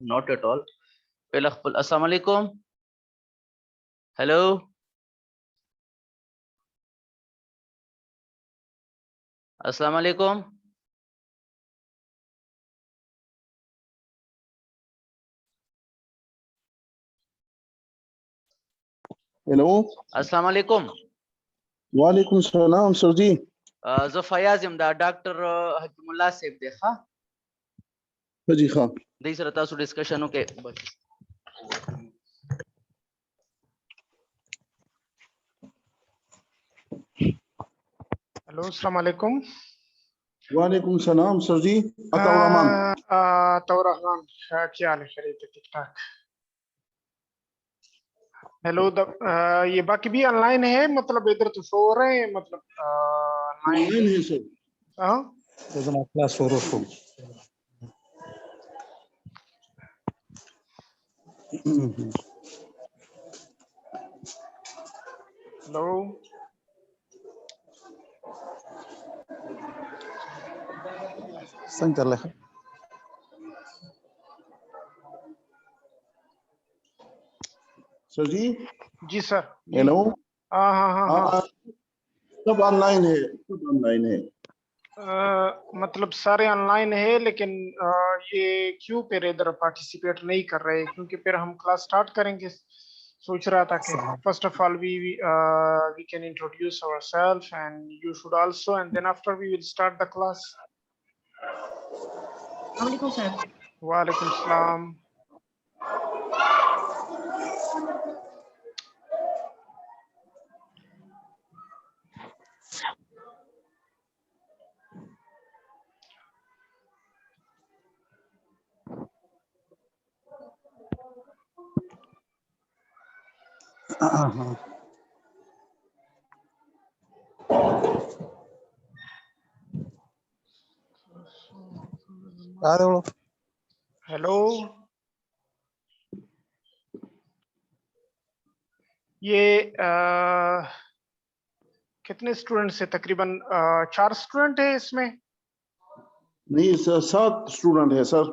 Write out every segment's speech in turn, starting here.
not at all. Assalamu alaikum. Hello. Assalamu alaikum. Hello. Assalamu alaikum. Walaikum salam, sir ji. زه Fayyaz M دا doctor حکیم الله صاحب دی ښه جی ښه دوی سره تاسو ډسکشن وکړئ ہلو السلام علیکم وعلیکم السلام سر جی عطا الرحمان رحمان کیا حال ہے خیریت ہے ٹھیک ٹھاک ہیلو یہ باقی بھی آن لائن ہے مطلب ادھر تو شو ہو رہے ہیں مطلب آن لائن ہے سر ہاں کلاس ہو رہا ہوں ہلو سنگ کر لے سر جی جی سر ہیلو ہاں ہاں ہاں ہاں سب آن لائن ہے سب آن لائن ہے مطلب سارے آن لائن ہے لیکن یہ کیوں پھر ادھر پارٹیسپیٹ نہیں کر رہے کیونکہ پھر ہم کلاس سٹارٹ کریں گے سوچ رہا تھا کہ first of all we can introduce our self and you should also and then after we will start the class وعلیکم سر وعلیکم السلام ہیلو یہ کتنے اسٹوڈنٹس ہیں تقریباً 4 اسٹوڈنٹ ہیں اس میں نہیں سر 7 اسٹوڈنٹ ہے سر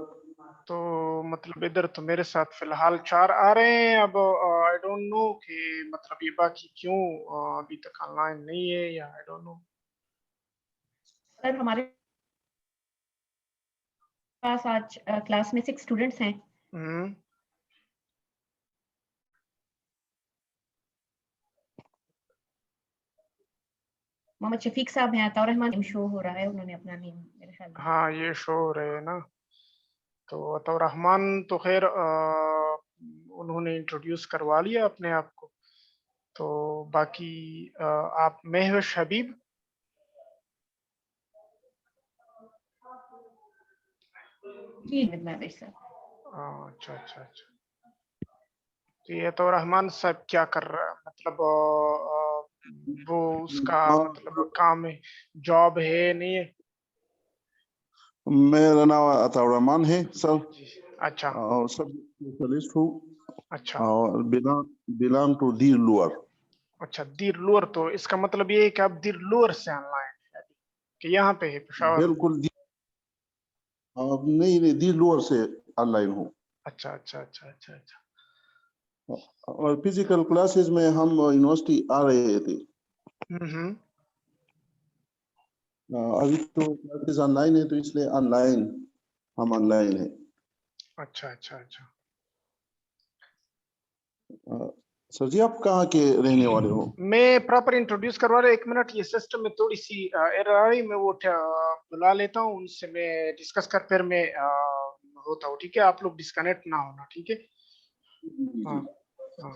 تو مطلب ادھر تو میرے ساتھ فی الحال 4 آ رہے ہیں اب آئی ڈونٹ نو کہ مطلب یہ باقی کیوں ابھی تک آن لائن نہیں ہے یا آئی ڈونٹ نو سر ہمارے پاس آج کلاس میں 6 اسٹوڈنٹس ہیں محمد شفیق صاحب ہیں عطا الرحمان شو ہو رہا ہے انہوں نے اپنا نیم میرے خیال میں ہاں یہ شو ہو رہے ہیں نا تو عطا الرحمان تو خیر انہوں نے انٹروڈیوس کروا لیا اپنے آپ کو تو باقی آپ مہوش حبیب جی مہوش سر اچھا اچھا اچھا تو یہ عطا الرحمان صاحب کیا کر رہا ہے مطلب وہ اس کا مطلب کام ہے جاب ہے نہیں ہے میرا نام عطا الرحمان ہے سر اچھا اور سب اسپیشلسٹ ہوں اچھا اور بلانگ ٹو دیر لور اچھا دیر لور تو اس کا مطلب یہ ہے کہ آپ دیر لور سے آن لائن ہے کہ یہاں پہ ہے پشاور بالکل نہیں دیر لور سے آن لائن ہوں اچھا اچھا اچھا اچھا اچھا اور فزیکل کلاسز میں ہم یونیورسٹی آ رہے تھے ابھی تو کلاسز آن لائن ہے تو اس لیے ہم آن لائن ہیں اچھا اچھا اچھا سر جی آپ کہاں کے رہنے والے ہو میں پراپر انٹروڈیوس کروا رہا 1 منٹ یہ سسٹم میں تھوڑی سی ایرر آ رہی میں وہ بلا لیتا ہوں ان سے میں ڈسکس کر پھر میں ہوتا ہوں ٹھیک ہے آپ لوگ ڈسکنیکٹ نہ ہونا ٹھیک ہے ہاں ہاں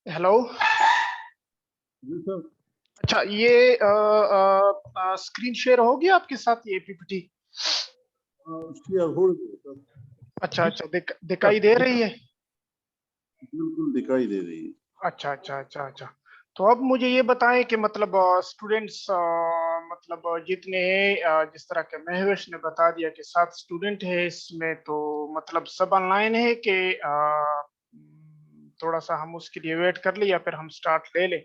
हेलो। जी सर। अच्छा, ये स्क्रीन शेयर हो गया आपके साथ ये पीपीटी? शेयर हो गया सर। अच्छा अच्छा, दिखाई दे रही है? बिल्कुल दिखाई दे रही है। अच्छा अच्छा अच्छा अच्छा। तो अब मुझे ये बताएं कि मतलब स्टूडेंट्स मतलब जितने हैं, जिस तरह के महवेश ने बता दिया कि 7 स्टूडेंट है इसमें, तो मतलब सब ऑनलाइन है कि थोड़ा सा हम उसके लिए वेट कर ले या फिर हम स्टार्ट ले लें?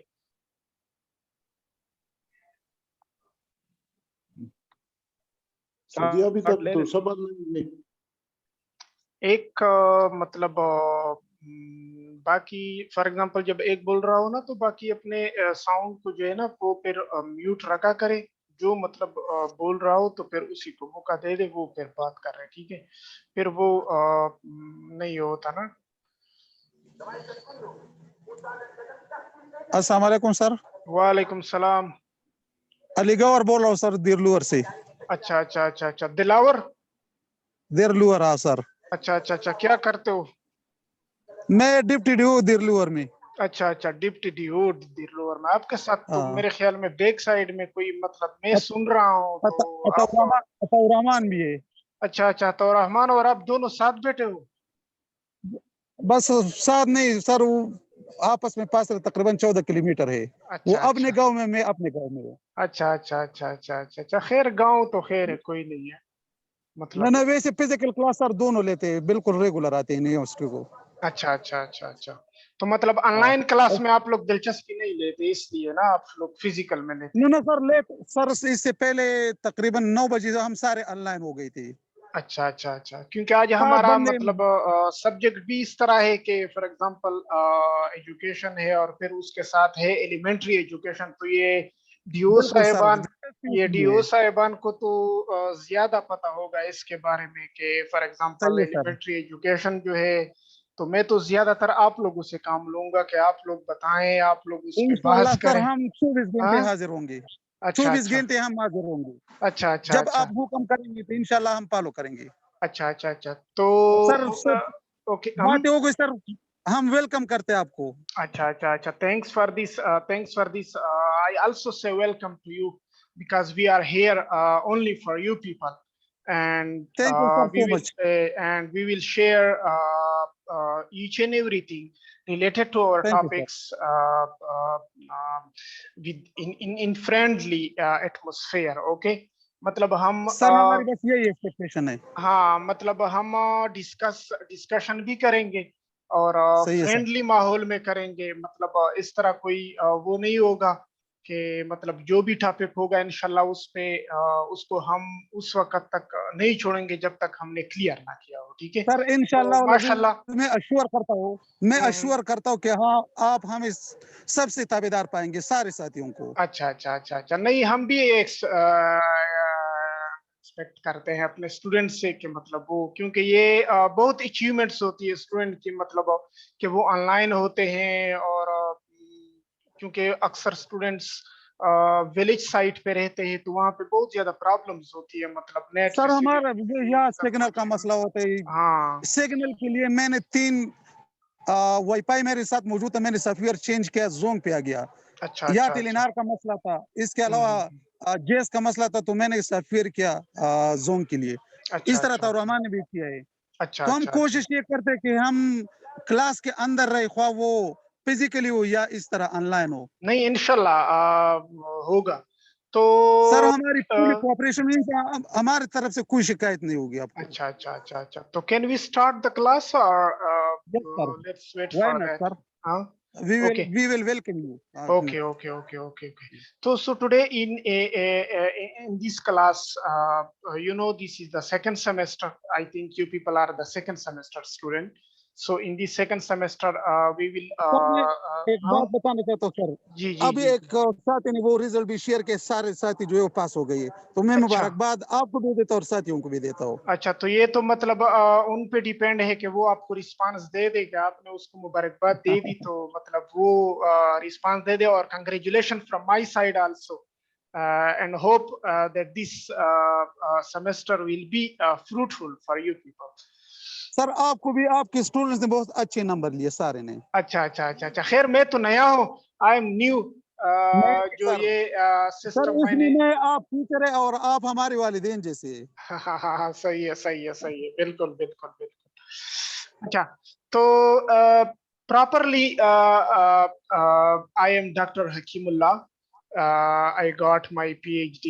सर जी अभी स्टार्ट तक ले तो लें। सब ऑनलाइन है। एक मतलब बाकी फॉर एग्जांपल जब एक बोल रहा हो ना, तो बाकी अपने साउंड को जो है ना वो फिर म्यूट रखा करे। जो मतलब बोल रहा हो तो फिर उसी को मौका दे दे, वो फिर बात कर रहे हैं, ठीक है? फिर वो नहीं होता ना। अस्सलाम वालेकुम सर। वालेकुम सलाम। अलीगढ़ बोल रहा हूँ सर, दिरलुअर से। अच्छा अच्छा अच्छा अच्छा, दिलावर। दिरलुअर, हाँ सर। अच्छा अच्छा अच्छा, क्या करते हो? मैं डिप्टी डी हूँ दिरलुअर में। अच्छा अच्छा, डिप्टी डी दिलोवर में आपके साथ तो हाँ। मेरे ख्याल में बैक साइड में कोई मतलब मैं सुन रहा हूँ तो आप। रहमान भी है। अच्छा अच्छा, तो रहमान और आप दोनों साथ बैठे हो? बस साथ नहीं सर, वो आपस में पास तकरीबन 14 किलोमीटर है। वो अच्छा अपने अच्छा गांव में, मैं अपने गांव में हूँ। अच्छा अच्छा अच्छा अच्छा अच्छा अच्छा, खैर गांव तो खैर है, कोई नहीं है ना मतलब। ना, वैसे फिजिकल क्लास सर दोनों लेते हैं, बिल्कुल रेगुलर आते हैं यूनिवर्सिटी को। अच्छा अच्छा अच्छा अच्छा, तो मतलब हाँ। ऑनलाइन क्लास में आप लोग दिलचस्पी नहीं लेते इसलिए ना, आप लोग फिजिकल में लेते ना हैं? ना सर, लेट सर, इससे पहले तकरीबन 9 बजे हम सारे ऑनलाइन हो गए थे। अच्छा अच्छा अच्छा, क्योंकि आज 7 हमारा बंदे। मतलब सब्जेक्ट भी इस तरह है कि फॉर एग्जांपल एजुकेशन है और फिर उसके साथ है एलिमेंट्री एजुकेशन। तो बिल्कुल सर, ये दिलचस्पी डीओ है। साहिबान को तो ज्यादा पता होगा इसके बारे में कि फॉर एग्जांपल सही है सर। एलिमेंट्री एजुकेशन जो है। तो मैं तो ज्यादातर आप लोगों से काम लूंगा कि आप लोग बताएं, आप लोग उस पे इंशाल्लाह बहस सर, करें। हम 24 घंटे हाँ। हाजिर होंगे। अच्छा 24 अच्छा घंटे हम हाजिर होंगे। अच्छा अच्छा जब अच्छा आप हुक्म करेंगे तो इंशाल्लाह हम फॉलो करेंगे। अच्छा अच्छा अच्छा, तो सर सब ओके हम। बातें हो गई सर, हम वेलकम करते हैं आपको। Acha, acha, acha. Thanks for this. Thanks for this. I also say welcome to you because we are here only for you people, and thank you sir so much. we will share each and everything related to our thank you sir. topics with in friendly atmosphere. Okay. मतलब हम sir हमारी बस यही expectation है। हाँ, मतलब हम discussion भी करेंगे और सही है सर। फ्रेंडली माहौल में करेंगे। मतलब इस तरह कोई वो नहीं होगा कि मतलब जो भी टॉपिक होगा इंशाल्लाह उस पे उसको हम उस वक्त तक नहीं छोड़ेंगे जब तक हमने क्लियर ना किया हो, ठीक है? सर तो इंशाल्लाह माशाल्लाह। मैं अश्योर करता हूँ, कि हाँ, आप हमें सबसे ताबेदार पाएंगे, सारे साथियों को। अच्छा अच्छा अच्छा अच्छा, नहीं हम भी एक्सपेक्ट करते हैं अपने स्टूडेंट से कि मतलब वो, क्योंकि ये बहुत अचीवमेंट्स होती है स्टूडेंट की, मतलब कि वो ऑनलाइन होते हैं और क्योंकि अक्सर स्टूडेंट्स विलेज साइट पे रहते हैं तो वहाँ पे बहुत ज्यादा प्रॉब्लम्स होती है, मतलब नेट सर फैसिलिटी हमारा यहाँ सब सिग्नल कुछ। का मसला होता है। हाँ सिग्नल के लिए मैंने 3 वाई फाई मेरे साथ मौजूद था, मैंने सॉफ्टवेयर चेंज किया, जोंग पे आ गया। अच्छा या अच्छा टेलीनार का मसला था, इसके अलावा जेस का मसला था, तो मैंने सॉफ्टवेयर किया जोंग के लिए। अच्छा इस तरह अच्छा था, रहमान ने भी किया है। अच्छा तो हम अच्छा कोशिश ये करते कि हम क्लास के अंदर रहे, ख्वाह वो फिजिकली हो या इस तरह ऑनलाइन हो। नहीं इंशाल्लाह होगा। तो सर हमारी पूरी अ, कोऑपरेशन हमारी तरफ से कोई शिकायत नहीं होगी आपको। अच्छा अच्छा अच्छा अच्छा तो can we start the class और Yes, sir. Let's wait Why for not, that? sir? हाँ okay We will welcome you. okay okay okay okay okay so today in this class you know this is the second semester. I think you people are the second semester student. So in the second semester we will sir मैं एक हाँ बात बताना चाहता हूँ sir. जी जी अभी जी एक साथी ने वो रिजल्ट भी शेयर किया, सारे साथी जो है वो पास हो गए हैं। तो मैं अच्छा मुबारकबाद आपको भी देता हूँ और साथियों को भी देता हूँ। अच्छा तो ये तो मतलब उन पे डिपेंड है कि वो आपको रिस्पांस दे दे कि आपने उसको मुबारकबाद दे दी तो मतलब वो रिस्पांस दे दे और congratulation from my side also and hope that this semester will be fruitful for you people. Sir आपको भी आपके स्टूडेंट्स ने बहुत अच्छे नंबर लिए सारे ने। अच्छा अच्छा अच्छा अच्छा खैर मैं तो नया हूँ, आई एम न्यू। मैं जो सर ये सर सिस्टम इसलिए मैंने मैं आप टीचर है और आप हमारे वालिदैन जैसे। हाँ हाँ हाँ हाँ सही है सही है सही है बिल्कुल बिल्कुल बिल्कुल। अच्छा तो properly I am Dr. Hakimullah. I got my PhD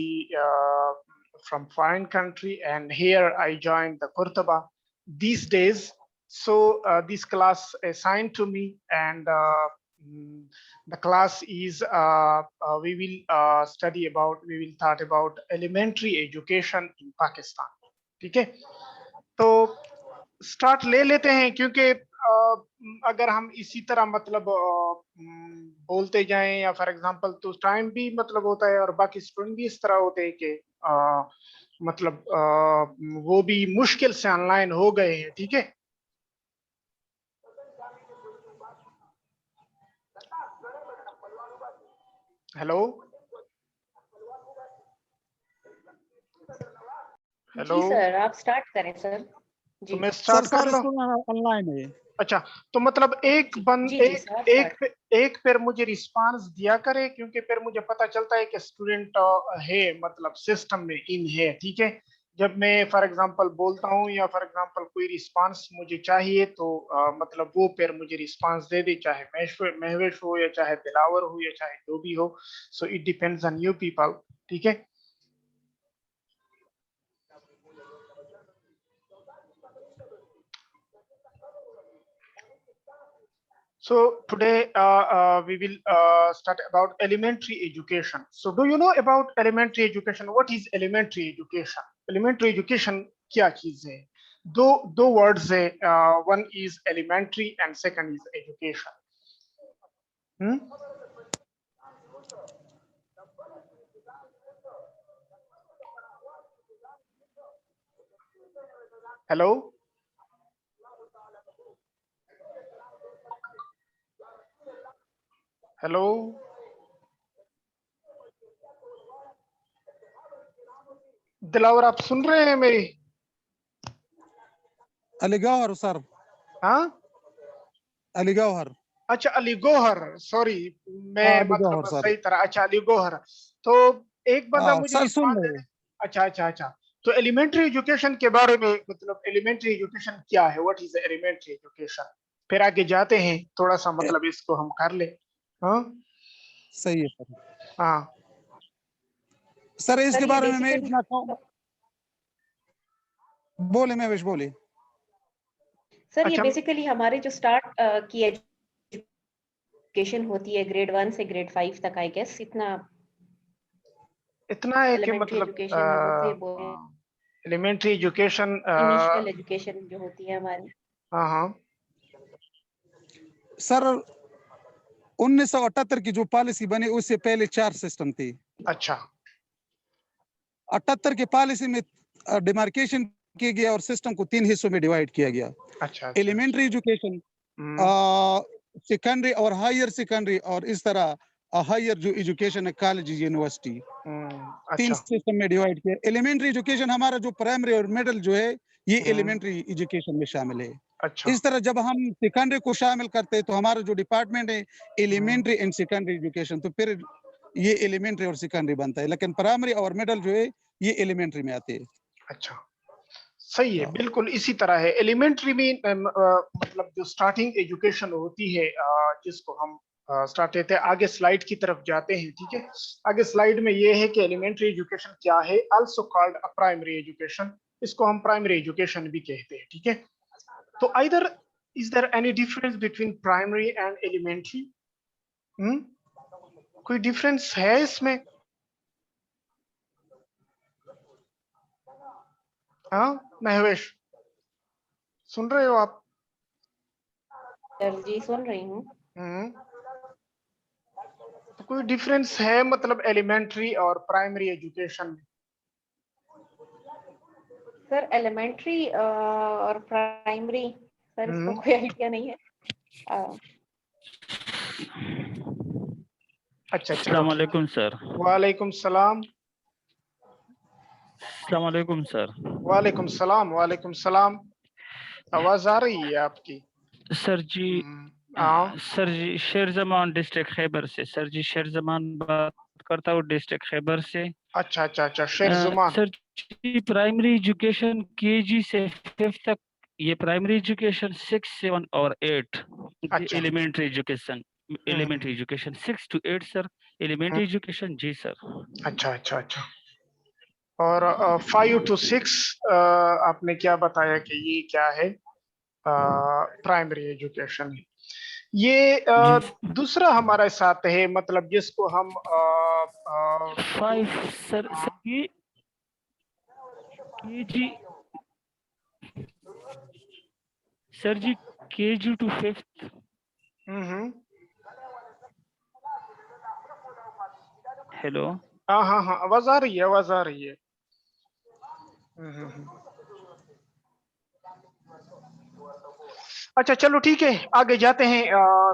from foreign country and here I joined the Qurtuba these days. So this class assigned to me and the class is we will we will talk about elementary education in Pakistan. ठीक है तो start ले लेते हैं क्योंकि अगर हम इसी तरह मतलब बोलते जाएं या फॉर एग्जांपल तो टाइम भी मतलब होता है और बाकी स्टूडेंट भी इस तरह होते हैं कि मतलब वो भी मुश्किल से ऑनलाइन हो गए हैं। ठीक है हेलो हेलो जी सर, आप स्टार्ट करें सर। तो जी मैं सर स्टार्ट कर सारे लूं? स्टूडेंट ऑनलाइन है। अच्छा तो मतलब जी जी सर, एक फिर मुझे रिस्पांस दिया करे क्योंकि फिर मुझे पता चलता है कि स्टूडेंट है मतलब सिस्टम में इन है। ठीक है जब मैं फॉर एग्जांपल बोलता हूँ या फॉर एग्जांपल कोई रिस्पांस मुझे चाहिए तो मतलब वो फिर मुझे रिस्पांस दे दे चाहे महवेश हो या चाहे दिलावर हो या चाहे जो भी हो। So it depends on you people. ठीक है So today we will start about elementary education. So do you know about elementary education? What is elementary education? Elementary education क्या चीज है? दो words है, one is elementary and second is education. Hello? Hello Dilawar आप सुन रहे हैं मेरी? Ali Gauhar sir. हाँ अली गौहर। अच्छा अली गौहर सॉरी मैं अली मतलब गौहर सर। सही तरह अच्छा अली गौहर तो एक बंदा मुझे सर सुन रिस्पांस दे रहे दे। अच्छा अच्छा अच्छा तो एलिमेंट्री एजुकेशन के बारे में मतलब एलिमेंट्री एजुकेशन क्या है? What is elementary education? फिर आगे जाते हैं थोड़ा सा मतलब इसको हम कर ले। हाँ सही है सर। हाँ सर इसके सर ये बारे में मैं बेसिकली इतना कहूँ, बोले महवेश बोले। सर ये अच्छा बेसिकली हमारे जो स्टार्ट की एजुकेशन होती है ग्रेड 1 से ग्रेड 5 तक, आई गेस इतना इतना है कि एलिमेंट्री मतलब एजुकेशन हम उसे बोलते हैं, एलिमेंट्री एजुकेशन इनिशियल एजुकेशन जो होती है हमारी। हाँ हाँ सर 1978 की जो पॉलिसी बनी उससे पहले 4 सिस्टम थे। अच्छा 78 की पॉलिसी में डिमार्केशन किया गया और सिस्टम को 3 हिस्सों में डिवाइड किया गया। अच्छा एलिमेंट्री एजुकेशन, सेकेंडरी और हायर सेकेंडरी और इस तरह हायर जो एजुकेशन है कॉलेज यूनिवर्सिटी, 3 अच्छा सिस्टम में डिवाइड किया। एलिमेंट्री एजुकेशन हमारा जो प्राइमरी और मिडिल जो है ये एलिमेंट्री एजुकेशन में शामिल है। अच्छा इस तरह जब हम सेकेंडरी को शामिल करते हैं तो हमारा जो डिपार्टमेंट है एलिमेंट्री एंड सेकेंडरी एजुकेशन, तो फिर ये एलिमेंट्री और सेकेंडरी बनता है, लेकिन प्राइमरी और मिडिल जो है ये एलिमेंट्री में आते हैं। अच्छा सही है, बिल्कुल इसी तरह है। एलिमेंट्री में मतलब जो स्टार्टिंग एजुकेशन होती है जिसको हम स्टार्ट करते हैं, आगे स्लाइड की तरफ जाते हैं, ठीक है। आगे स्लाइड में ये है कि एलिमेंट्री एजुकेशन क्या है, also called a primary education, इसको हम प्राइमरी एजुकेशन भी कहते हैं, ठीक है। तो either is there any difference between primary and elementary? कोई डिफरेंस है इसमें? हाँ महवेश, सुन रहे हो आप? सर जी सुन रही हूँ। तो कोई डिफरेंस है मतलब एलिमेंट्री और प्राइमरी एजुकेशन में? सर एलिमेंट्री और प्राइमरी, सर इसका कोई आइडिया नहीं है। अच्छा अस्सलाम वालेकुम सर। वालेकुम सलाम। अस्सलाम वालेकुम सर। वालेकुम सलाम, वालेकुम सलाम। आवाज आ रही है आपकी? सर जी सर जी शेर जमान डिस्ट्रिक्ट खैबर से, सर जी शेर जमान बात करता हूँ डिस्ट्रिक्ट खैबर से। अच्छा अच्छा अच्छा, शेर जुमान। सर जी प्राइमरी एजुकेशन केजी से 5th तक, ये प्राइमरी एजुकेशन 6, 7 और 8। अच्छा। Elementary education, elementary education 6 to 8 sir. Elementary education जी सर। अच्छा अच्छा अच्छा। और 5 to 6 आपने क्या बताया कि ये क्या है? Primary education. ये दूसरा हमारे साथ है, मतलब जिसको हम 5 सर ये केजी सर जी केजी to 5th। हेलो, हाँ हाँ हाँ, आवाज आ रही है, आवाज आ रही है। अच्छा चलो ठीक है, आगे जाते हैं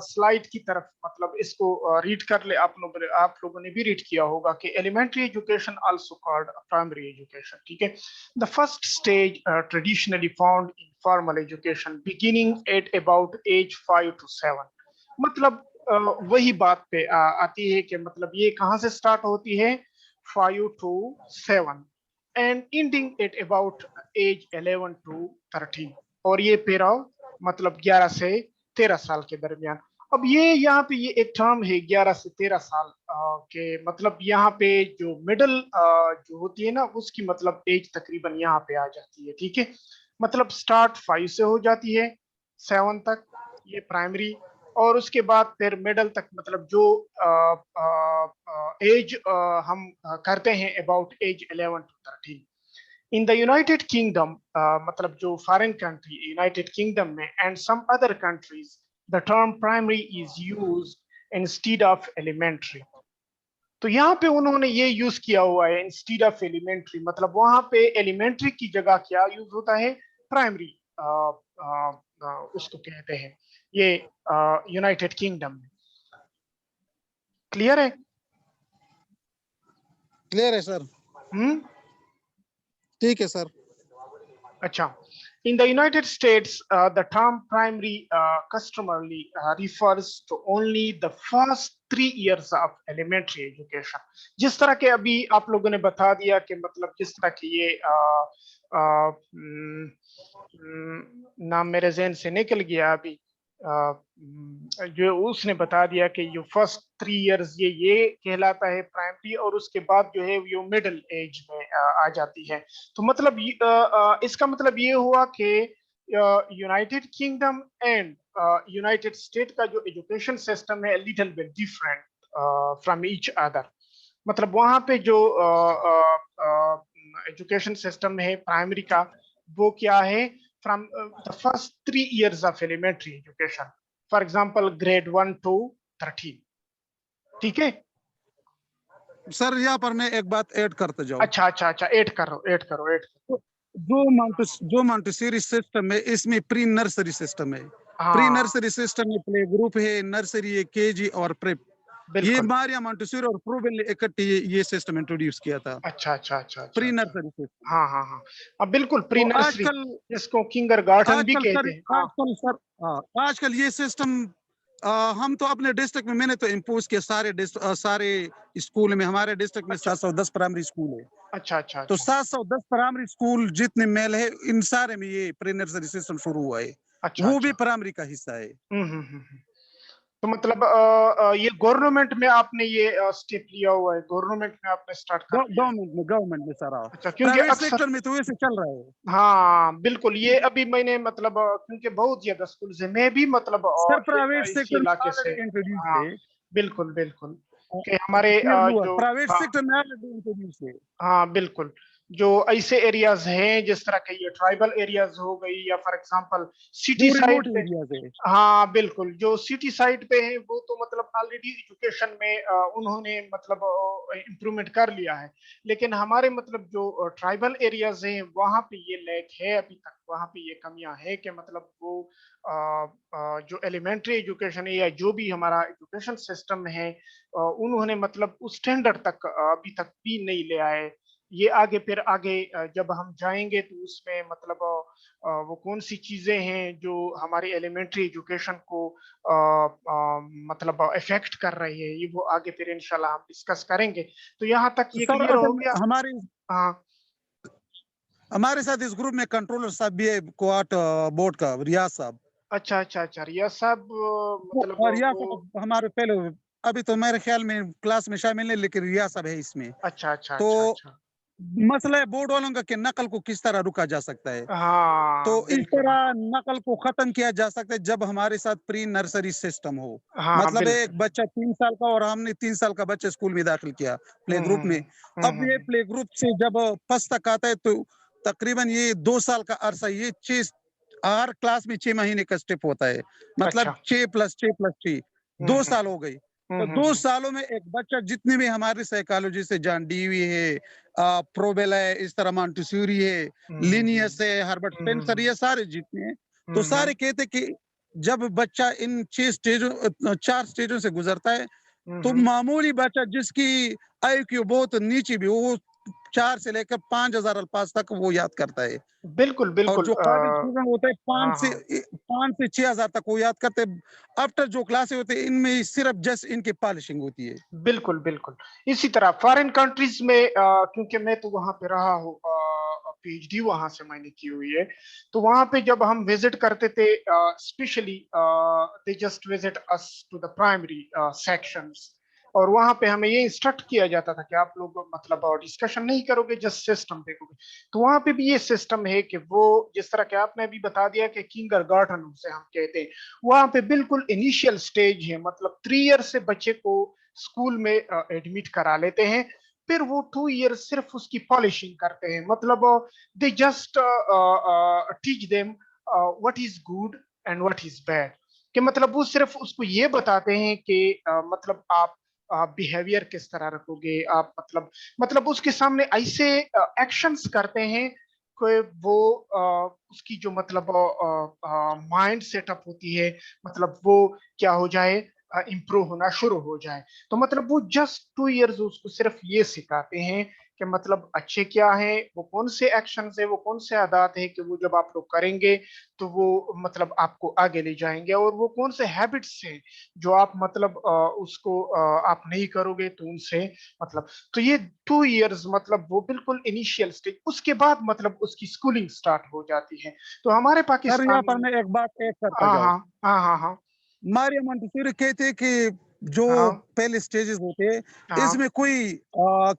स्लाइड की तरफ। मतलब इसको रीड कर ले, आप लोगों ने भी रीड किया होगा कि elementary education also called primary education, ठीक है। The first stage traditionally found in formal education beginning at about age 5 to 7। मतलब वही बात पे आती है कि मतलब ये कहाँ से स्टार्ट होती है? 5 to 7 and ending at about age 11 to 13, और ये पेरा मतलब 11 से 13 साल के दरमियान। अब ये यहाँ पे ये एक टर्म है 11 से 13 साल के, मतलब यहाँ पे जो मिडिल जो होती है ना, उसकी मतलब एज तकरीबन यहाँ पे आ जाती है, ठीक है। मतलब स्टार्ट 5 से हो जाती है 7 तक, ये प्राइमरी, और उसके बाद फिर मिडिल तक, मतलब जो एज हम करते हैं about age 11 to 13। In the United Kingdom, मतलब जो फॉरेन कंट्री यूनाइटेड किंगडम में and some other countries, the term primary is used instead of elementary. तो यहाँ पे उन्होंने ये यूज किया हुआ है इंस्टेड ऑफ एलिमेंट्री, मतलब वहां पे एलिमेंट्री की जगह क्या यूज होता है? प्राइमरी उसको कहते हैं, ये यूनाइटेड किंगडम में। क्लियर है? क्लियर है सर। ठीक है सर। अच्छा, in the United States, the term primary customarily refers to only the first 3 years of elementary education। जिस तरह के अभी आप लोगों ने बता दिया कि मतलब जिस तरह की ये नाम मेरे ज़हन से निकल गया अभी, जो उसने बता दिया कि ये फर्स्ट 3 years ये कहलाता है प्राइमरी, और उसके बाद जो है वो मिडिल एज में आ जाती है। तो मतलब इसका मतलब ये हुआ कि United kingdom and United state का जो एजुकेशन सिस्टम है little bit different from each other. मतलब वहाँ पे जो एजुकेशन सिस्टम है प्राइमरी का, वो क्या है? from the first 3 years of elementary education, for example grade 1 to 13, ठीक है सर। यहाँ पर मैं एक बात ऐड करते जाऊँ। अच्छा अच्छा अच्छा, ऐड करो। जो मॉन्टेसरी सिस्टम है इसमें प्री नर्सरी सिस्टम है। प्री नर्सरी सिस्टम में प्ले ग्रुप है, नर्सरी है, केजी और प्रेप। ये बिल्कुल मारिया मोंटेसोरी और प्रूबेन ने इकट्ठे ये सिस्टम इंट्रोड्यूस किया था, अच्छा अच्छा अच्छा प्री अच्छा नर्सरी सिस्टम। हाँ हाँ हाँ अब बिल्कुल प्री तो नर्सरी आजकल जिसको किंडरगार्टन भी आजकल कहते सर हैं हाँ आजकल सर आजकल ये सिस्टम हम तो अपने डिस्ट्रिक्ट में, मैंने तो इम्पोज किया सारे स्कूल में। हमारे डिस्ट्रिक्ट में अच्छा 710 प्राइमरी स्कूल है, अच्छा अच्छा तो अच्छा 710 प्राइमरी स्कूल जितने मेल है इन सारे में ये प्री नर्सरी सिस्टम शुरू हुआ है, अच्छा वो भी अच्छा प्राइमरी का हिस्सा है। हम्म। तो मतलब ये गवर्नमेंट में आपने ये स्टेप लिया हुआ है, गवर्नमेंट में आपने स्टार्ट कर दिया है। गवर्नमेंट में सारा, अच्छा क्योंकि प्राइवेट अक्सर सेक्टर में तो वैसे चल रहा है। हाँ बिल्कुल ये अभी मैंने मतलब क्योंकि बहुत ज्यादा स्कूल से मैं भी मतलब सर प्राइवेट इसी सेक्टर में इलाके से ऑलरेडी इंट्रोड्यूस हाँ है, बिल्कुल बिल्कुल कि हमारे जो प्राइवेट हाँ सेक्टर में ऑलरेडी इंट्रोड्यूस है। हाँ बिल्कुल जो ऐसे एरियाज हैं जिस तरह के ये ट्राइबल एरियाज हो गई या फॉर एग्जांपल सिटी वो साइड रिमोट पे एरियाज है। हाँ बिल्कुल जो सिटी साइड पे है वो तो मतलब ऑलरेडी एजुकेशन में उन्होंने मतलब इम्प्रूवमेंट कर लिया है, लेकिन हमारे मतलब जो ट्राइबल एरियाज हैं वहाँ पे ये लैक है अभी तक, वहाँ पे ये कमियां है कि मतलब वो जो एलिमेंट्री एजुकेशन है या जो भी हमारा एजुकेशन सिस्टम है उन्होंने मतलब उस स्टैंडर्ड तक अभी तक भी नहीं ले आए। ये आगे फिर आगे जब हम जाएंगे तो उसमें मतलब वो कौन सी चीजें हैं जो हमारी एलिमेंट्री एजुकेशन को मतलब इफेक्ट कर रही है ये वो आगे फिर इंशाल्लाह हम डिस्कस करेंगे। तो यहाँ तक तो ये सर क्लियर हो असल में गया। हाँ हमारे साथ इस ग्रुप में कंट्रोलर साहब भी है, कोआट बोर्ड का रियाज साहब। अच्छा अच्छा अच्छा रियाज साहब मतलब रियाज वो साहब हमारे पहले, अभी तो मेरे ख्याल में क्लास में शामिल नहीं, लेकिन रियाज साहब है इसमें। अच्छा अच्छा तो अच्छा अच्छा मसला है बोर्ड वालों का कि नकल को किस तरह रुका जा सकता है। तो हाँ इस बिल्कुल तरह नकल को खत्म किया जा सकता है जब हमारे साथ प्री नर्सरी सिस्टम हो। हाँ मतलब बिल्कुल एक बच्चा 3 साल का और हमने 3 साल का बच्चा स्कूल में दाखिल किया प्ले ग्रुप में। अब ये हम्म। प्ले ग्रुप से जब फर्स्ट तक आता है तो तकरीबन ये 2 साल का अरसा, ये 6 हर क्लास में 6 महीने का स्टेप होता है, मतलब अच्छा 6+6+6 हम्म 2 साल हो गई। तो हम्म 2 सालों में एक बच्चा जितने भी हमारे साइकोलॉजी से जॉन डीवी है, प्रोबेल है, इस तरह मॉन्टेसोरी है, लिनियस है, हर्बर्ट स्पेंसर, ये सारे जितने हैं, तो सारे कहते कि जब बच्चा इन 4 स्टेजों से गुजरता है तो मामूली बच्चा जिसकी IQ बहुत नीचे भी, वो 4 से लेकर 5,000 अल्फाज तक वो याद करता है। बिल्कुल और बिल्कुल जो काबिल स्टूडेंट होते हैं हाँ 5 से 6 हज़ार तक वो याद करते हैं। आफ्टर जो क्लासे होते हैं इनमें सिर्फ जस्ट इनकी पॉलिशिंग होती है। बिल्कुल बिल्कुल इसी तरह फॉरेन कंट्रीज में क्योंकि मैं तो वहां पे रहा हूँ PhD वहां से मैंने की हुई है, तो वहां पे जब हम विजिट करते थे specially they just visit us to the primary sections और वहां पे हमें ये इंस्ट्रक्ट किया जाता था कि आप लोग मतलब डिस्कशन नहीं करोगे जस्ट सिस्टम देखोगे। तो वहां पे भी ये सिस्टम है कि वो जिस तरह के आपने अभी बता दिया कि किंडरगार्टन उसे हम कहते हैं, वहां पे बिल्कुल इनिशियल स्टेज है, मतलब 3 ईयर से बच्चे को स्कूल में एडमिट करा लेते हैं, फिर वो 2 ईयर सिर्फ उसकी पॉलिशिंग करते हैं, मतलब दे just teach them what is good and what is bad, कि मतलब वो सिर्फ उसको ये बताते हैं कि मतलब आप बिहेवियर किस तरह रखोगे आप, मतलब उसके सामने ऐसे एक्शंस करते हैं कि वो उसकी जो मतलब माइंड सेटअप होती है मतलब वो क्या हो जाए इम्प्रूव होना शुरू हो जाए। तो मतलब वो जस्ट 2 इयर्स उसको सिर्फ ये सिखाते हैं कि मतलब अच्छे क्या है, वो कौन से एक्शन है, वो कौन से आदात है कि वो जब आप लोग करेंगे तो वो मतलब आपको आगे ले जाएंगे, और वो कौन से हैबिट्स हैं जो आप मतलब उसको आप नहीं करोगे तो उनसे मतलब। तो ये 2 इयर्स मतलब वो बिल्कुल इनिशियल स्टेज, उसके बाद मतलब उसकी स्कूलिंग स्टार्ट हो जाती है। तो हमारे सर यहाँ पाकिस्तान पर में मैं एक बात ऐड करता हाँ जाऊँ। हाँ हाँ हाँ हाँ मारिया मोंटेसोरी कहते हैं कि जो हाँ पहले स्टेजेस होते हैं हाँ इसमें कोई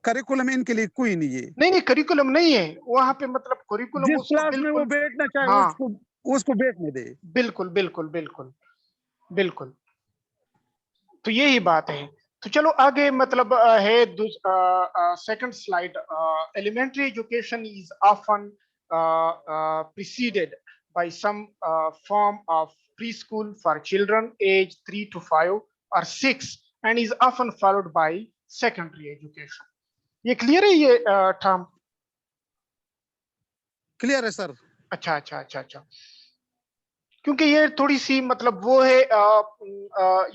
करिकुलम इनके लिए कोई नहीं है। नहीं नहीं करिकुलम नहीं है वहां पे, मतलब करिकुलम जिस उसको क्लास में वो बिल्कुल बैठना चाहे हाँ उसको उसको बैठने दे। बिल्कुल बिल्कुल बिल्कुल बिल्कुल। तो यही बात है। तो चलो आगे मतलब है second slide. Elementary education is often preceded by some form of preschool for children age 3 to 5 or 6 and is often followed by secondary education। ये क्लियर है ये टर्म? क्लियर है सर? अच्छा अच्छा अच्छा अच्छा। क्योंकि ये थोड़ी सी मतलब वो है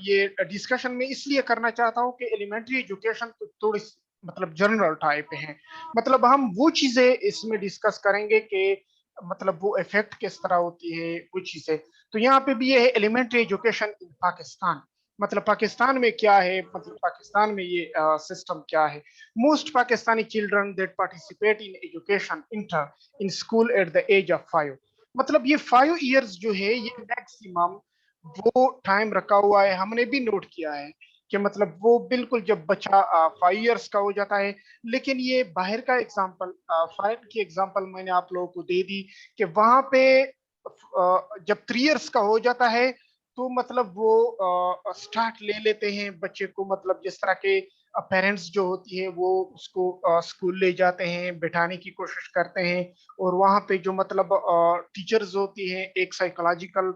ये डिस्कशन में इसलिए करना चाहता हूँ कि एलिमेंट्री एजुकेशन तो थोड़ी मतलब जनरल टाइप है, मतलब हम वो चीजें इसमें डिस्कस करेंगे कि मतलब वो इफेक्ट किस तरह होती है वो चीजें। तो यहाँ पे भी ये है एलिमेंट्री एजुकेशन इन पाकिस्तान, मतलब पाकिस्तान में क्या है, मतलब पाकिस्तान में ये सिस्टम क्या है। Most Pakistani children that participate in education enter in school at the age of 5, मतलब ये 5 इयर्स जो है ये मैक्सिमम वो टाइम रखा हुआ है, हमने भी नोट किया है कि मतलब वो बिल्कुल जब बच्चा 5 इयर्स का हो जाता है। लेकिन ये बाहर का एग्जांपल, फॉरेन की एग्जांपल मैंने आप लोगों को दे दी कि वहां पे जब 3 इयर्स का हो जाता है तो मतलब वो स्टार्ट ले लेते हैं बच्चे को, मतलब जिस तरह के पेरेंट्स जो होती है वो उसको स्कूल ले जाते हैं, बिठाने की कोशिश करते हैं, और वहाँ पे जो मतलब टीचर्स होती हैं एक साइकोलॉजिकल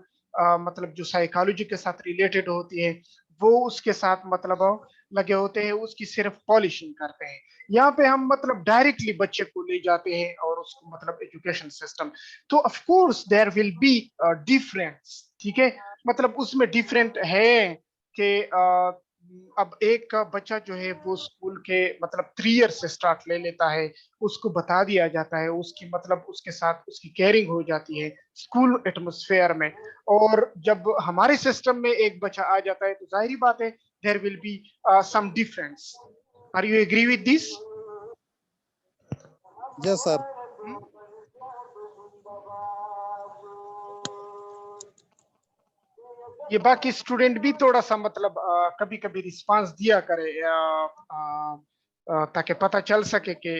मतलब जो साइकोलॉजी के साथ रिलेटेड होती है वो उसके साथ मतलब लगे होते हैं, उसकी सिर्फ पॉलिशिंग करते हैं। यहाँ पे हम मतलब डायरेक्टली बच्चे को ले जाते हैं और उसको मतलब एजुकेशन सिस्टम, तो of course there will be difference, ठीक है, मतलब उसमें डिफरेंट है कि अब एक बच्चा जो है वो स्कूल के मतलब 3 ईयर से स्टार्ट ले लेता है, उसको बता दिया जाता है, उसकी मतलब उसके साथ उसकी केयरिंग हो जाती है स्कूल एटमॉस्फेयर में। और जब हमारे सिस्टम में एक बच्चा आ जाता है तो जाहिर बात है there will be some difference. Are you agree with this? Yes sir. ये बाकी स्टूडेंट भी थोड़ा सा मतलब कभी कभी रिस्पांस दिया करे ताकि पता चल सके कि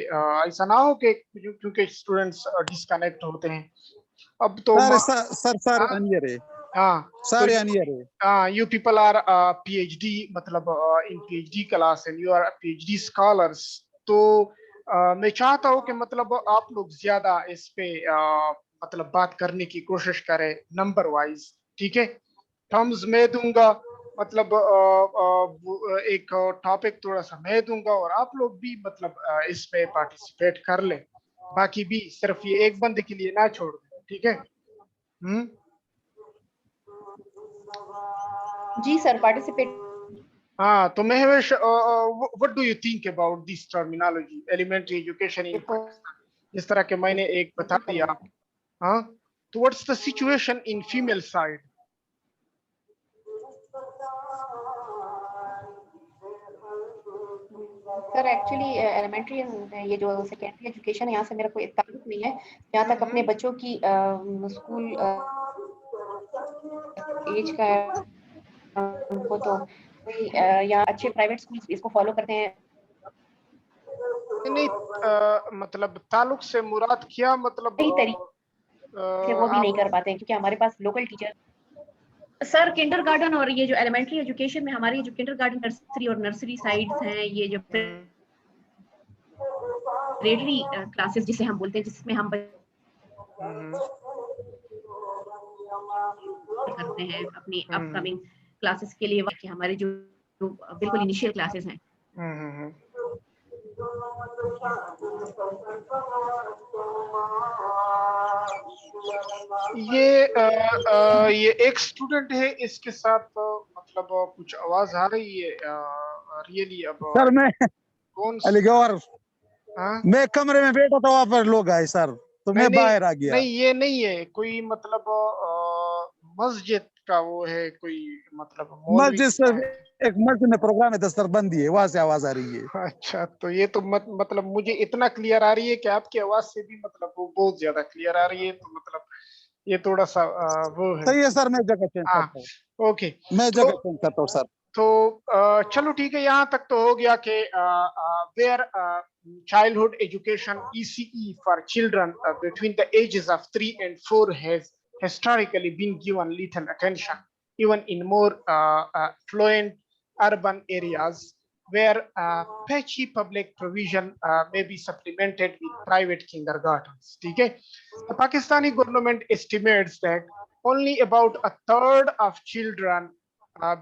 ऐसा ना हो कि क्योंकि स्टूडेंट्स डिस्कनेक्ट होते हैं। अब तो सर हाँ अनियर है, हाँ, सर अनियर है। you people are PhD मतलब in PhD class and you are PhD scholars, तो मैं चाहता हूँ कि मतलब आप लोग ज्यादा इस पे मतलब बात करने की कोशिश करें नंबर वाइज, ठीक है। थम्स मैं दूंगा, मतलब एक टॉपिक थोड़ा सा मैं दूंगा और आप लोग भी मतलब इस पे पार्टिसिपेट कर लें, बाकी भी सिर्फ ये एक बंदे के लिए ना छोड़ दें, ठीक है। जी सर, पार्टिसिपेट। हाँ, तो Mahvesh, what do you think about this terminology elementary education in Pakistan, जिस तरह के मैंने एक बता दिया, हाँ, तो what's the situation in female side? Sir actually elementary ये जो सेकेंडरी एजुकेशन है यहाँ से मेरा कोई ताल्लुक नहीं है। जहाँ तक अपने बच्चों की स्कूल एज का उनको तो यहाँ अच्छे प्राइवेट स्कूल इसको फॉलो करते हैं। नहीं मतलब ताल्लुक से मुराद क्या, मतलब सही तरीके वो भी नहीं कर पाते हैं क्योंकि हमारे पास लोकल टीचर। सर किंडरगार्टन और ये जो एलिमेंट्री एजुकेशन में हमारी जो किंडरगार्टन नर्सरी और नर्सरी साइड्स हैं, ये जो प्रेडरी क्लासेस जिसे हम बोलते हैं, जिसमें हम करते हैं अपनी अपकमिंग क्लासेस के लिए, कि हमारे जो बिल्कुल इनिशियल क्लासेस हैं। ये एक स्टूडेंट है, इसके साथ मतलब कुछ आवाज आ रही है रियली। अब सर मैं कौन अलीगौर, मैं कमरे में बैठा था, वहां पर लोग आए सर, तो मैं बाहर आ गया। नहीं ये नहीं है कोई मतलब मस्जिद का वो है कोई मतलब मस्जिद सर, एक मस्जिद में प्रोग्राम है, दस्तर बंदी है, वहां से आवाज आ रही है। अच्छा, तो ये तो मतलब मुझे इतना क्लियर आ रही है कि आपकी आवाज से भी मतलब वो बहुत ज्यादा क्लियर आ रही है, तो मतलब ये थोड़ा सा वो है। सही है सर, मैं जगह चेंज करता हूँ। ओके, मैं जगह चेंज करता हूँ सर। तो चलो ठीक है, यहाँ तक तो हो गया कि where childhood education ECE for children between the ages of 3 and 4 has historically been given little attention, even in more fluent urban areas where patchy public provision may be supplemented with private kindergartens. ठीक है, the Pakistani government estimates that only about a third of children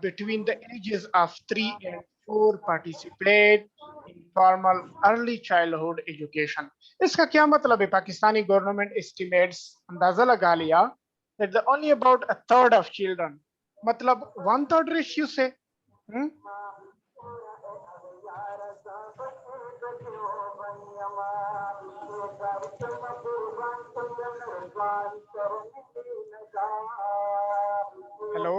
between the ages of 3 and 4 participate in formal early childhood education. इसका क्या मतलब है? Pakistani government estimates अंदाजा लगा लिया that the only about a third of children, मतलब 1/3 ratio से hello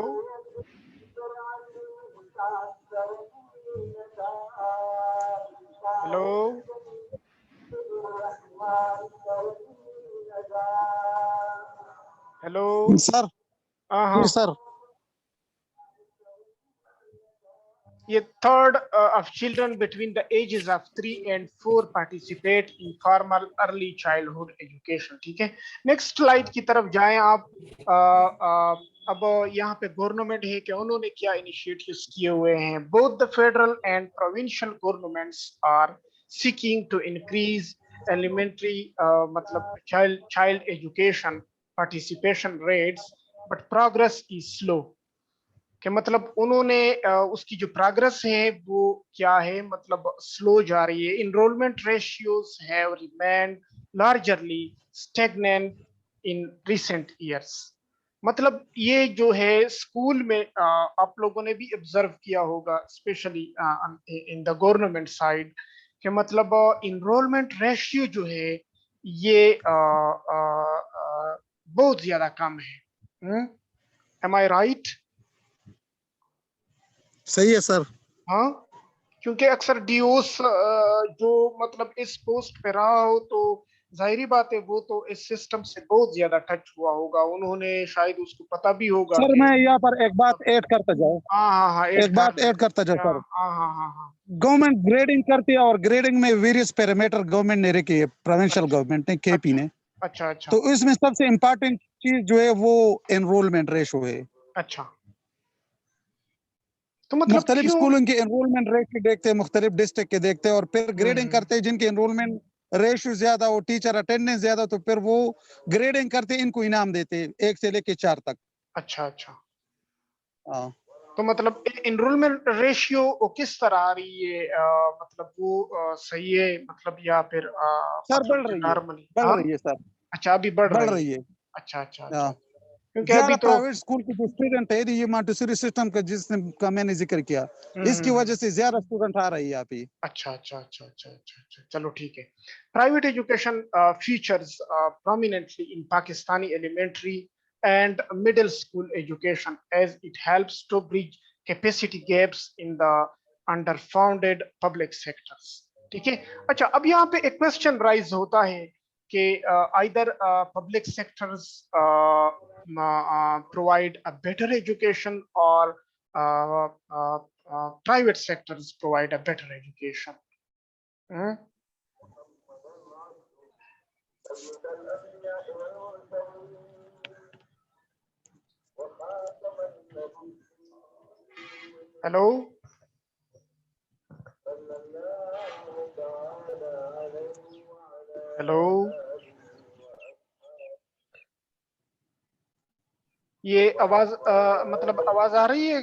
hello hello sir हाँ जी सर ये third of children between the ages of 3 and 4 participate in formal early childhood education. ठीक है, नेक्स्ट स्लाइड की तरफ जाएं आप. अब यहाँ पे गवर्नमेंट है कि उन्होंने क्या इनिशिएटिव्स किए हुए हैं. Both the federal and provincial governments are seeking to increase elementary मतलब child education participation rates, but progress is slow. कि मतलब उन्होंने उसकी जो प्रोग्रेस है वो क्या है, मतलब स्लो जा रही है. Enrolment ratios have remained largely stagnant in recent years. मतलब ये जो है स्कूल में आप लोगों ने भी ऑब्जर्व किया होगा, specially in the government side, कि मतलब इनरोलमेंट रेशियो जो है ये बहुत ज्यादा कम है. एम आई राइट? सही है सर. हाँ, क्योंकि अक्सर डीओस जो मतलब इस पोस्ट पे रहा हो तो जाहिर बात है वो तो इस सिस्टम से बहुत ज्यादा टच हुआ होगा, उन्होंने शायद उसको पता भी होगा. सर मैं यहाँ पर एक बात ऐड करता जाऊँ. हाँ एक बात ऐड करता जाऊँ सर. हाँ. गवर्नमेंट ग्रेडिंग करती है और ग्रेडिंग में वेरियस पैरामीटर गवर्नमेंट ने रखी है, प्रोविंशियल गवर्नमेंट ने, केपी ने. अच्छा. तो इसमें सबसे इम्पोर्टेंट चीज जो है वो एनरोलमेंट रेशो है. अच्छा, तो मतलब मुख्तलिफ स्कूलों के एनरोलमेंट रेशो देखते हैं, मुख्तलिफ डिस्ट्रिक्ट के देखते हैं और फिर ग्रेडिंग करते हैं. जिनके एनरोलमेंट रेशो ज्यादा हो, टीचर अटेंडेंस ज्यादा, तो फिर वो ग्रेडिंग करते, इनको इनाम देते 1 से लेके 4 तक. अच्छा. हाँ. तो मतलब एनरोलमेंट रेशियो किस तरह आ रही है, मतलब वो सही है मतलब, या फिर सर बढ़ रही है सर. अच्छा, अभी बढ़ रही है. अच्छा. क्योंकि अभी तो प्राइवेट स्कूल के जो स्टूडेंट है, ये मॉन्टेसरी सिस्टम का जिसका मैंने जिक्र किया, इसकी वजह से ज्यादा स्टूडेंट आ रही है अभी. अच्छा. चलो ठीक है. Private education features prominently in Pakistani elementary and middle school education as it helps to bridge capacity gaps in the underfunded public sectors. ठीक है. अच्छा, अब यहाँ पे एक क्वेश्चन राइज होता है कि either public sectors provide a better education or private sectors provide a better education. Hello? Hello? ये आवाज मतलब आवाज आ रही है?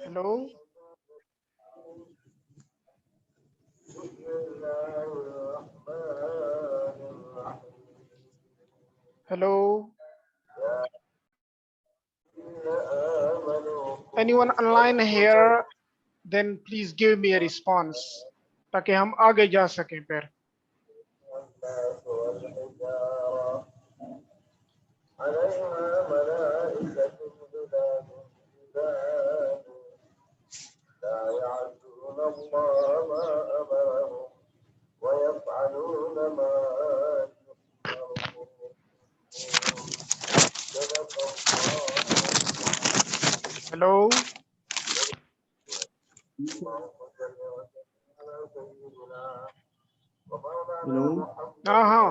Hello? Hello? Anyone online here? Then please give me a response ताकि हम आगे जा सकें फिर. हेलो? हाँ.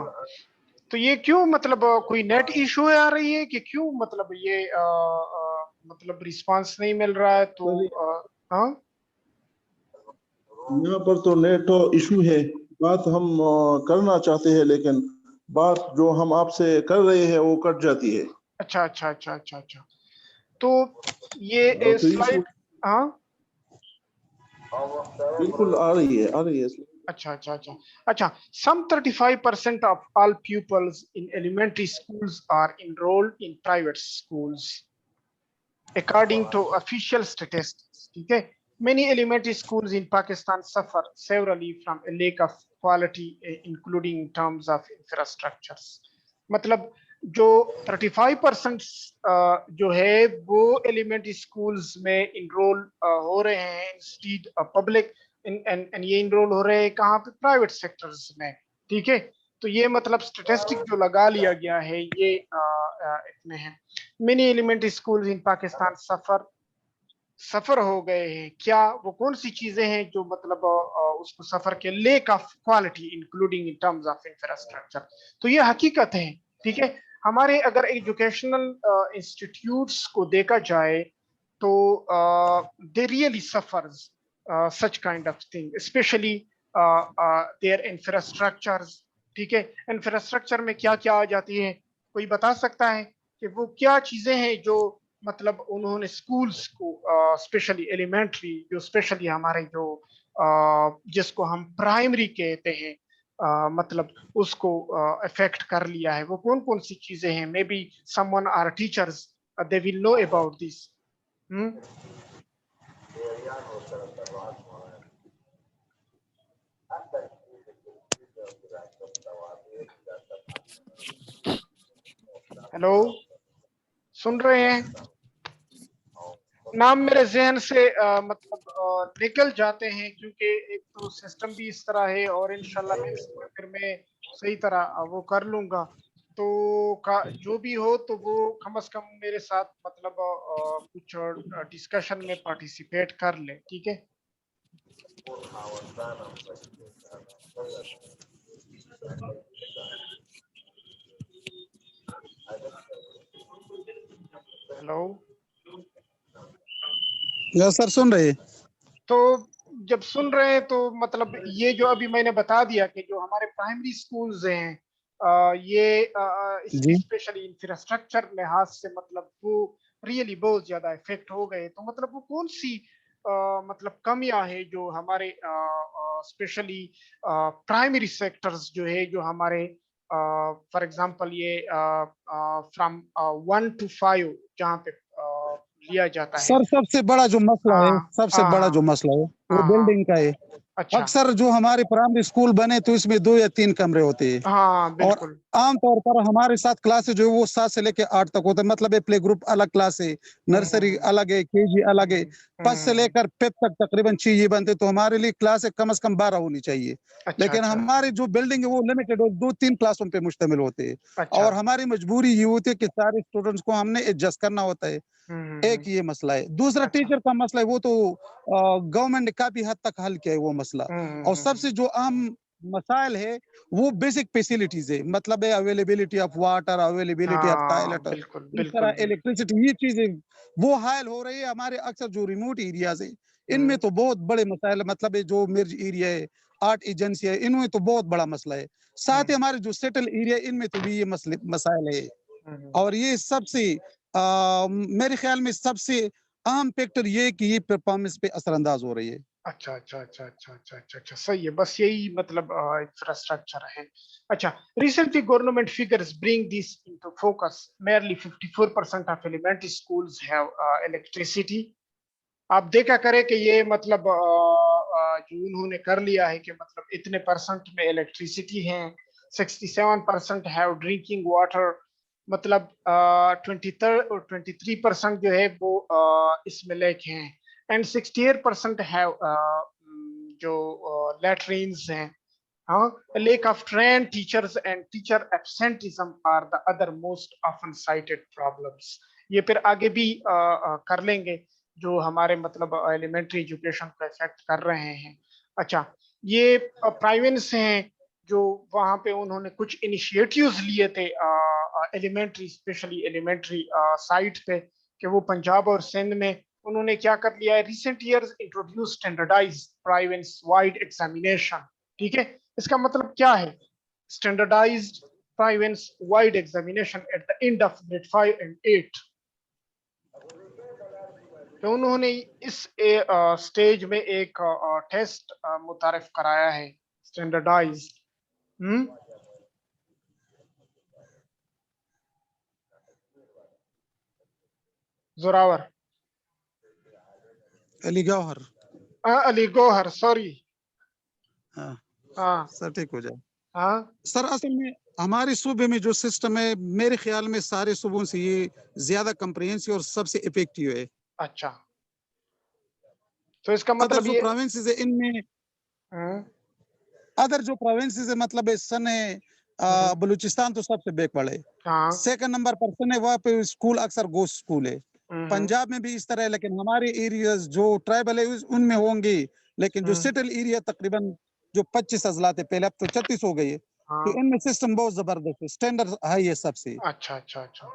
तो ये क्यों, मतलब कोई नेट इशू आ रही है कि क्यों, मतलब ये मतलब रिस्पांस नहीं मिल रहा है? तो हाँ, यहाँ पर तो नेट इशू है. बात हम करना चाहते हैं लेकिन बात जो हम आपसे कर रहे हैं वो कट जाती है. अच्छा. तो ये स्लाइड, हाँ बिल्कुल आ रही है अच्छा, some 35% of all pupils in elementary schools are enrolled in private schools according to official statistics. ठीक है, many elementary schools in Pakistan suffer severely from a lack of quality, including in terms of infrastructures. मतलब जो 35% जो है वो elementary schools में enroll हो रहे हैं instead of public, and ये enroll हो रहे हैं कहाँ पे, private sectors में. ठीक है, तो ये मतलब स्टैटिस्टिक जो लगा लिया गया है ये इतने हैं. Many elementary schools in Pakistan सफर हो गए हैं. क्या वो कौन सी चीजें हैं जो मतलब उसको सफर के, lake of quality including in terms of infrastructure. तो ये हकीकत है. ठीक है, हमारे अगर एजुकेशनल इंस्टीट्यूट्स को देखा जाए तो they really suffers such kind of thing, especially their infrastructures. ठीक है, इंफ्रास्ट्रक्चर में क्या क्या आ जाती है, कोई बता सकता है कि वो क्या चीजें हैं जो मतलब उन्होंने स्कूल्स को स्पेशली एलिमेंट्री, जो स्पेशली हमारे जो जिसको हम प्राइमरी कहते हैं, मतलब उसको अफेक्ट कर लिया है, वो कौन कौन सी चीजें हैं. Maybe someone are teachers they will know about this. Hello, सुन रहे हैं? नाम मेरे जहन से मतलब निकल जाते हैं क्योंकि एक तो सिस्टम भी इस तरह है और इंशाल्लाह नेक्स्ट में फिर मैं सही तरह वो कर लूंगा. तो जो भी हो तो वो कम से कम मेरे साथ मतलब कुछ डिस्कशन में पार्टिसिपेट कर ले. ठीक है, हेलो सर सुन रहे हैं? तो जब सुन रहे हैं तो मतलब ये जो अभी मैंने बता दिया कि जो हमारे प्राइमरी स्कूल्स हैं ये स्पेशली इंफ्रास्ट्रक्चर लिहाज से मतलब वो रियली बहुत ज्यादा इफेक्ट हो गए. तो मतलब वो कौन सी मतलब कमियां है जो हमारे स्पेशली प्राइमरी सेक्टर्स जो है, जो हमारे फॉर एग्जांपल ये फ्रॉम 1 to 5 जहाँ पे लिया जाता है. सर सबसे बड़ा जो मसला है, सबसे बड़ा जो मसला है वो बिल्डिंग का है. अच्छा, अक्सर जो हमारे प्राइमरी स्कूल बने तो इसमें 2 या 3 कमरे होते हैं. हाँ बिल्कुल. और आमतौर पर हमारे साथ क्लासेज जो है वो 7 से लेके 8 तक होता है. मतलब प्ले ग्रुप अलग क्लास है, नर्सरी अलग है, केजी अलग है, 5 से लेकर 5 तक तकरीबन 6 ये बनते. तो हमारे लिए क्लासें कम से कम 12 होनी चाहिए. अच्छा, लेकिन अच्छा, हमारी जो बिल्डिंग है वो लिमिटेड और 2-3 क्लासों पे मुश्तमिल होते हैं. अच्छा. और हमारी मजबूरी ये होती है कि सारे स्टूडेंट्स को हमने एडजस्ट करना होता है. एक ये मसला है. दूसरा अच्छा. टीचर का मसला है, वो तो गवर्नमेंट ने काफी हद तक हल किया है वो मसला. और सबसे जो अहम मसाइल है वो बेसिक फैसिलिटीज है. मतलब availability of water, availability of toilet, बिल्कुल इस बिल्कुल तरह इलेक्ट्रिसिटी, ये चीजें वो हायल हो रही है. हमारे अक्सर जो रिमोट एरियाज है इनमें तो बहुत बड़े मसाइल है. मतलब जो मिर्ज एरिया है, आर्ट एजेंसी है, इनमें तो बहुत बड़ा मसला है. साथ ही हमारे जो सेटल एरिया इनमें तो भी ये मसाइल है. और ये सबसे मेरे ख्याल में सबसे अहम फैक्टर ये कि ये परफॉर्मेंस पे असरअंदाज हो रही है. अच्छा अच्छा अच्छा अच्छा अच्छा अच्छा अच्छा, सही है. बस यही मतलब इंफ्रास्ट्रक्चर है. अच्छा, recently government figures bring this into focus. Merely 54% of elementary schools have electricity. आप देखा करें कि ये मतलब जो उन्होंने कर लिया है कि मतलब इतने परसेंट में इलेक्ट्रिसिटी है. 67% हैव ड्रिंकिंग वाटर. मतलब 23% जो है वो इसमें लेक हैं. एंड 68% हैव जो लेट्रिन्स हैं. हाँ, lack of trained teachers and teacher absenteeism are the other most often cited problems. ये फिर आगे भी कर लेंगे जो हमारे मतलब एलिमेंट्री एजुकेशन को इफेक्ट कर रहे हैं. अच्छा, ये प्राइवेट्स हैं जो वहाँ पे उन्होंने कुछ इनिशिएटिव्स लिए थे एलिमेंट्री, स्पेशली एलिमेंट्री साइट पे, कि वो पंजाब और सिंध में उन्होंने क्या कर लिया है, recent years introduce standardized privates wide examination. ठीक है, इसका मतलब क्या है? Standardized privates wide examination at the end of grade 5 and 8. تو انہوں نے اس سٹیج میں ایک ٹیسٹ متعارف کرایا ہے اسٹینڈرڈائزڈ. زوراور علی گوہر. علی گوہر سوری. ہاں ہاں سر ٹھیک ہو جائے. ہاں سر اصل میں ہمارے صوبے میں جو سسٹم ہے میرے خیال میں سارے صوبوں سے یہ زیادہ کمپریہنسو اور سب سے افیکٹو ہے. اچھا تو اس کا ادر مطلب جو یہ پروونسز ہے ان میں ادر جو پروونسز ہے مطلب سن ہے بلوچستان تو سب سے بیکورڈ ہے. ہاں سیکنڈ نمبر پر سن ہے وہاں پہ اسکول اکثر گوسٹ اسکول ہے. پنجاب میں بھی اس طرح ہے لیکن ہمارے ایریاز جو ٹرائبل ہے ان میں ہوں گے لیکن جو سیٹل ایریا تقریباً جو 25 اضلاع تھے پہلے اب تو 36 ہو گئی ہے تو ان میں سسٹم بہت زبردست ہے. اسٹینڈرڈ ہائی ہے سب سے. اچھا اچھا اچھا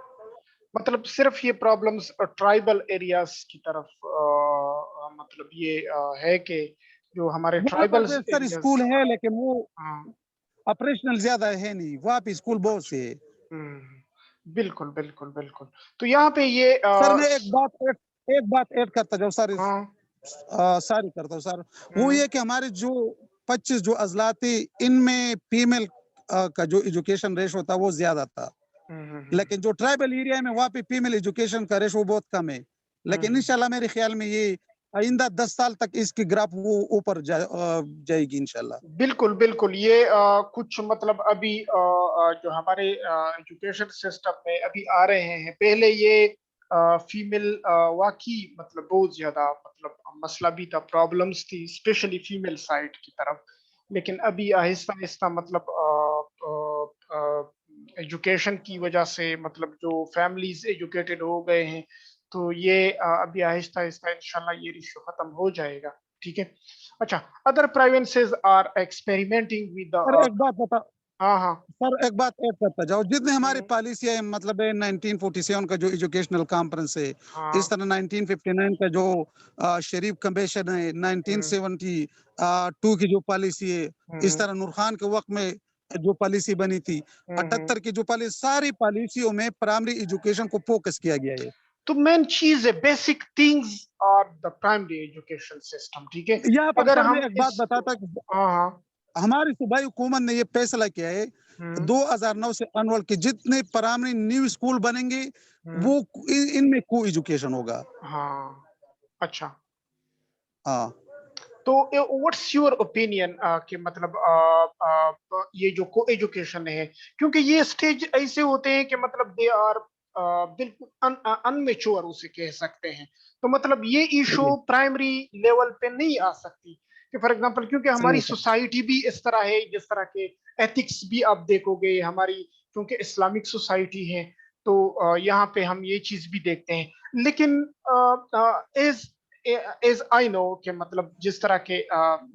مطلب صرف یہ پرابلمز ٹرائبل ایریاز کی طرف مطلب یہ ہے کہ جو ہمارے وہاں پر ٹرائبل سر ایریاز. اسکول ہے لیکن وہ ہاں آپریشنل زیادہ ہے نہیں. وہاں پہ اسکول بہت سے ہے. بالکل بالکل بالکل. تو یہاں پہ یہ سر میں ایک بات ایڈ کرتا جاؤں سر ساری کرتا ہوں سر. وہ یہ کہ ہمارے جو 25 جو اضلاع تھے ان میں فیمیل کا جو ایجوکیشن ریشو تھا وہ زیادہ تھا لیکن جو ٹرائبل ایریا میں وہاں پہ فیمیل ایجوکیشن کا ریشو بہت کم ہے. لیکن انشاءاللہ میرے خیال میں یہ آئندہ 10 سال تک اس کی گراف وہ اوپر جائے گی انشاءاللہ. بالکل بالکل. یہ کچھ مطلب ابھی جو ہمارے ایجوکیشن سسٹم میں ابھی آ رہے ہیں پہلے یہ فیمیل واقعی مطلب بہت زیادہ مطلب مسئلہ بھی تھا پرابلمز تھی اسپیشلی فیمیل سائڈ کی طرف. لیکن ابھی آہستہ آہستہ مطلب ایجوکیشن کی وجہ سے مطلب جو فیملیز ایجوکیٹڈ ہو گئے ہیں تو یہ ابھی آہستہ آہستہ انشاءاللہ یہ ریشو ختم ہو جائے گا. ٹھیک ہے. اچھا other provinces are experimenting with sir ایک بات بتا ہاں سر ایک بات ایڈ کرتا جاؤ. جتنے ہماری پالیسی ہے مطلب 1947 کا جو ایجوکیشنل کانفرنس ہے اس طرح 1959 کا جو شریف کمیشن ہے 1972 کی جو پالیسی ہے اس طرح نور خان کے وقت میں جو پالیسی بنی تھی 78 کی جو پالیسی ساری پالیسیوں میں پرائمری ایجوکیشن کو فوکس کیا گیا ہے. تو مین چیز ہے basic things are the primary education system. ٹھیک ہے. یہاں پر اگر سر ہم میں ایک بات بتاتا ہماری صوبائی حکومت نے یہ فیصلہ کیا ہے 2009 سے انول کے جتنے پرائمری نیو اسکول بنیں گے وہ ان میں کو ایجوکیشن ہوگا. ہاں اچھا. ہاں تو واٹس یور اوپینین کہ مطلب یہ جو کو ایجوکیشن ہے کیونکہ یہ اسٹیج ایسے ہوتے ہیں کہ مطلب دے آر بالکل انمیچور اسے کہہ سکتے ہیں. تو مطلب یہ ایشو پرائمری لیول پہ نہیں آ سکتی کہ فار ایگزامپل کیونکہ ہماری سوسائٹی بھی اس طرح ہے جس طرح کے ایتھکس بھی آپ دیکھو گے ہماری کیونکہ اسلامک سوسائٹی ہے تو یہاں پہ ہم یہ چیز بھی دیکھتے ہیں. لیکن ایز آئی نو کہ مطلب جس طرح کے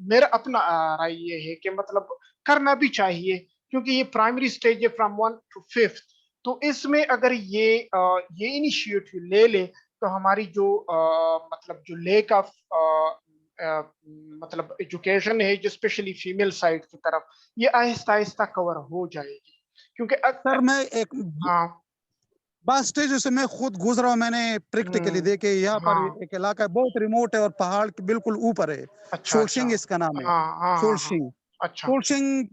میرا اپنا رائے یہ ہے کہ مطلب کرنا بھی چاہیے کیونکہ یہ پرائمری سٹیج ہے فرام 1 to 5th. تو اس میں اگر یہ انیشیٹو لے لے تو ہماری جو مطلب جو لیک آف مطلب ایجوکیشن ہے جو اسپیشلی فیمیل سائڈ کی طرف یہ آہستہ آہستہ کور ہو جائے گی. کیونکہ سر میں ایک بس اسٹیج سے میں خود گزرا ہوں. میں نے پریکٹیکلی دیکھے یہاں پر ایک علاقہ بہت ریموٹ ہے اور پہاڑ کے بالکل اوپر ہے. شولشنگ اس کا نام ہے. شولشنگ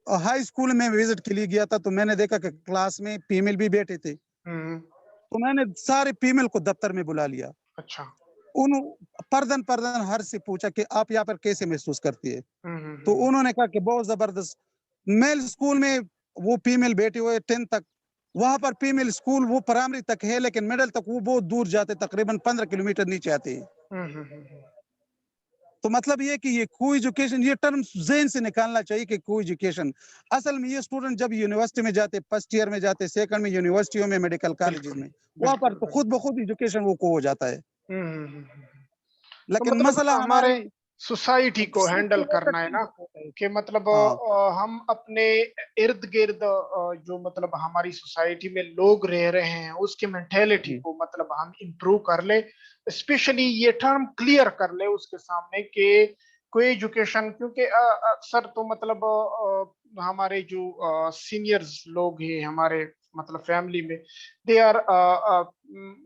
ہائی اسکول میں وزٹ کے لیے گیا تھا تو میں نے دیکھا کہ کلاس میں فیمیل بھی بیٹھے تھے تو میں نے سارے فیمیل کو دفتر میں بلا لیا. اچھا. پردن ہر سے پوچھا کہ آپ یہاں پر کیسے محسوس کرتی ہے تو انہوں نے کہا کہ بہت زبردست. میل اسکول میں وہ فیمیل بیٹھے ہوئے 10 تک وہاں پر فیمیل اسکول وہ پرائمری تک ہے لیکن مڈل تک وہ بہت دور جاتے تقریباً 15 کلومیٹر نیچے آتے ہیں. تو مطلب یہ کہ یہ کو ایجوکیشن یہ ٹرم ذہن سے نکالنا چاہیے کہ کو ایجوکیشن اصل میں یہ اسٹوڈنٹ جب یونیورسٹی میں جاتے فرسٹ ایئر میں جاتے سیکنڈ میں یونیورسٹیوں میں میڈیکل کالجز میں وہاں پر تو خود بخود ایجوکیشن وہ کو ہو جاتا ہے. لیکن مسئلہ ہمارے سوسائٹی کو ہینڈل کرنا ہے نا کہ مطلب ہم اپنے ارد گرد جو مطلب ہماری سوسائٹی میں لوگ رہ رہے ہیں اس کی مینٹیلٹی کو مطلب ہم امپروو کر لے اسپیشلی یہ ٹرم کلیئر کر لے اس کے سامنے کہ کوئی ایجوکیشن کیونکہ اکثر تو مطلب ہمارے جو سینئرز لوگ ہیں ہمارے مطلب فیملی میں they are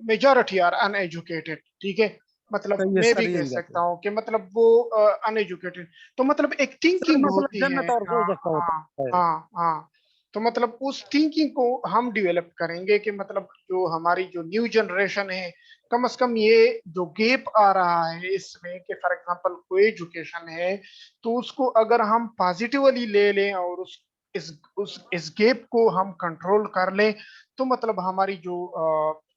majority are uneducated. ٹھیک ہے. मतलब सही है मैं सर, भी कह यही बात सकता है हूँ कि मतलब वो अनएजुकेटेड, तो मतलब एक सर, थिंकिंग मतलब होती है। जन्नत और हाँ दोजख का हाँ होता है। हाँ हाँ। तो मतलब उस थिंकिंग को हम डेवलप करेंगे कि मतलब जो हमारी जो न्यू जनरेशन है, कम से कम ये जो गैप आ रहा है इसमें कि फॉर एग्जांपल कोई एजुकेशन है, तो उसको अगर हम पॉजिटिवली ले लें और इस गैप को हम कंट्रोल कर लें, तो मतलब हमारी जो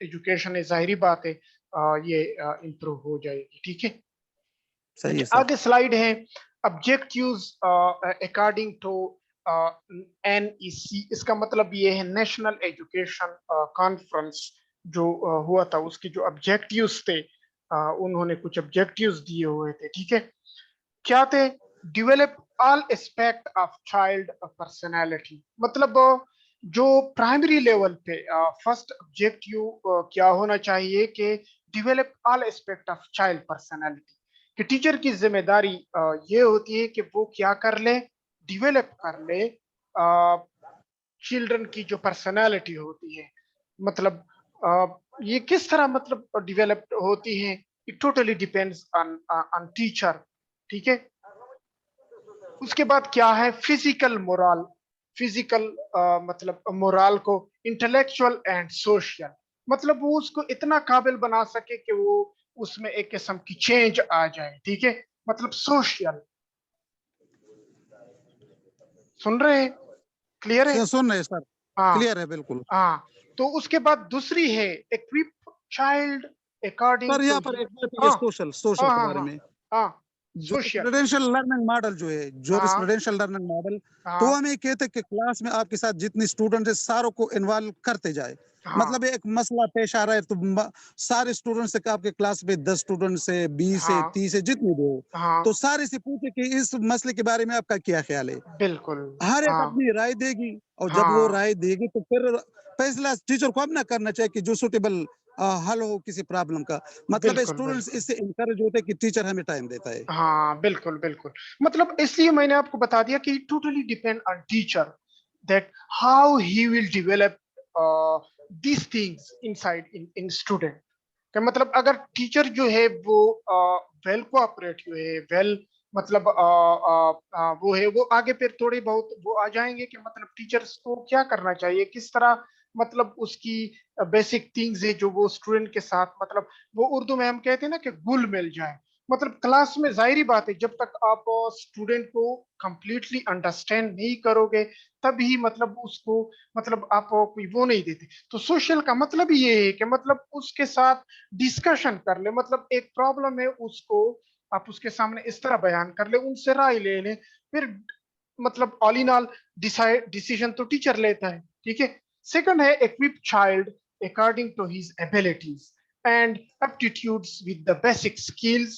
एजुकेशन है, जाहिर बात है ये इम्प्रूव हो जाएगी। ठीक है। सही है अच्छा, सर। आगे स्लाइड है। ऑब्जेक्टिव्स अकॉर्डिंग टू NEC, इसका मतलब ये है नेशनल एजुकेशन कॉन्फ्रेंस जो हुआ था, उसके जो ऑब्जेक्टिव्स थे, उन्होंने कुछ ऑब्जेक्टिव्स दिए हुए थे। ठीक है। क्या थे? Develop all aspect of child personality. मतलब जो प्राइमरी लेवल पे फर्स्ट ऑब्जेक्टिव क्या होना चाहिए कि develop all aspect of child personality, कि टीचर की जिम्मेदारी ये होती है कि वो क्या कर ले, डेवलप कर ले चिल्ड्रन की जो पर्सनालिटी होती है। मतलब ये किस तरह मतलब डेवलप होती है, it totally depends on on teacher. ठीक है। उसके बाद क्या है? Physical moral. फिजिकल मतलब मोरल को इंटेलेक्चुअल एंड सोशल, मतलब वो उसको इतना काबिल बना सके कि वो उसमें एक किस्म की चेंज आ जाए। ठीक है। मतलब सोशल, सुन रहे हैं? क्लियर है? सुन रहे सर, हाँ क्लियर है बिल्कुल। हाँ। तो उसके बाद दूसरी है equip child according sir to. यहाँ पर एक बात है, हाँ सोशल सोशल हाँ के हाँ बारे हाँ में, हाँ। जो सोशल। स्टूडेंशियल लर्निंग मॉडल जो हाँ स्टूडेंशियल लर्निंग मॉडल, तो हाँ हम ये कहते हैं कि क्लास में आपके साथ जितने स्टूडेंट है सारों को इन्वॉल्व करते जाए। हाँ मतलब एक मसला पेश आ रहा है तो सारे स्टूडेंट्स से, आपके क्लास में 10 स्टूडेंट्स है, 20 है, हाँ 30 है, जितने भी हो, हाँ। तो सारे से पूछे कि इस मसले के बारे में आपका क्या ख्याल है। बिल्कुल। हर एक हाँ अपनी राय देगी, और जब वो हाँ। राय देगी तो फिर फैसला टीचर को अब ना करना चाहिए कि जो सुटेबल हल हो किसी प्रॉब्लम का। मतलब बिल्कुल स्टूडेंट्स बिल्कुल। इससे इनकरेज होते हैं कि टीचर हमें टाइम देता है। हाँ बिल्कुल बिल्कुल। मतलब इसलिए मैंने आपको बता दिया कि totally depend on teacher, that how he will develop these things inside in student. कि मतलब अगर टीचर जो है वो वेल कोऑपरेटिव है, वेल मतलब वो है, वो आगे फिर थोड़ी बहुत वो आ जाएंगे कि मतलब टीचर्स को क्या करना चाहिए, किस तरह मतलब उसकी बेसिक थिंग्स है जो वो स्टूडेंट के साथ मतलब वो उर्दू में हम कहते हैं ना कि घुल मिल जाए। मतलब क्लास में जाहिर बात है जब तक आप स्टूडेंट को कंप्लीटली अंडरस्टैंड नहीं करोगे, तभी मतलब उसको मतलब आप कोई वो नहीं देते। तो सोशल का मतलब ये है कि मतलब उसके साथ डिस्कशन कर ले, मतलब एक प्रॉब्लम है उसको आप उसके सामने इस तरह बयान कर ले, उनसे राय ले ले, फिर मतलब all in all decide decision तो टीचर लेता है। ठीक है। सेकंड है equip child according to his abilities and aptitudes with the basic skills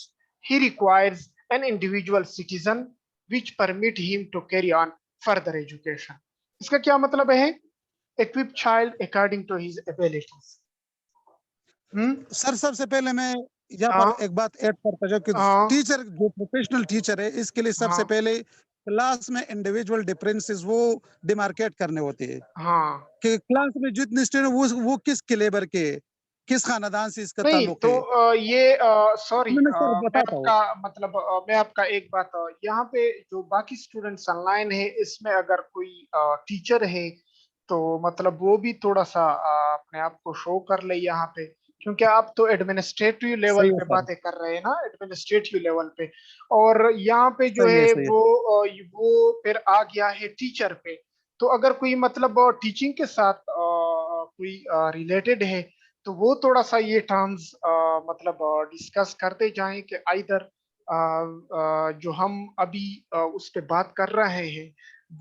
he requires an individual citizen which permit him to carry on further education। इसका क्या मतलब है? equip child according to his abilities। Hmm. Sir सबसे पहले मैं यहाँ पर हाँ एक बात ऐड करता जाऊँ कि हाँ टीचर जो प्रोफेशनल टीचर है, इसके लिए सबसे हाँ पहले क्लास में इंडिविजुअल डिफरेंसेस वो डिमार्केट करने होते हैं हाँ। कि क्लास में जितने स्टूडेंट वो किस लेबर के, किस खानदान से इसका नहीं ताल्लुक तो है। ये सॉरी मैं सर मैं बताता हूँ। आपका मतलब मैं आपका एक बात यहाँ पे जो बाकी स्टूडेंट्स ऑनलाइन है इसमें अगर कोई टीचर है तो मतलब वो भी थोड़ा सा अपने आप को शो कर ले यहाँ पे, क्योंकि आप तो एडमिनिस्ट्रेटिव लेवल सही है पे सर, बातें कर रहे हैं ना, एडमिनिस्ट्रेटिव लेवल पे। और यहाँ पे जो सही है है सही है। वो फिर आ गया है टीचर पे। तो अगर कोई मतलब टीचिंग के साथ कोई रिलेटेड है तो वो थोड़ा सा ये टर्म्स मतलब डिस्कस करते जाएं कि आइदर जो हम अभी उस पे बात कर रहे हैं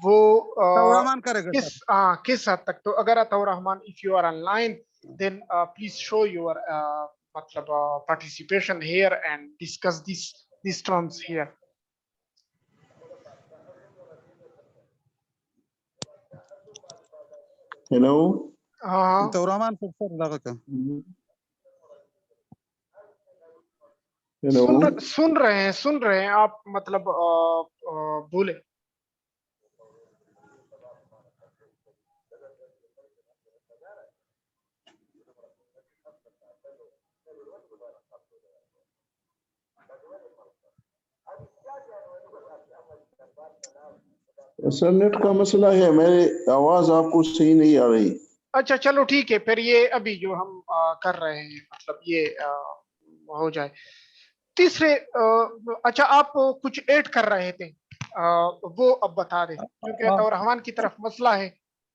वो तो रहमान करेगा सर। किस हद तक। तो अगर Ataur Rahman if you are online then please show your मतलब participation here and discuss this terms here. Hello. हाँ तो रहमान सर लगा का। हेलो। सुन रहे हैं आप मतलब बोले। सर नेट का मसला है, मेरी आवाज आपको सही नहीं आ रही। अच्छा चलो ठीक है, फिर ये अभी जो हम कर रहे हैं मतलब ये हो जाए। तीसरे अच्छा आप कुछ ऐड कर रहे थे, वो अब बता दें क्योंकि तौर रहमान की तरफ मसला है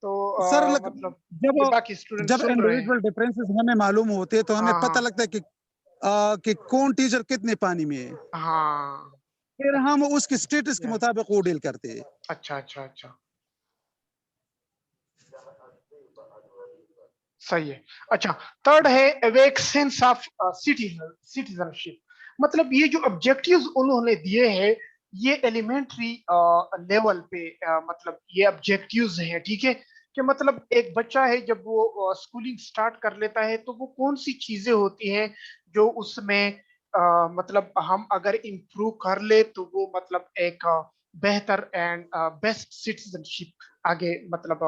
तो सर मतलब ये बाकी स्टूडेंट जब सुन रहे हैं। इंडिविजुअल डिफरेंसेस हमें मालूम होते हैं तो हमें हाँ, पता हाँ। लगता है कि कौन टीचर कितने पानी में है, हाँ फिर हम उसके स्टेटस के मुताबिक वो डील करते हैं। अच्छा अच्छा अच्छा सही है। अच्छा थर्ड है अवेक सेंस ऑफ सिटीजनशिप। मतलब ये जो ऑब्जेक्टिव्स उन्होंने दिए हैं ये एलिमेंट्री लेवल पे मतलब ये ऑब्जेक्टिव्स हैं, ठीक है। कि मतलब एक बच्चा है जब वो स्कूलिंग स्टार्ट कर लेता है तो वो कौन सी चीजें होती हैं जो उसमें मतलब हम अगर इम्प्रूव कर ले तो वो मतलब एक बेहतर एंड बेस्ट सिटीजनशिप आगे मतलब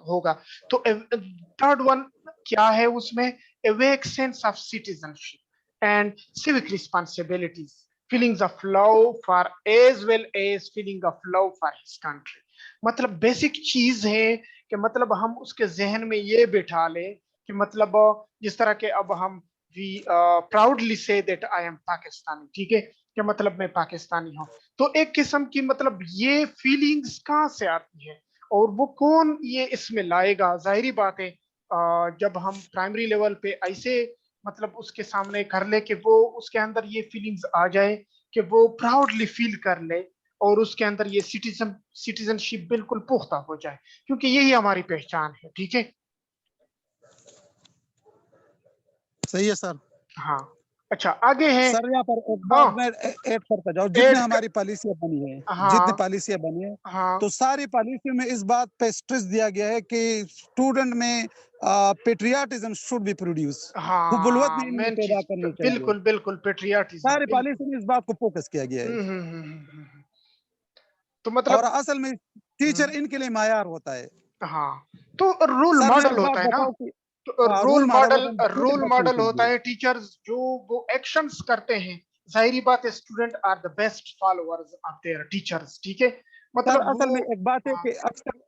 होगा। तो थर्ड वन क्या है उसमें, awake sense of citizenship and civic responsibilities, feelings of love for as well as feeling of love for his country. मतलब बेसिक चीज है कि मतलब हम उसके जहन में ये बिठा लें कि मतलब जिस तरह के अब हम we proudly say that I am Pakistani, ठीक है, कि मतलब मैं पाकिस्तानी हूँ। तो एक किस्म की मतलब ये फीलिंग्स कहाँ से आती है और वो कौन ये इसमें लाएगा। जाहिरी बात है जब हम प्राइमरी लेवल पे ऐसे मतलब उसके सामने कर ले कि वो उसके अंदर ये फीलिंग्स आ जाए कि वो प्राउडली फील कर ले और उसके अंदर ये सिटीजनशिप बिल्कुल पुख्ता हो जाए, क्योंकि यही हमारी पहचान है, ठीक है। सही है सर। हाँ अच्छा आगे है। सर यहाँ पर एक बात हाँ मैं ऐड करता जाऊँ, जितने ऐड हमारी पॉलिसियां बनी है, जितनी हाँ पॉलिसियां बनी है, हाँ तो सारी पॉलिसी में इस बात पे स्ट्रेस दिया गया है कि स्टूडेंट में पेट्रियाटिज्म शुड बी प्रोड्यूस, हुब्बुलवत हाँ में इनमें मेन पैदा चीज करनी चाहिए। बिल्कुल बिल्कुल पेट्रियाटिज्म सारी बिल्कुल। पॉलिसी में इस बात को फोकस किया गया है। तो और मतलब असल में टीचर इनके लिए मायार होता है। हाँ तो रोल सर मैं मॉडल एक बात होता है ना, बताऊं कि तो रोल मॉडल होता है छोटे रोल बच्चों मॉडल के होता लिए। है टीचर्स जो वो एक्शंस करते हैं। जाहिरी बात है student are the best followers of their teachers, ठीक है। सर मतलब असल वो में एक बात है कि अक्सर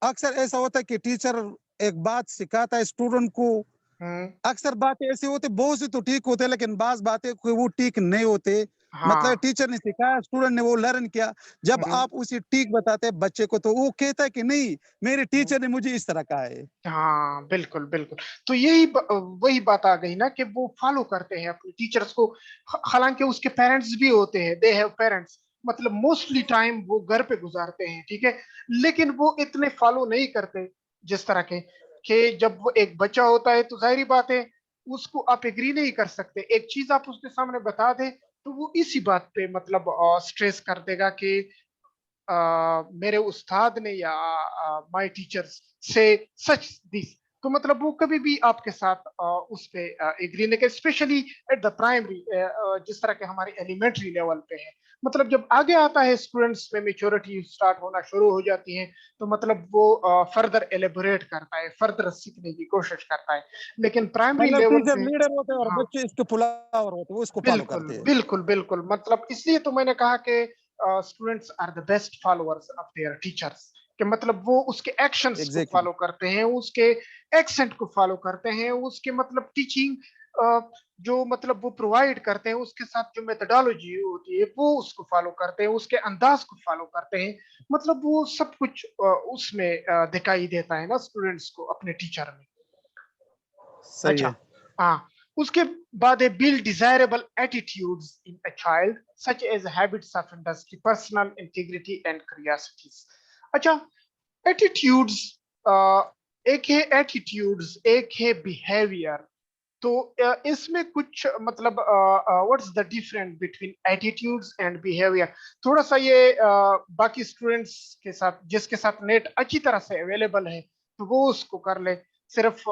अक्सर ऐसा होता है कि टीचर एक बात सिखाता है स्टूडेंट को, हम्म, अक्सर बातें ऐसी होती, बहुत सी तो ठीक होते हैं लेकिन बाज बातें कोई वो ठीक नहीं होते। मतलब हाँ टीचर ने सिखाया, स्टूडेंट ने वो लर्न किया, जब आप उसे ठीक बताते हैं बच्चे को तो वो कहता है कि नहीं मेरे टीचर ने मुझे इस तरह कहा है। हाँ बिल्कुल बिल्कुल। तो यही वही बात आ गई ना कि वो फॉलो करते हैं अपने टीचर्स को। हालांकि उसके पेरेंट्स भी होते हैं, दे हैव पेरेंट्स, मतलब मोस्टली टाइम वो घर पे गुजारते हैं, ठीक है। लेकिन वो इतने फॉलो नहीं करते जिस तरह के कि जब वो एक बच्चा होता है तो जाहिर बात है उसको आप एग्री नहीं कर सकते। एक चीज आप उसके सामने बता दे तो वो इसी बात पे मतलब स्ट्रेस कर देगा कि मेरे उस्ताद ने या माय टीचर्स से सच दिस। तो मतलब वो कभी भी आपके साथ उस पे एग्री नहीं कर, स्पेशली एट द प्राइमरी जिस तरह के हमारे एलिमेंट्री लेवल पे है। मतलब जब आगे आता है स्टूडेंट्स में मेच्योरिटी स्टार्ट होना शुरू हो जाती है तो मतलब वो फर्दर एलेबोरेट करता है, फर्दर सीखने की कोशिश करता है। लेकिन प्राइमरी मतलब लेवल टीचर पे लीडर होते हैं और हाँ बच्चे इसके पुलावर होते हैं, वो इसको फॉलो बिल्कुल करते हैं। बिल्कुल बिल्कुल। मतलब इसलिए तो मैंने कहा कि students are the best followers of their teachers, कि मतलब वो उसके एक्शंस को एग्जैक्टली फॉलो करते हैं, उसके एक्सेंट को फॉलो करते हैं, उसके मतलब टीचिंग जो मतलब वो प्रोवाइड करते हैं उसके साथ जो मेथोडोलॉजी होती है वो उसको फॉलो करते हैं, उसके अंदाज को फॉलो करते हैं। मतलब वो सब कुछ उसमें दिखाई देता है ना स्टूडेंट्स को अपने टीचर में। सही अच्छा है। हाँ उसके बाद है build desirable attitudes in a child such as habits of industry, personal integrity and curiosities। अच्छा attitudes एक है attitudes एक है behavior। तो इसमें कुछ मतलब what's the difference between attitudes and behaviour. थोड़ा सा ये बाकी स्टूडेंट्स के साथ जिसके साथ नेट अच्छी तरह से अवेलेबल है तो वो उसको कर ले। सिर्फ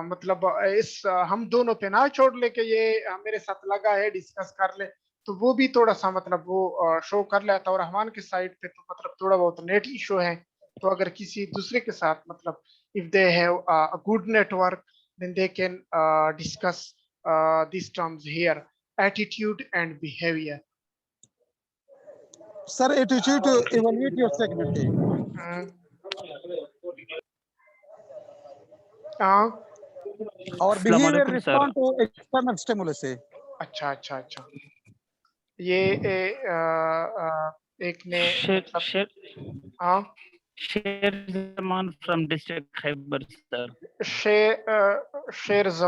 मतलब इस हम दोनों पे ना छोड़ ले कि ये मेरे साथ लगा है डिस्कस कर ले। तो वो भी थोड़ा सा मतलब वो शो कर लेता। और रहमान के साइड पे तो मतलब थोड़ा बहुत नेट इशू है। तो अगर किसी दूसरे के साथ मतलब if they have a good network then they can discuss these terms here, attitude and behavior. Sir, attitude to evaluate your segment है. और अस्सलाम behavior वालेकुम sir. respond to external stimulus है. अच्छा अच्छा अच्छा, ये एक ने हाँ शेर Zaman from district Khyber sir. शेर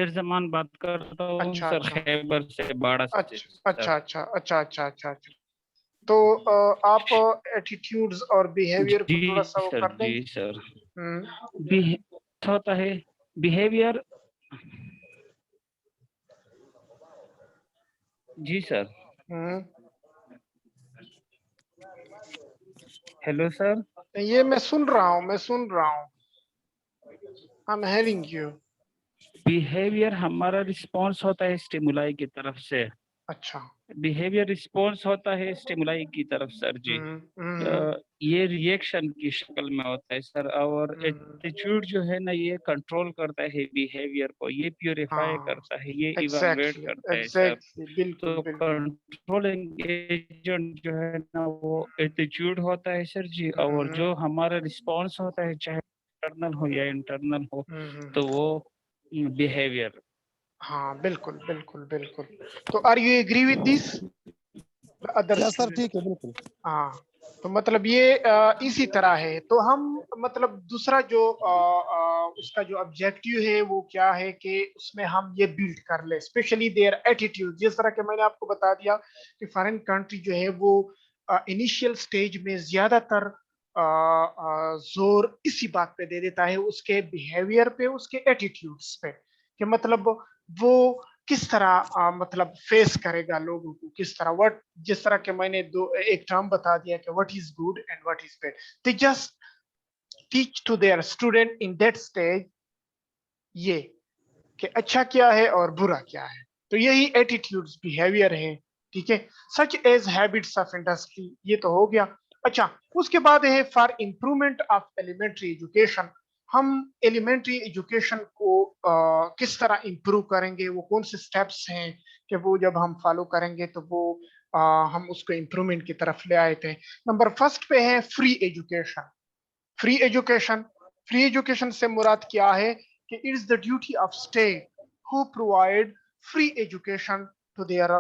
जमान बात करता हूँ अच्छा, सर, अच्छा। खैबर से, बाड़ा से। अच्छा। तो आप एटीट्यूड्स और बिहेवियर को थोड़ा सा वो कर दें। जी सर। होता है बिहेवियर। जी सर। Hello sir. ये मैं सुन रहा हूँ I am hearing you. Behaviour हमारा रिस्पॉन्स होता है स्टिमुलाई की तरफ से। अच्छा। बिहेवियर रिस्पॉन्स होता है स्टिमुलाई की तरफ सर जी। ये रिएक्शन की शक्ल में होता है सर, और एटीट्यूड जो है ना ये कंट्रोल करता है बिहेवियर को, ये प्यूरिफाई करता है, ये इवैल्यूएट करता है सर। तो कंट्रोलिंग एजेंट जो है ना वो एटीट्यूड होता है सर जी, और जो हमारा रिस्पॉन्स होता है चाहे एक्सटर्नल हो या इंटरनल हो तो वो बिहेवियर। हाँ बिल्कुल। तो are you agree with this other? Sir ठीक है बिल्कुल। हाँ, तो मतलब ये इसी तरह है। तो हम मतलब दूसरा जो उसका जो ऑब्जेक्टिव है वो क्या है कि उसमें हम ये बिल्ड कर ले स्पेशली देयर एटीट्यूड। जिस तरह के मैंने आपको बता दिया कि फॉरेन कंट्री जो है वो इनिशियल स्टेज में ज्यादातर जोर इसी बात पे दे देता है, उसके बिहेवियर पे, उसके एटीट्यूड्स पे, कि मतलब वो किस तरह मतलब फेस करेगा लोगों को, किस तरह व्हाट, जिस तरह के मैंने एक टर्म बता दिया कि what is good and what is bad. They just teach to their student in that stage ये कि अच्छा क्या है और बुरा क्या है। तो यही एटीट्यूड्स बिहेवियर है, ठीक है। Such as habits of industry, ये तो हो गया। अच्छा, उसके बाद है for improvement of elementary education. हम एलिमेंट्री एजुकेशन को किस तरह इम्प्रूव करेंगे, वो कौन से स्टेप्स हैं कि वो जब हम फॉलो करेंगे तो वो हम उसको इम्प्रूवमेंट की तरफ ले आए थे। नंबर फर्स्ट पे है फ्री एजुकेशन। फ्री एजुकेशन से मुराद क्या है कि it is the duty of state who provide free education to their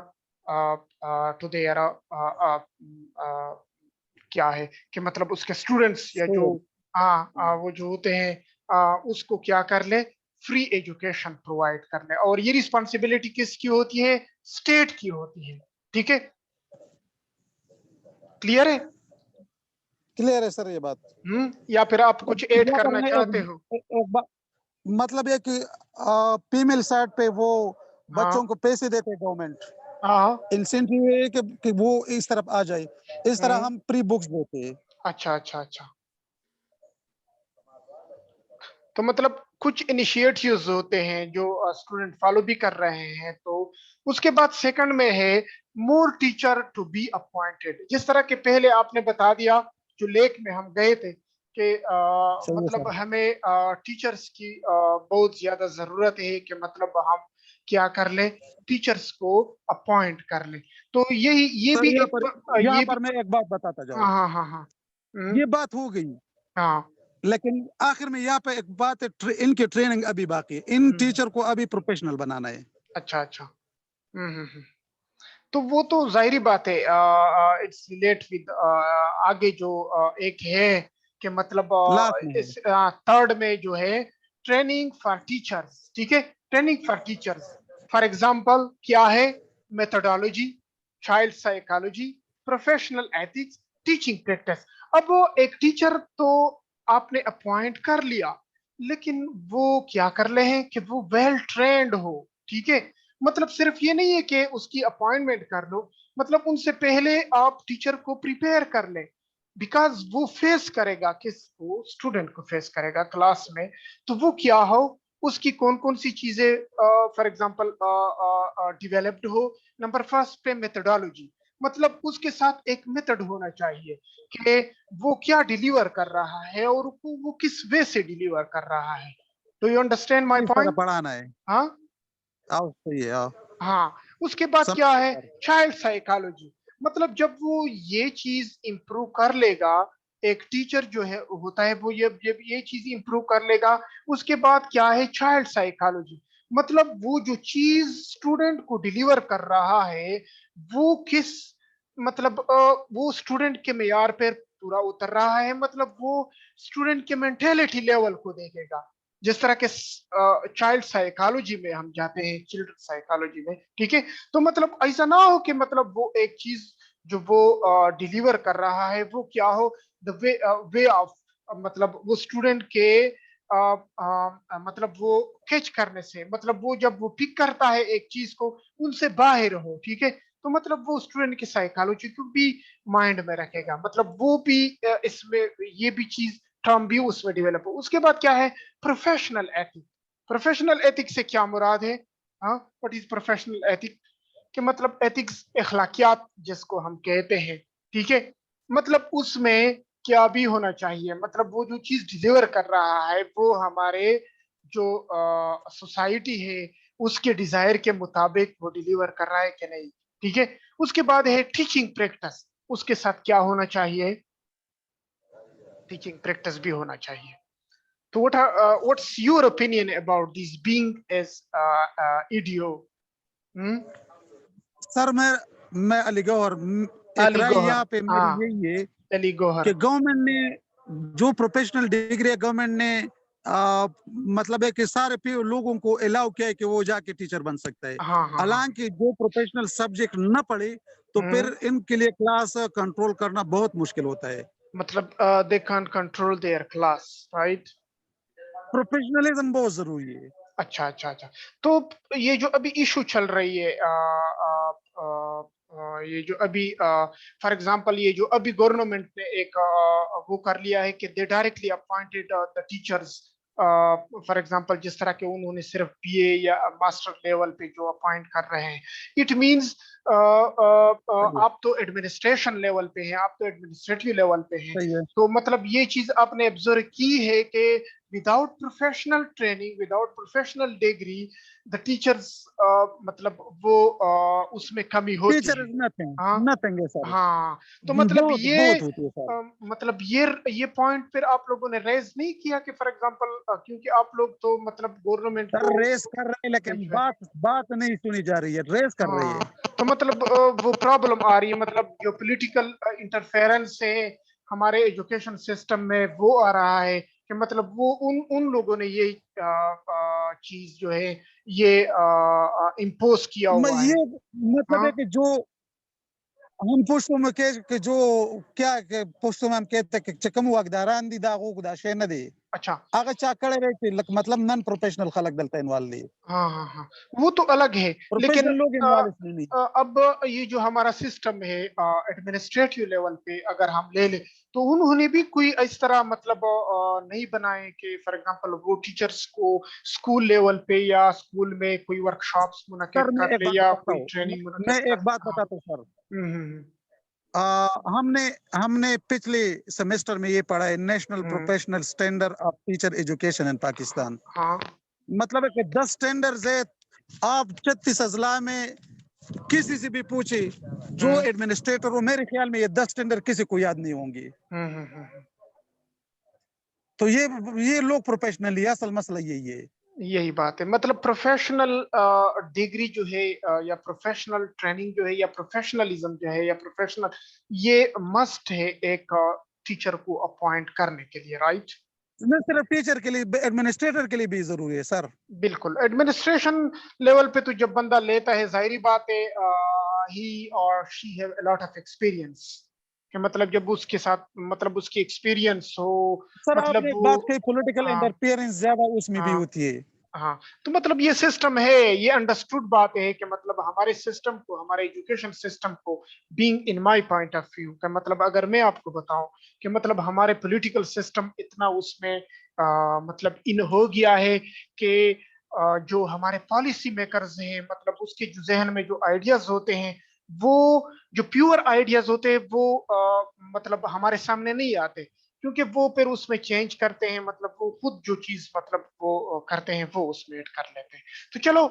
क्या है कि मतलब उसके स्टूडेंट्स या जो वो जो होते हैं उसको क्या कर ले, फ्री एजुकेशन प्रोवाइड कर ले। और ये रिस्पॉन्सिबिलिटी किसकी होती है? स्टेट की होती है, ठीक है। क्लियर है? क्लियर है सर ये बात। या फिर आप कुछ ऐड करना चाहते हो? मतलब ये कि फीमेल साइड पे वो बच्चों को पैसे देते हैं गवर्नमेंट, इंसेंटिव है कि वो इस तरफ आ जाए, इस तरह हम प्री बुक्स देते हैं। अच्छा। तो मतलब कुछ इनिशिएटिव्स होते हैं जो स्टूडेंट फॉलो भी कर रहे हैं। तो उसके बाद सेकंड में है मोर टीचर टू बी अपॉइंटेड। जिस तरह के पहले आपने बता दिया जो लेक में हम गए थे कि मतलब हमें टीचर्स की बहुत ज्यादा जरूरत है कि मतलब हम क्या कर ले, टीचर्स को अपॉइंट कर ले। तो ये भी यहाँ पर मैं एक बात बताता जाऊँ। हाँ ये बात हो गई, हाँ, लेकिन आखिर में यहाँ पे एक बात है, इनकी ट्रेनिंग अभी बाकी है, इन टीचर को अभी प्रोफेशनल बनाना है। अच्छा। तो वो तो जाहिर बात है, इट्स रिलेट विद आगे जो एक है कि मतलब इस थर्ड में जो है ट्रेनिंग फॉर टीचर्स, ठीक है। Training for teachers for example क्या है? Methodology, child psychology, professional ethics, teaching practice. अब वो एक टीचर तो आपने अपॉइंट कर लिया, लेकिन वो क्या कर ले हैं कि वो वेल ट्रेंड हो, ठीक है। मतलब सिर्फ ये नहीं है कि उसकी अपॉइंटमेंट कर लो, मतलब उनसे पहले आप टीचर को प्रिपेयर कर ले, बिकॉज वो फेस करेगा किसको? स्टूडेंट को फेस करेगा क्लास में। तो वो क्या हो, उसकी कौन कौन सी चीजें फॉर एग्जांपल डेवलप्ड हो। नंबर फर्स्ट पे मेथोडोलॉजी, मतलब उसके साथ एक मेथड होना चाहिए कि वो क्या डिलीवर कर रहा है और वो किस वे से डिलीवर कर रहा है। Do you understand my point? पढ़ाना है। हाँ, सही है हाँ, उसके बाद समझ क्या है, सर। चाइल्ड साइकोलॉजी, मतलब जब वो ये चीज इम्प्रूव कर लेगा, एक टीचर जो है होता है वो जब ये चीज इम्प्रूव कर लेगा, उसके बाद क्या है, चाइल्ड साइकोलॉजी, मतलब वो जो चीज स्टूडेंट को डिलीवर कर रहा है वो किस, मतलब वो स्टूडेंट के मेयार पर पूरा उतर रहा है, मतलब वो स्टूडेंट के मेंटेलिटी लेवल को देखेगा। जिस तरह के चाइल्ड साइकोलॉजी में हम जाते हैं, चिल्ड्रन साइकोलॉजी में, ठीक है, तो मतलब ऐसा ना हो कि मतलब वो एक चीज जो वो डिलीवर कर रहा है वो क्या हो, द वे ऑफ, मतलब वो स्टूडेंट के मतलब वो कैच करने से, मतलब वो जब वो पिक करता है एक चीज को उनसे बाहर हो, ठीक है, तो मतलब वो स्टूडेंट की साइकोलॉजी को भी माइंड में रखेगा, मतलब वो भी इसमें ये भी चीज टर्म भी उसमें डेवलप हो। उसके बाद क्या है, प्रोफेशनल एथिक। प्रोफेशनल एथिक से क्या मुराद है, हाँ, व्हाट इज प्रोफेशनल एथिक, कि मतलब एथिक्स अखलाकियात जिसको हम कहते हैं, ठीक है, मतलब उसमें क्या भी होना चाहिए, मतलब वो जो चीज डिलीवर कर रहा है वो हमारे जो सोसाइटी है उसके डिजायर के मुताबिक वो डिलीवर कर रहा है कि नहीं, ठीक है। उसके बाद है टीचिंग प्रैक्टिस, उसके साथ क्या होना चाहिए, टीचिंग प्रैक्टिस भी होना चाहिए। तो what's your opinion about this being as idio? Sir मैं अली गौहर, एक अली राय गौहर, यहाँ पे मेरी हाँ, यही है अली गौहर, कि गवर्नमेंट ने जो प्रोफेशनल डिग्री गवर्नमेंट ने मतलब है कि सारे लोगों को अलाउ किया है कि वो जाके टीचर बन सकता है। हाँ हाँ हाँ, हालांकि जो प्रोफेशनल सब्जेक्ट न पढ़े तो फिर इनके लिए क्लास कंट्रोल करना बहुत मुश्किल होता है। मतलब they can't control their class, right? Professionalism बहुत जरूरी है। अच्छा अच्छा अच्छा, तो ये जो अभी इशू चल रही है, ये जो अभी फॉर एग्जांपल ये जो अभी गवर्नमेंट ने एक वो कर लिया है कि दे directly appointed the teachers, for example जिस तरह के उन्होंने सिर्फ बीए या मास्टर लेवल पे जो अपॉइंट कर रहे हैं, इट मींस आप तो एडमिनिस्ट्रेशन लेवल पे हैं, आप तो एडमिनिस्ट्रेटिव लेवल पे हैं, सही है। तो मतलब ये चीज आपने ऑब्जर्व की है कि without professional training, without professional degree, the teachers मतलब वो उसमें कमी होती टीचर है। इज नथिंग, हाँ नथिंग है सर। हाँ, तो मतलब बहुत ये बहुत होती है सर। मतलब ये पॉइंट फिर आप लोगों ने रेज नहीं किया कि फॉर एग्जांपल क्योंकि आप लोग तो मतलब गवर्नमेंट सर को रेस कर रहे हैं लेकिन बात नहीं सुनी जा रही है, रेस कर रही है। हाँ, तो मतलब वो प्रॉब्लम आ रही है, मतलब जो पॉलिटिकल इंटरफेरेंस है हमारे एजुकेशन सिस्टम में वो आ रहा है कि मतलब वो उन लोगों ने ये चीज जो है ये इम्पोज किया हुआ है। ये मतलब हाँ है कि जो हम पुष्पों में के जो क्या के पुष्पों में हम कहते हैं कि चकम वागदारान दी दागो गुदा शेन दे अच्छा, आगे चाकड़े रहते मतलब नॉन प्रोफेशनल खलक दलता इनवाल दी हाँ हाँ हाँ, वो तो अलग है, लेकिन प्रोफेशनल लोग इनवाल इसमें नहीं। अब ये जो हमारा सिस्टम है एडमिनिस्ट्रेटिव लेवल पे अगर हम ले ले तो उन्होंने भी कोई इस तरह मतलब नहीं बनाए कि फॉर एग्जांपल वो टीचर्स को स्कूल लेवल पे या स्कूल में कोई वर्कशॉप्स मुनक्किद सर मैं कर एक ले बात या बताता कोई हूँ, ट्रेनिंग मैं मुनक्किद एक कर। बात हाँ, बताता हूँ सर। हम्म हमने हमने पिछले सेमेस्टर में ये पढ़ा है, national hmm, professional standard of teacher education in Pakistan. हाँ, मतलब है कि 10 स्टैंडर्ड्स है। आप 36 अजला में किसी से भी पूछे जो हम्म एडमिनिस्ट्रेटर हो, मेरे ख्याल में ये 10 स्टैंडर्ड किसी को याद नहीं होंगे। हम्म। तो ये लोग प्रोफेशनली, असल मसला यही है। यही बात है, मतलब प्रोफेशनल डिग्री जो है या प्रोफेशनल ट्रेनिंग जो है या प्रोफेशनलिज्म जो है या प्रोफेशनल, ये मस्ट है एक टीचर को अपॉइंट करने के लिए, राइट? न सिर्फ टीचर के लिए, एडमिनिस्ट्रेटर के लिए भी जरूरी है सर। बिल्कुल, एडमिनिस्ट्रेशन लेवल पे तो जब बंदा लेता है जाहिर बात है ही और she have a lot of experience, कि मतलब जब उसके साथ मतलब उसकी एक्सपीरियंस हो, सर मतलब आपने एक वो, बात कही, पॉलिटिकल हाँ इंटरफेरेंस ज्यादा उसमें भी हाँ होती है। हाँ, तो मतलब ये सिस्टम है, ये अंडरस्टूड बात है कि मतलब हमारे सिस्टम को, हमारे एजुकेशन सिस्टम को, being in my point of view का मतलब अगर मैं आपको बताऊं कि मतलब हमारे पॉलिटिकल सिस्टम इतना उसमें मतलब इन हो गया है कि जो हमारे पॉलिसी मेकर्स हैं मतलब उसके जो जहन में जो आइडियाज होते हैं वो जो प्योर आइडियाज होते हैं वो मतलब हमारे सामने नहीं आते, क्योंकि वो फिर उसमें चेंज करते हैं, मतलब वो खुद जो चीज मतलब वो करते हैं वो उसमें ऐड कर लेते हैं। तो चलो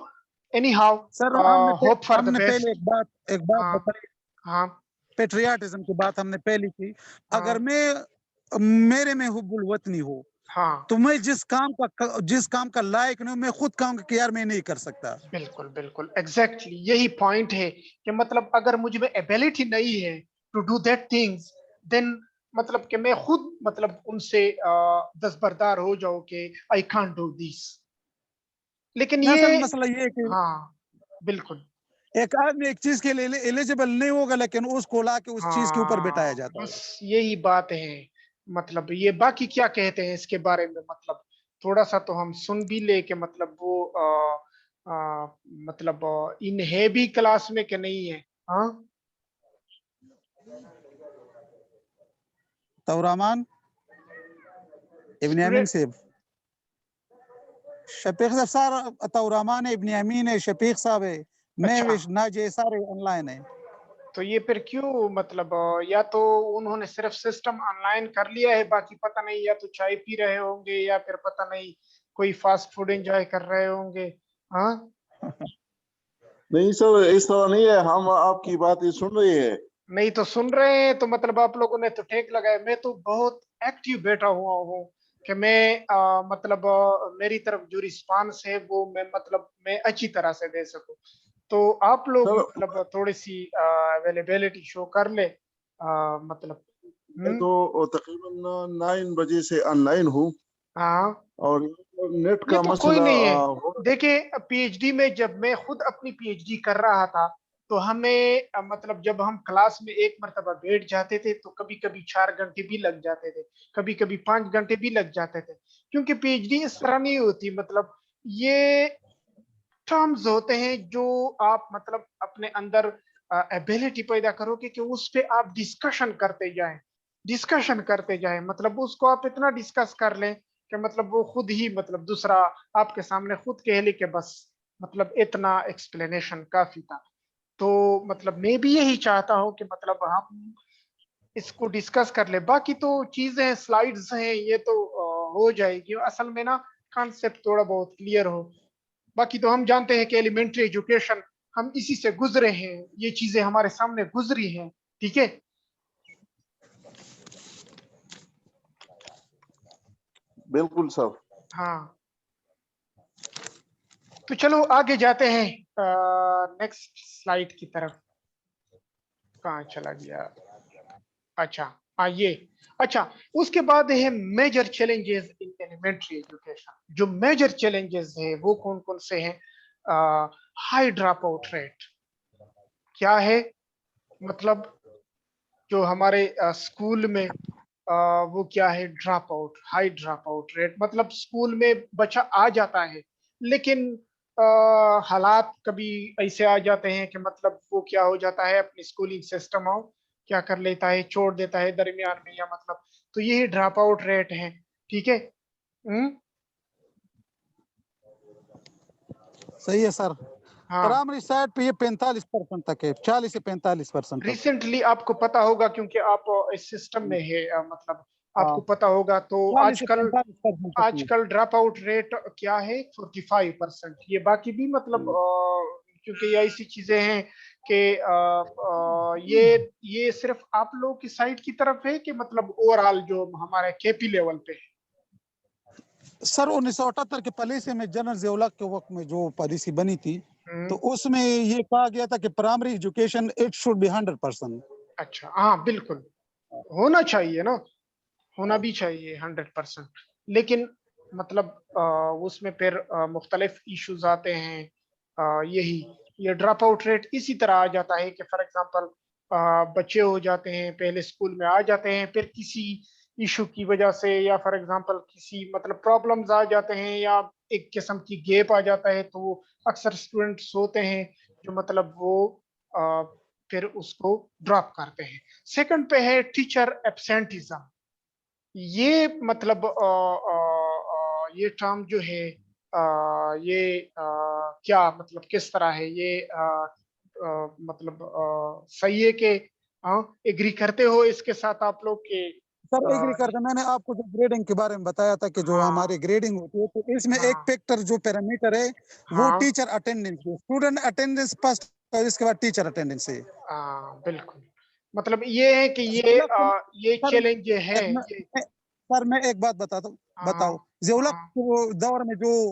anyhow sir hope for the हमने best. पहले एक बात हाँ, बताई, हाँ, पेट्रियाटिज्म की बात हमने पहले की। हाँ, अगर मेरे में हुब्बुल वतनी हो हाँ, तो मैं जिस काम का लायक नहीं हूं, मैं खुद कहूंगा कि यार मैं नहीं कर सकता। बिल्कुल बिल्कुल एग्जैक्टली यही पॉइंट है कि मतलब अगर मुझ में एबिलिटी नहीं है to do that things, then मतलब कि मैं खुद मतलब उनसे दस्तबरदार हो जाऊं कि आई कांट डू दिस। लेकिन ना ये असल मसला ये है कि हाँ बिल्कुल, एक आदमी एक चीज के लिए एलिजिबल नहीं होगा, लेकिन उसको लाके उस चीज के ऊपर बिठाया हाँ जाता है। बस यही बात है। मतलब ये बाकी क्या कहते हैं इसके बारे में, मतलब थोड़ा सा तो हम सुन भी ले कि मतलब वो मतलब इन है भी क्लास में कि नहीं है। हाँ तौरामान इब्न यामीन स्टूडेंट, से शफीक साहब, तौरामान इब्न यामीन है, शफीक साहब है, मैं अच्छा नाजे सारे ऑनलाइन है। तो ये फिर क्यों मतलब या तो उन्होंने सिर्फ सिस्टम ऑनलाइन कर लिया है, बाकी पता नहीं, या तो चाय पी रहे होंगे या फिर पता नहीं कोई फास्ट फूड एंजॉय कर रहे होंगे। हाँ नहीं सर, इस तरह नहीं है, हम आपकी बात सुन रहे हैं। नहीं तो सुन रहे हैं तो मतलब आप लोगों ने तो टेक लगाया। मैं तो बहुत एक्टिव बैठा हुआ हूँ कि मैं मतलब मेरी तरफ जो रिस्पांस है वो मैं मतलब मैं अच्छी तरह से दे सकूं। तो आप लोग सर मतलब थोड़ी सी अवेलेबिलिटी शो कर ले मतलब। मैं तो तकरीबन 9 बजे से ऑनलाइन हूँ, हाँ और नेट ये का तो कोई मसला नहीं है। हो। देखिए पीएचडी में जब मैं खुद अपनी पीएचडी कर रहा था तो हमें मतलब जब हम क्लास में एक मर्तबा बैठ जाते थे तो कभी कभी 4 घंटे भी लग जाते थे, कभी कभी 5 घंटे भी लग जाते थे। क्योंकि पीएचडी इस तरह नहीं होती, मतलब ये टर्म्स होते हैं जो आप मतलब अपने अंदर एबिलिटी पैदा करोगे कि उस पे आप डिस्कशन करते जाएं, मतलब उसको आप इतना डिस्कस कर लें कि मतलब वो खुद ही मतलब दूसरा आपके सामने खुद कह ले कि बस मतलब इतना एक्सप्लेनेशन काफी था। तो मतलब मैं भी यही चाहता हूँ कि मतलब हम इसको डिस्कस कर ले। बाकी तो चीजें स्लाइड्स हैं ये तो हो जाएगी, असल में ना कॉन्सेप्ट थोड़ा बहुत क्लियर हो। बाकी तो हम जानते हैं कि एलिमेंट्री एजुकेशन हम इसी से गुजरे हैं, ये चीजें हमारे सामने गुजरी हैं। ठीक है, बिल्कुल सर। हाँ तो चलो आगे जाते हैं नेक्स्ट स्लाइड की तरफ। कहाँ चला गया? अच्छा हाँ ये, अच्छा उसके बाद है major challenges in elementary education. जो मेजर चैलेंजेस है वो कौन कौन से हैं? हाई ड्रॉप आउट रेट क्या है, मतलब जो हमारे स्कूल में वो क्या है, drop out, high drop out rate. मतलब स्कूल में बच्चा आ जाता है लेकिन हालात कभी ऐसे आ जाते हैं कि मतलब वो क्या हो जाता है, अपनी स्कूलिंग सिस्टम हो क्या कर लेता है, छोड़ देता है दरमियान में, या मतलब तो ये ड्रॉप आउट रेट है। ठीक है। सही है सर। हाँ प्राइमरी साइड पे ये 45% तक है, 40 से 45% तक। रिसेंटली आपको पता होगा क्योंकि आप इस सिस्टम में है मतलब आपको हाँ, पता होगा तो 40 से आजकल 45% तक है। आजकल ड्रॉप आउट रेट क्या है, 45%। ये बाकी भी मतलब क्योंकि ये ऐसी चीजें हैं कि ये सिर्फ आप लोगों की साइड की तरफ है कि मतलब ओवरऑल जो हमारे केपी लेवल पे है? सर 1978 के पॉलिसी में, जनरल जियोलॉग के वक्त में जो पॉलिसी बनी थी, तो उसमें ये कहा गया था कि primary education it should be 100%। अच्छा हाँ बिल्कुल होना चाहिए ना, होना भी चाहिए 100%। लेकिन मतलब उसमें फिर मुख्तलिफ इश्यूज आते हैं। यही ये ड्रॉप आउट रेट इसी तरह आ जाता है कि फॉर एग्जांपल बच्चे हो जाते हैं, पहले स्कूल में आ जाते हैं, फिर किसी इशू की वजह से या फॉर एग्जांपल किसी मतलब प्रॉब्लम्स आ जाते हैं या एक किस्म की गैप आ जाता है, तो वो अक्सर स्टूडेंट्स होते हैं जो मतलब वो अ, फिर उसको ड्रॉप करते हैं। सेकंड पे है टीचर एब्सेंटिज्म। ये मतलब ये टर्म जो है ये क्या मतलब किस तरह है ये मतलब सही है कि एग्री करते हो इसके साथ आप लोग के सर एग्री करते, मैंने आपको जो ग्रेडिंग के बारे में बताया था कि जो हाँ। हमारी ग्रेडिंग होती है, तो इसमें एक फैक्टर जो पैरामीटर है वो हाँ। टीचर अटेंडेंस है, स्टूडेंट अटेंडेंस फर्स्ट और इसके बाद टीचर अटेंडेंस है। हाँ बिल्कुल, मतलब ये है कि ये सर चैलेंज है मैं, ये। मैं- सर मैं एक बात बताता हूँ, हाँ। बताओ ज़ियाउल्हक हाँ। के दौर में जो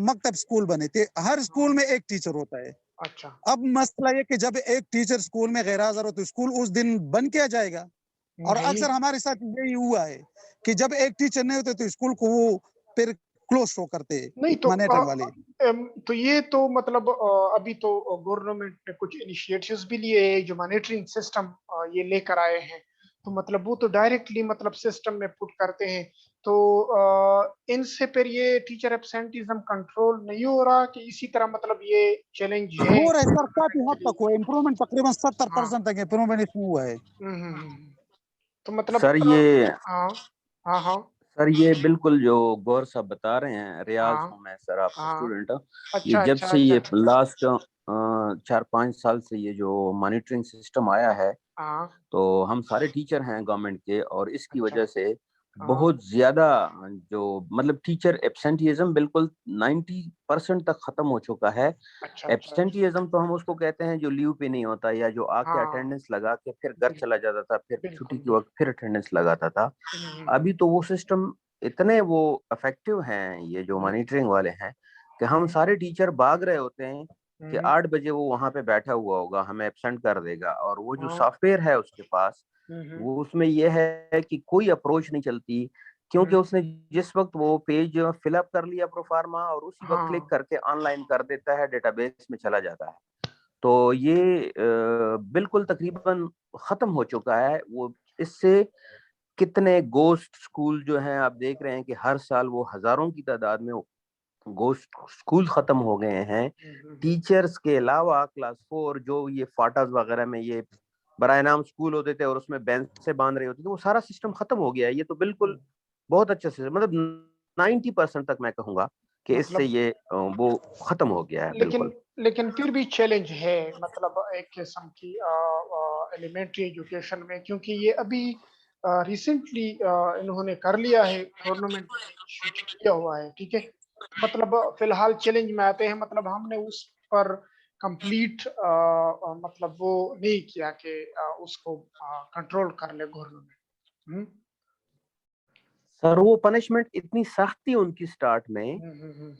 मकतब स्कूल बने थे, हर स्कूल में एक टीचर होता है। अच्छा। अब मसला ये कि जब एक टीचर स्कूल में गैर हाजिर हो तो स्कूल उस दिन बंद किया जाएगा। और नहीं। अक्सर हमारे साथ यही हुआ है कि जब एक टीचर नहीं होते तो स्कूल को वो फिर क्लोज शो करते नहीं तो मॉनिटरिंग वाले। तो ये तो मतलब अभी तो गवर्नमेंट ने कुछ इनिशिएटिव्स भी लिए हैं, जो मॉनिटरिंग सिस्टम ये लेकर आए हैं, तो मतलब वो तो डायरेक्टली मतलब सिस्टम में पुट करते हैं, तो इनसे फिर ये टीचर एब्सेंटिज्म कंट्रोल नहीं हो रहा कि इसी तरह मतलब ये चैलेंज है हो रहा है सर, काफी हद actually? तक हुआ इम्प्रूवमेंट, तकरीबन 70% तक इम्प्रूवमेंट इसमें हुआ है। तो मतलब सर ये हाँ हाँ हाँ सर ये बिल्कुल जो गौर साहब बता रहे हैं, रियाज हाँ हूँ मैं सर, आपका हाँ। स्टूडेंट। ये अच्छा जब अच्छा से ये अच्छा। लास्ट 4-5 साल से ये जो मॉनिटरिंग सिस्टम आया है, हाँ। तो हम सारे टीचर हैं गवर्नमेंट के, और इसकी अच्छा। वजह से हाँ। बहुत ज्यादा जो मतलब टीचर एब्सेंटिज्म बिल्कुल 90% तक खत्म हो चुका है। अच्छा अच्छा। एब्सेंटिज्म तो हम उसको कहते हैं जो लीव पे नहीं होता, या जो आके हाँ अटेंडेंस लगा के फिर घर चला जाता था, फिर छुट्टी बिल्कुल के वक्त फिर अटेंडेंस लगाता था। बिल्कुल। अभी तो वो सिस्टम इतने वो इफेक्टिव हैं, ये जो मॉनिटरिंग वाले हैं, कि हम सारे टीचर भाग रहे होते हैं कि 8 बजे वो वहां पे बैठा हुआ होगा, हमें एब्सेंट कर देगा, और वो जो हाँ। सॉफ्टवेयर है उसके पास, वो उसमें ये है कि कोई अप्रोच नहीं चलती, क्योंकि उसने जिस वक्त वो पेज फिलअप कर लिया प्रोफार्मा, और उसी वक्त क्लिक हाँ करके ऑनलाइन कर देता है, डेटाबेस में चला जाता है। तो ये बिल्कुल तकरीबन खत्म हो चुका है वो। इससे कितने गोस्ट स्कूल जो हैं, आप देख रहे हैं कि हर साल वो हजारों की तादाद में गोस्ट स्कूल खत्म हो गए हैं। टीचर्स के अलावा क्लास 4 जो ये फाटास वगैरह में ये बराए नाम स्कूल होते थे और उसमें बेंच से बांध रहे होते थे, वो सारा सिस्टम खत्म हो गया है। ये तो बिल्कुल बहुत अच्छा सिस्टम, मतलब 90% तक मैं कहूंगा कि इससे मतलब ये वो खत्म हो गया है लेकिन बिल्कुल। लेकिन फिर भी चैलेंज है, मतलब एक किस्म की एलिमेंट्री एजुकेशन में, क्योंकि ये अभी रिसेंटली इन्होंने कर लिया है, गवर्नमेंट ने स्विच किया हुआ है, ठीक है। मतलब फिलहाल चैलेंज में आते हैं, मतलब हमने उस पर कंप्लीट मतलब वो नहीं किया कि उसको कंट्रोल कर ले गवर्नमेंट। सर वो पनिशमेंट इतनी सख्त थी उनकी स्टार्ट में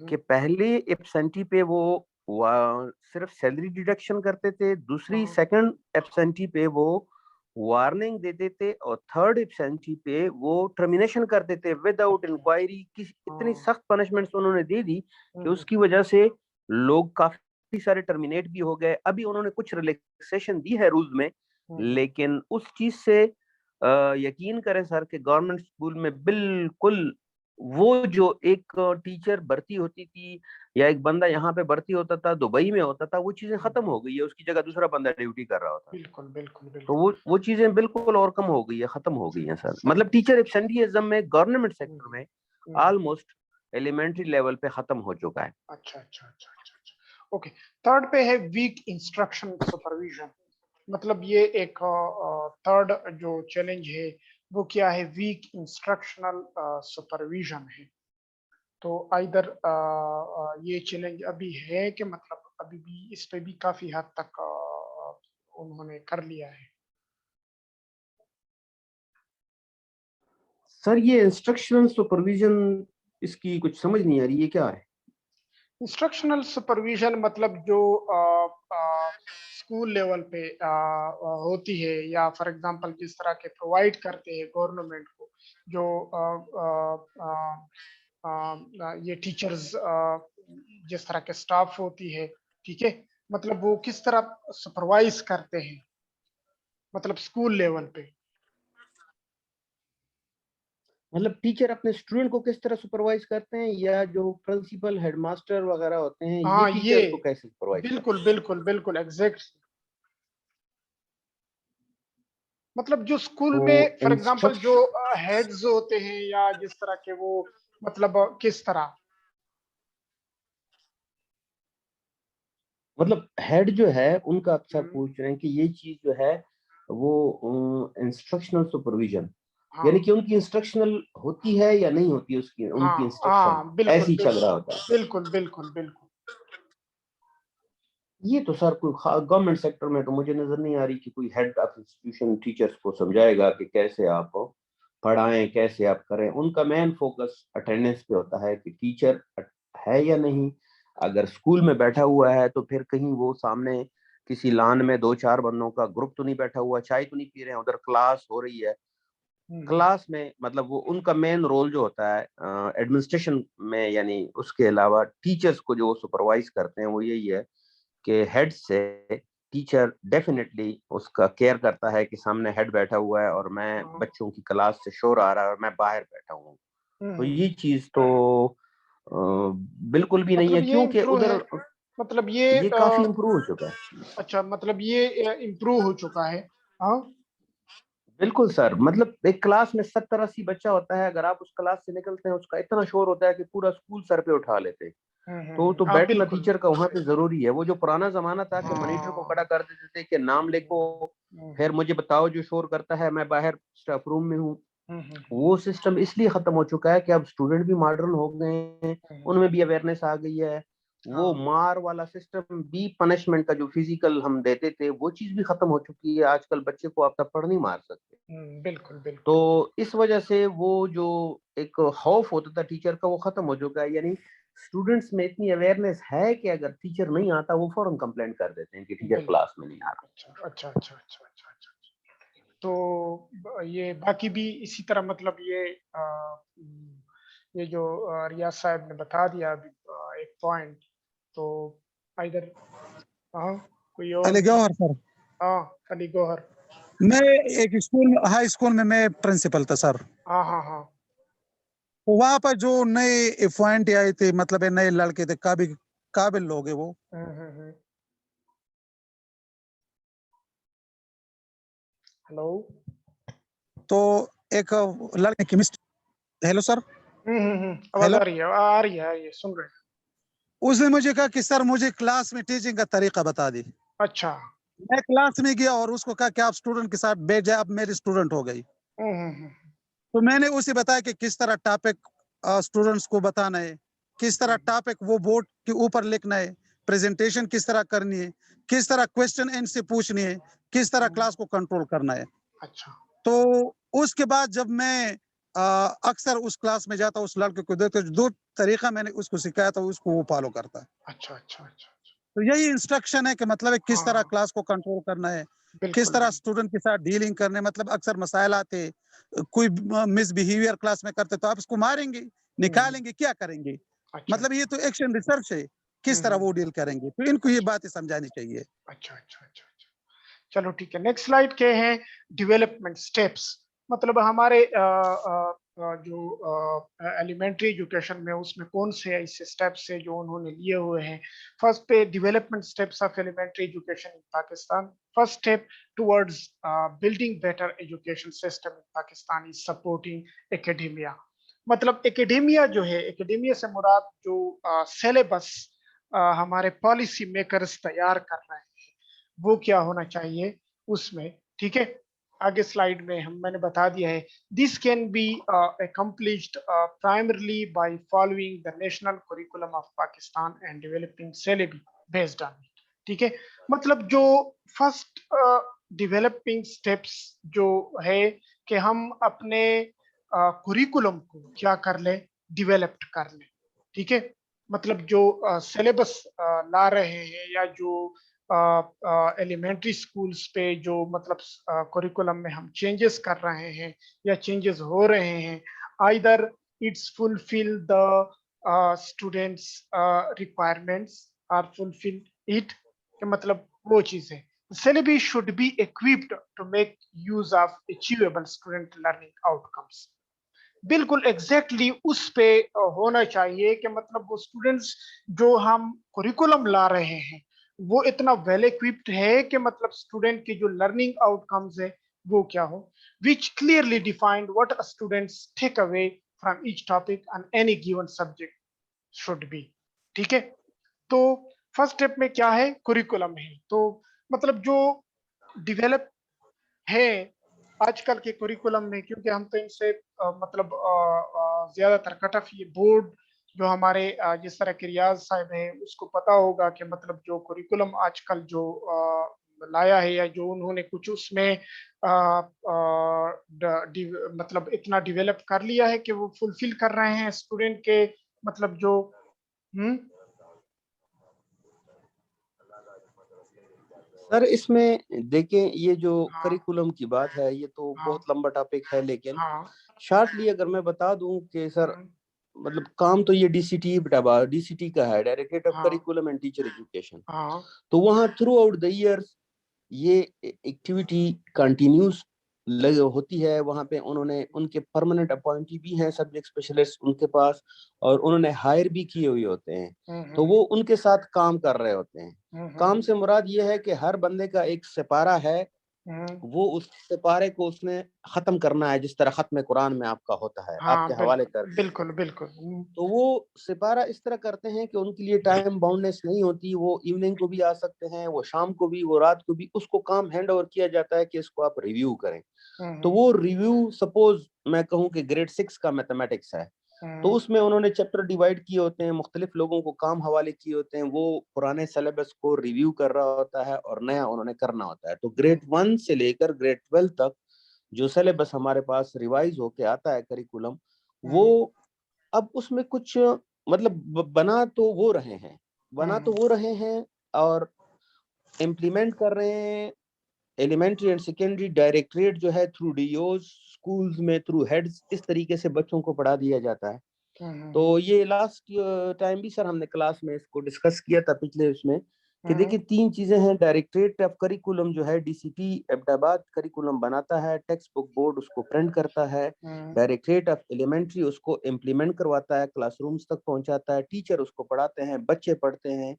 कि पहले एब्सेंटी पे वो सिर्फ सैलरी डिडक्शन करते थे, दूसरी सेकंड एब्सेंटी पे वो वार्निंग देते थे, और थर्ड एब्सेंटी पे वो टर्मिनेशन करते थे विदाउट इंक्वायरी की। इतनी सख्त पनिशमेंट्स उन्होंने दे दी कि उसकी वजह से लोग काफी सारे टर्मिनेट भी हो गए। अभी उन्होंने कुछ रिलैक्सेशन दी है रूल्स में, लेकिन उस चीज से यकीन करें सर कि गवर्नमेंट स्कूल में बिल्कुल वो जो एक टीचर भर्ती होती थी, या एक बंदा यहाँ पे भर्ती होता था, दुबई में होता था, वो चीजें खत्म हो गई है। उसकी जगह दूसरा बंदा ड्यूटी कर रहा होता है। बिल्कुल बिल्कुल तो बिल्कुल। वो चीजें बिल्कुल और कम हो गई है, खत्म हो गई है सर। मतलब टीचर एब्सेंटिज्म में गवर्नमेंट सेक्टर में ऑलमोस्ट एलिमेंट्री लेवल पे खत्म हो चुका है। अच्छा अच्छा अच्छा अच्छा अच्छा। ओके। थर्ड पे है वीक इंस्ट्रक्शन सुपरविजन। मतलब ये एक थर्ड जो चैलेंज है वो क्या है, वीक इंस्ट्रक्शनल सुपरविजन है। तो इधर ये चैलेंज अभी है कि मतलब अभी भी इस पे भी काफी हद तक उन्होंने कर लिया है। सर ये इंस्ट्रक्शन सुपरविजन, इसकी कुछ समझ नहीं आ रही, ये क्या है? इंस्ट्रक्शनल सुपरविजन मतलब जो स्कूल लेवल पे होती है, या फॉर एग्जांपल जिस तरह के प्रोवाइड करते हैं गवर्नमेंट को, जो ये टीचर्स जिस तरह के स्टाफ होती है, ठीक है, मतलब वो किस तरह सुपरवाइज करते हैं, मतलब स्कूल लेवल पे। मतलब टीचर अपने स्टूडेंट को किस तरह सुपरवाइज करते हैं, या जो प्रिंसिपल हेडमास्टर वगैरह होते हैं ये हाँ ये टीचर्स को कैसे सुपरवाइज करते बिल्कुल बिल्कुल बिल्कुल एग्जैक्ट। मतलब जो हैं? स्कूल में तो फॉर एग्जांपल जो इंस्ट्रक्शन हेड्स होते हैं, या जिस तरह के वो मतलब किस तरह। मतलब हेड जो है उनका आप सर हम्म, पूछ रहे हैं कि ये चीज जो है वो इंस्ट्रक्शनल सुपरविजन, یعنی کہ ان کی انسٹرکشنل ہوتی ہے یا نہیں ہوتی اس کی ان کی انسٹرکشن ایسی چل رہا ہوتا ہے. بالکل بالکل بالکل. یہ تو سر کوئی گورنمنٹ سیکٹر میں تو مجھے نظر نہیں آ رہی کہ کوئی ہیڈ آف انسٹیٹیوشن ٹیچرز کو سمجھائے گا کہ کیسے آپ پڑھائیں, کیسے آپ کریں. ان کا مین فوکس اٹینڈنس پہ ہوتا ہے کہ ٹیچر ہے یا نہیں. اگر اسکول میں بیٹھا ہوا ہے تو پھر کہیں وہ سامنے کسی لان میں 2-4 بندوں کا گروپ تو نہیں بیٹھا ہوا, چائے تو نہیں پی رہے ہیں, ادھر کلاس ہو رہی ہے. کلاس میں مطلب وہ ان کا مین رول جو ہوتا ہے ایڈمنسٹریشن میں, یعنی اس کے علاوہ ٹیچرز کو جو سپروائز کرتے ہیں وہ یہی ہے کہ ہیڈ سے ٹیچر ڈیفینیٹلی اس کا کیئر کرتا ہے کہ سامنے ہیڈ بیٹھا ہوا ہے اور میں بچوں کی کلاس سے شور آ رہا ہے اور میں باہر بیٹھا ہوں. تو یہ چیز تو بالکل بھی نہیں ہے, کیونکہ ادھر مطلب یہ کافی امپروو ہو چکا ہے. اچھا, مطلب یہ امپروو ہو چکا ہے. ہاں بالکل سر, مطلب ایک کلاس میں 70-80 بچہ ہوتا ہے, اگر آپ اس کلاس سے نکلتے ہیں اس کا اتنا شور ہوتا ہے کہ پورا اسکول سر پہ اٹھا لیتے. تو بیٹھنا ٹیچر کا وہاں پہ ضروری ہے. وہ جو پرانا زمانہ تھا کہ مانیٹر کو کھڑا کر دیتے تھے کہ نام لکھو, پھر مجھے بتاؤ جو شور کرتا ہے, میں باہر اسٹاف روم میں ہوں, وہ سسٹم اس لیے ختم ہو چکا ہے کہ اب اسٹوڈنٹ بھی ماڈرن ہو گئے ہیں, ان میں بھی اویئرنیس آ گئی ہے. وہ مار والا سسٹم بھی, پنشمنٹ کا جو فزیکل ہم دیتے تھے وہ چیز بھی ختم ہو چکی ہے. آج کل بچے کو آپ تھپڑ نہیں مار سکتے. بالکل بالکل. تو اس وجہ سے وہ جو ایک خوف ہوتا تھا ٹیچر کا وہ ختم ہو چکا ہے. یعنی اسٹوڈنٹس میں اتنی اویئرنیس ہے کہ اگر ٹیچر نہیں آتا وہ فوراً کمپلینٹ کر دیتے ہیں کہ ٹیچر کلاس میں نہیں آ رہا. اچھا اچھا اچھا اچھا اچھا. تو یہ باقی بھی اسی طرح, مطلب یہ جو ریاض صاحب نے بتا دیا ابھی ایک پوائنٹ, تو ادھر کوئی اور. علی گوہر سر. ہاں علی گوہر. میں ایک اسکول, ہائی اسکول میں پرنسپل تھا سر. ہاں ہاں ہاں. وہاں پر جو نئے پوائنٹ آئے تھے, مطلب نئے لڑکے تھے, قابل لوگ ہیں وہ. ہلو. تو ایک لڑکے کیمسٹری. Hello sir. آواز آ رہی ہے سن رہے ہیں. اس نے مجھے کہا کہ سر مجھے کلاس میں ٹیچنگ کا طریقہ بتا دی. اچھا. میں کلاس میں گیا اور اس کو کہا کہ آپ اسٹوڈنٹ کے ساتھ بیٹھ جائے, اب میری اسٹوڈنٹ ہو گئی. تو میں نے اسے بتایا کہ کس طرح ٹاپک اسٹوڈنٹس کو بتانا ہے, کس طرح ٹاپک وہ بورڈ کے اوپر لکھنا ہے, پریزنٹیشن کس طرح کرنی ہے, کس طرح کوسچن ان سے پوچھنی ہے, کس طرح کلاس کو کنٹرول کرنا ہے. اچھا. تو اس کے بعد جب میں اکثر اس کلاس میں جاتا, اس لڑکے کو دیکھتے, 2 طریقہ میں نے اس کو سکھایا تھا, اس کو وہ فالو کرتا ہے. اچھا اچھا اچھا. تو یہی انسٹرکشن ہے کہ مطلب کس طرح کلاس کو کنٹرول کرنا ہے, کس طرح اسٹوڈنٹ کے ساتھ ڈیلنگ کرنے. مطلب اکثر مسائل آتے, کوئی مس بیہیویئر کلاس میں کرتے تو آپ اس کو ماریں گے, نکالیں گے, کیا کریں گے. مطلب یہ تو ایکشن ریسرچ ہے, کس طرح وہ ڈیل کریں گے. تو ان کو یہ باتیں سمجھانی چاہیے. اچھا اچھا اچھا. چلو ٹھیک ہے. نیکسٹ سلائیڈ کے ہیں ڈیولپمنٹ سٹیپس. مطلب ہمارے جو ایلیمنٹری ایجوکیشن میں اس میں کون سے ایسے سٹیپس ہیں جو انہوں نے لیے ہوئے ہیں. فرسٹ پہ development steps of elementary education in Pakistan. First step towards building better education system in Pakistan is supporting academia. مطلب ایکیڈیمیا جو ہے, ایکیڈیمیا سے مراد جو سیلیبس ہمارے پالیسی میکرز تیار کر رہے ہیں وہ کیا ہونا چاہیے اس میں. ٹھیک ہے, آگے سلائیڈ میں میں نے بتا دیا ہے. This can be accomplished primarily by following the national curriculum of Pakistan and developing syllabi based on it. ٹھیک ہے, مطلب جو فرسٹ ڈیولپنگ سٹیپس جو ہے کہ ہم اپنے کریکولم کو کیا کر لیں, ڈیولپڈ کر لیں. ٹھیک ہے, مطلب جو سلیبس لا رہے ہیں یا جو ایلیمنٹری سکولز پہ جو مطلب کریکولم میں ہم چینجز کر رہے ہیں یا چینجز ہو رہے ہیں, either it's fulfil the students requirements اور فلفل اٹ, مطلب وہ چیزیں. syllabi should be equipped to make use of achievable student learning outcomes. بالکل ایگزیکٹلی اس پہ ہونا چاہیے کہ مطلب وہ اسٹوڈینٹس جو ہم کریکولم لا رہے ہیں وہ اتنا ویل equipped ہے کہ مطلب اسٹوڈنٹ کی جو لرننگ آؤٹ کمز ہے وہ کیا ہو, which clearly defined what a students take away from each topic and any given subject should be. ٹھیک ہے, تو فرسٹ اسٹیپ میں کیا ہے, کریکولم ہے. تو مطلب جو ڈیولپ ہے آج کل کے کوریکولم میں، کیونکہ ہم تو ان سے مطلب زیادہ تر کٹ آف یہ بورڈ جو ہمارے جس طرح کے ریاض صاحب ہیں اس کو پتا ہوگا کہ مطلب جو کوریکولم آج کل جو لایا ہے یا جو انہوں نے کچھ اس میں مطلب اتنا ڈیولپ کر لیا ہے کہ وہ فلفل کر رہے ہیں اسٹوڈنٹ کے مطلب جو سر اس میں دیکھیں یہ جو کریکولم کی بات ہے یہ تو بہت لمبا ٹاپک ہے، لیکن شارٹلی اگر میں بتا دوں کہ سر مطلب کام تو یہ ڈی سی ٹی کا ہے، directorate of curriculum and teacher education. تو وہاں تھرو آؤٹ دا ایئرس یہ ایکٹیویٹی کنٹینیوس ہوتی ہے. وہاں پہ انہوں نے ان کے پرماننٹ اپوائنٹی بھی ہیں سبجیکٹ اسپیشلسٹ ان کے پاس، اور انہوں نے ہائر بھی کیے ہوئے ہوتے ہیں، تو وہ ان کے ساتھ کام کر رہے ہوتے ہیں. کام سے مراد یہ ہے کہ ہر بندے کا ایک سپارہ ہے، وہ اس سپارے کو اس نے ختم کرنا ہے، جس طرح ختم قرآن میں آپ کا ہوتا ہے آپ کے حوالے کر. بالکل بالکل. تو وہ سپارہ اس طرح کرتے ہیں کہ ان کے لیے ٹائم باؤنڈنس نہیں ہوتی، وہ ایوننگ کو بھی آ سکتے ہیں، وہ شام کو بھی، وہ رات کو بھی، اس کو کام ہینڈ اوور کیا جاتا ہے کہ اس کو آپ ریویو کریں. تو وہ ریویو سپوز میں کہوں کہ گریڈ 6 کا میتھمیٹکس ہے، تو اس میں انہوں نے چیپٹر ڈیوائیڈ کیے ہوتے ہیں، مختلف لوگوں کو کام حوالے کیے ہوتے ہیں، وہ پرانے سلیبس کو ریویو کر رہا ہوتا ہے اور نیا انہوں نے کرنا ہوتا ہے. تو گریڈ 1 سے لے کر گریڈ 12 تک جو سلیبس ہمارے پاس ریوائز ہو کے آتا ہے کریکولم، وہ اب اس میں کچھ مطلب بنا تو وہ رہے ہیں اور امپلیمنٹ کر رہے ہیں. ایلیمنٹری اینڈ سیکنڈری ڈائریکٹریٹ جو ہے تھرو ڈی اوز اسکولز میں تھرو ہیڈز اس طریقے سے بچوں کو پڑھا دیا جاتا ہے. تو یہ لاسٹ ٹائم بھی سر ہم نے کلاس میں اس کو ڈسکس کیا تھا پچھلے اس میں کہ دیکھیں 3 چیزیں ہیں. ڈائریکٹریٹ آف کریکولم جو ہے ڈی سی پی ایبٹ آباد کریکولم بناتا ہے، ٹیکسٹ بک بورڈ اس کو پرنٹ کرتا ہے، ڈائریکٹریٹ آف ایلیمنٹری اس کو امپلیمنٹ کرواتا ہے، کلاس رومز تک پہنچاتا ہے، ٹیچر اس کو پڑھاتے ہیں، بچے پڑھتے ہیں.